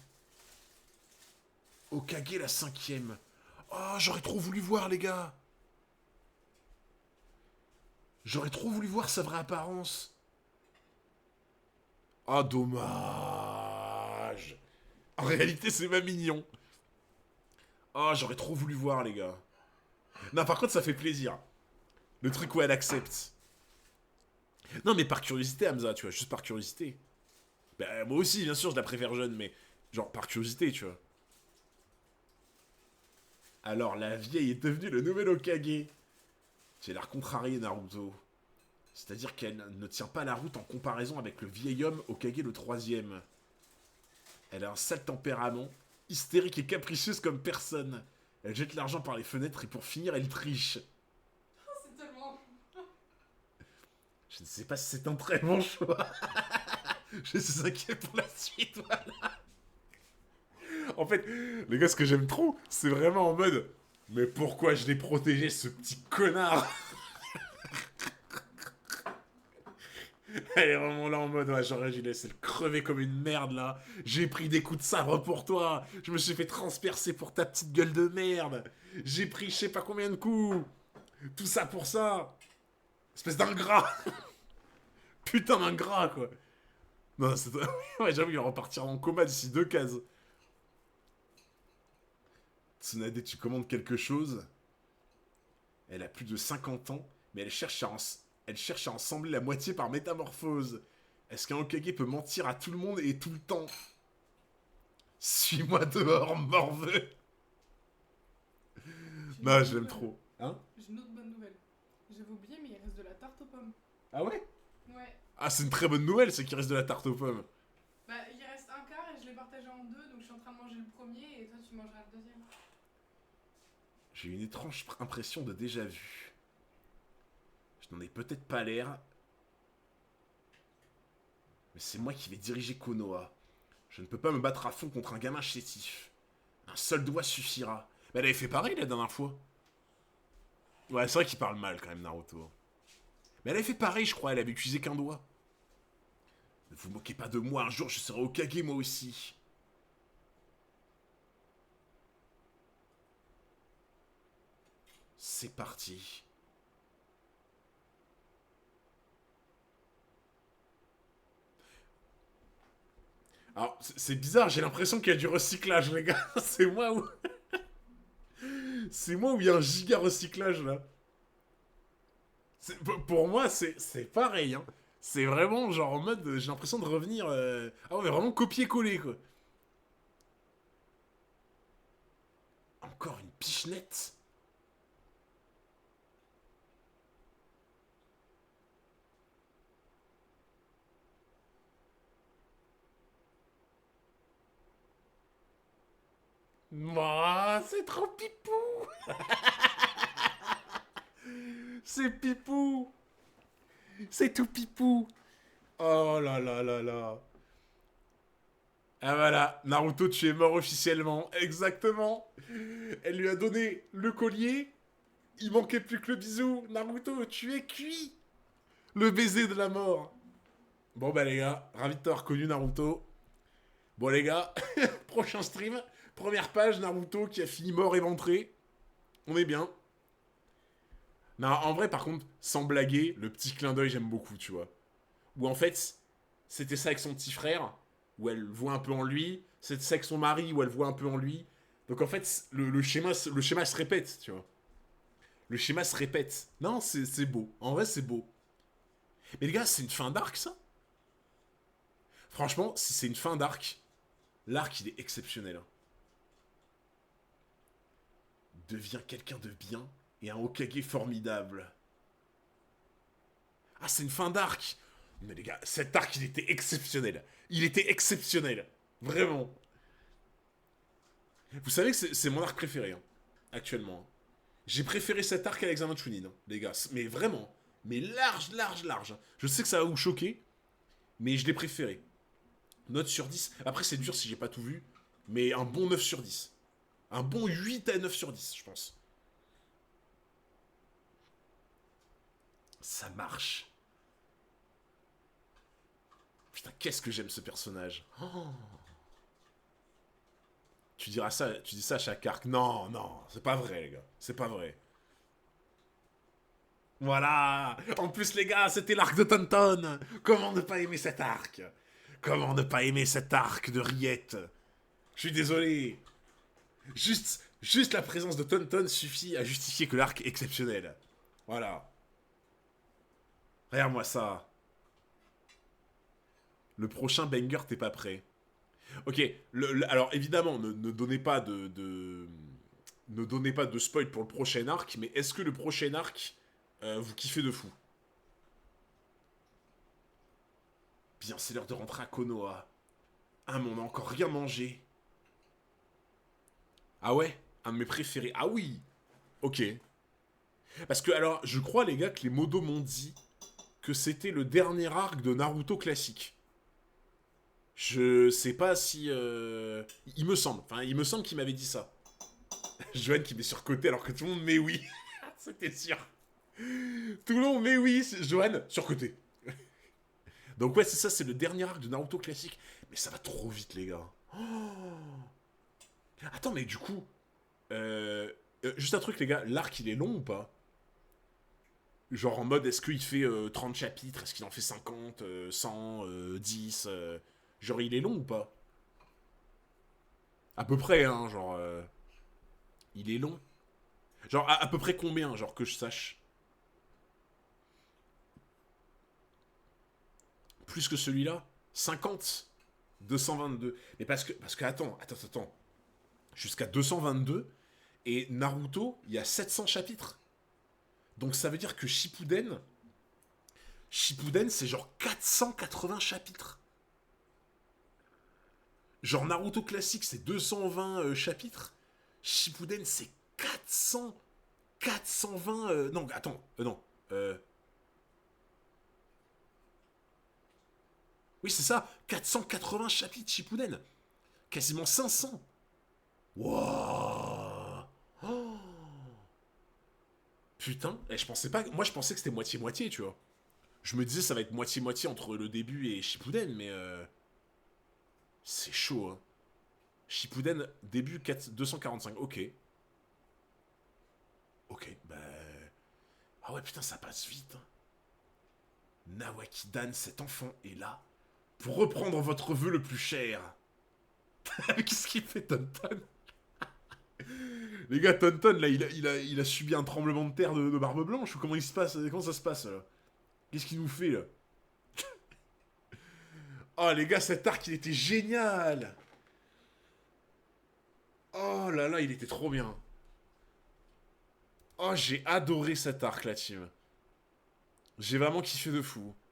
Hokage la 5e. Oh, j'aurais trop voulu voir, les gars. J'aurais trop voulu voir sa vraie apparence. Ah, dommage. En réalité, c'est pas mignon. Oh, j'aurais trop voulu voir, les gars. Non, par contre, ça fait plaisir. Le truc où elle accepte. Non, mais par curiosité, Hamza, tu vois, juste par curiosité. Bah, moi aussi, bien sûr, je la préfère jeune, mais genre par curiosité, tu vois. Alors, la vieille est devenue le nouvel Hokage. J'ai l'air contrarié, Naruto. C'est-à-dire qu'elle ne tient pas la route en comparaison avec le vieil homme Hokage le 3e. Elle a un sale tempérament, hystérique et capricieuse comme personne. Elle jette l'argent par les fenêtres et pour finir, elle triche. Oh, c'est tellement... Je ne sais pas si c'est un très bon choix. Je suis inquiet pour la suite, voilà. En fait, les gars, ce que j'aime trop, c'est vraiment en mode... Mais pourquoi je l'ai protégé, ce petit connard? Elle est vraiment là en mode, ouais, j'aurais dû laisser le crever comme une merde, là. J'ai pris des coups de sabre pour toi. Je me suis fait transpercer pour ta petite gueule de merde. J'ai pris je sais pas combien de coups. Tout ça pour ça. Espèce d'ingrat. Putain d'ingrat, quoi. Non, c'est... ouais, j'avoue, il va repartir en coma d'ici 2 cases. Tsunade, tu commandes quelque chose. Elle a plus de 50 ans, mais elle cherche à ensembler la moitié par métamorphose. Est-ce qu'un Hokage peut mentir à tout le monde et tout le temps? Suis-moi dehors, morveux. Non, je l'aime trop. Hein? J'ai une autre bonne nouvelle. J'avais oublié, mais il reste de la tarte aux pommes. Ah ouais? Ouais. Ah, c'est une très bonne nouvelle, c'est qu'il reste de la tarte aux pommes. Bah, il reste un quart et je l'ai partagé en deux, donc je suis en train de manger le premier et toi tu mangeras le deuxième. J'ai une étrange impression de déjà-vu. Je n'en ai peut-être pas l'air. Mais c'est moi qui vais diriger Konoha. Je ne peux pas me battre à fond contre un gamin chétif. Un seul doigt suffira. Mais elle avait fait pareil la dernière fois. Ouais, c'est vrai qu'il parle mal quand même, Naruto. Mais elle avait fait pareil, je crois. Elle avait utilisé qu'un doigt. Ne vous moquez pas de moi. Un jour, je serai Hokage, moi aussi. C'est parti. Alors, c'est bizarre, j'ai l'impression qu'il y a du recyclage, les gars. C'est moi où... c'est moi où il y a un giga recyclage, là. Pour moi, c'est pareil, hein. C'est vraiment genre en mode, j'ai l'impression de revenir... Ah ouais, vraiment copier-coller, quoi. Encore une pichenette. Mouah, c'est trop pipou. C'est pipou. C'est tout pipou. Oh là là là là. Ah voilà, Naruto, tu es mort officiellement. Exactement. Elle lui a donné le collier. Il manquait plus que le bisou. Naruto, tu es cuit. Le baiser de la mort. Bon bah les gars, ravi de t'avoir connu Naruto. Bon les gars, prochain stream. Première page, Naruto qui a fini mort éventré. On est bien. Non, en vrai, par contre, sans blaguer, le petit clin d'œil, j'aime beaucoup, tu vois. Où en fait, c'était ça avec son petit frère, où elle voit un peu en lui. C'était ça avec son mari, où elle voit un peu en lui. Donc en fait, le schéma se répète, tu vois. Le schéma se répète. Non, c'est beau. En vrai, c'est beau. Mais les gars, c'est une fin d'arc, ça? Franchement, si c'est une fin d'arc, l'arc, il est exceptionnel. Hein. Deviens quelqu'un de bien et un Hokage formidable. Ah, c'est une fin d'arc. Mais les gars, cet arc, il était exceptionnel. Il était exceptionnel. Vraiment. Vous savez que c'est mon arc préféré, hein, actuellement. J'ai préféré cet arc à l'examen de Chunin, hein, les gars. Mais vraiment. Mais large, large, large. Je sais que ça va vous choquer, mais je l'ai préféré. Note sur 10. Après, c'est dur si j'ai pas tout vu, mais un bon 9 sur 10. Un bon 8 à 9 sur 10, je pense. Ça marche. Putain, qu'est-ce que j'aime ce personnage. Oh. Tu dis ça à chaque arc. Non, non, c'est pas vrai, les gars. C'est pas vrai. Voilà. En plus, les gars, c'était l'arc de Tonton. Comment ne pas aimer cet arc? Comment ne pas aimer cet arc de Riette? Je suis désolé. Juste la présence de Tonton suffit à justifier que l'arc est exceptionnel. Voilà. Regarde-moi ça. Le prochain banger, t'es pas prêt. Ok, alors évidemment, ne donnez pas ne donnez pas de spoil pour le prochain arc, mais est-ce que le prochain arc, vous kiffez de fou? Bien, c'est l'heure de rentrer à Konoha. Ah, mais on a encore rien mangé. Ah ouais? Un de mes préférés. Ah oui! Ok. Parce que, alors, je crois, les gars, que les modos m'ont dit que c'était le dernier arc de Naruto classique. Je sais pas si... Il me semble. Enfin, il me semble qu'il m'avait dit ça. Joanne qui met surcoté alors que tout le monde met oui. C'était sûr. Tout le monde met oui. Joanne, surcoté. Donc ouais, c'est ça, c'est le dernier arc de Naruto classique. Mais ça va trop vite, les gars. Oh. Attends, mais du coup... juste un truc, les gars. L'arc, il est long ou pas? Genre en mode, est-ce qu'il fait 30 chapitres? Est-ce qu'il en fait 50, 100, 10 genre, il est long ou pas? À peu près, hein, genre... il est long. Genre, à peu près combien, genre, que je sache? Plus que celui-là? 50? 222. Mais parce que attends. Jusqu'à 222, et Naruto, il y a 700 chapitres. Donc ça veut dire que Shippuden, c'est genre 480 chapitres. Genre Naruto classique, c'est 220 chapitres. Shippuden, c'est 420... non, attends, non. Oui, c'est ça, 480 chapitres Shippuden. Quasiment 500. Wouah. Oh. Putain, et je pensais pas... Moi, je pensais que c'était moitié-moitié, tu vois. Je me disais, ça va être moitié-moitié entre le début et Shippuden, mais... c'est chaud, hein. Shippuden, début 245, ok. Ok, bah... Ah ouais, putain, ça passe vite. Hein. Nawaki-dan, cet enfant, est là pour reprendre votre vœu le plus cher. Qu'est-ce qu'il fait, Tonton? Les gars, Tonton, là, il a subi un tremblement de terre de Barbe Blanche, ou comment il se passe? Comment ça se passe, là? Qu'est-ce qu'il nous fait, là? Oh, les gars, cet arc, il était génial! Oh là là, il était trop bien. Oh, j'ai adoré cet arc, la team. J'ai vraiment kiffé de fou.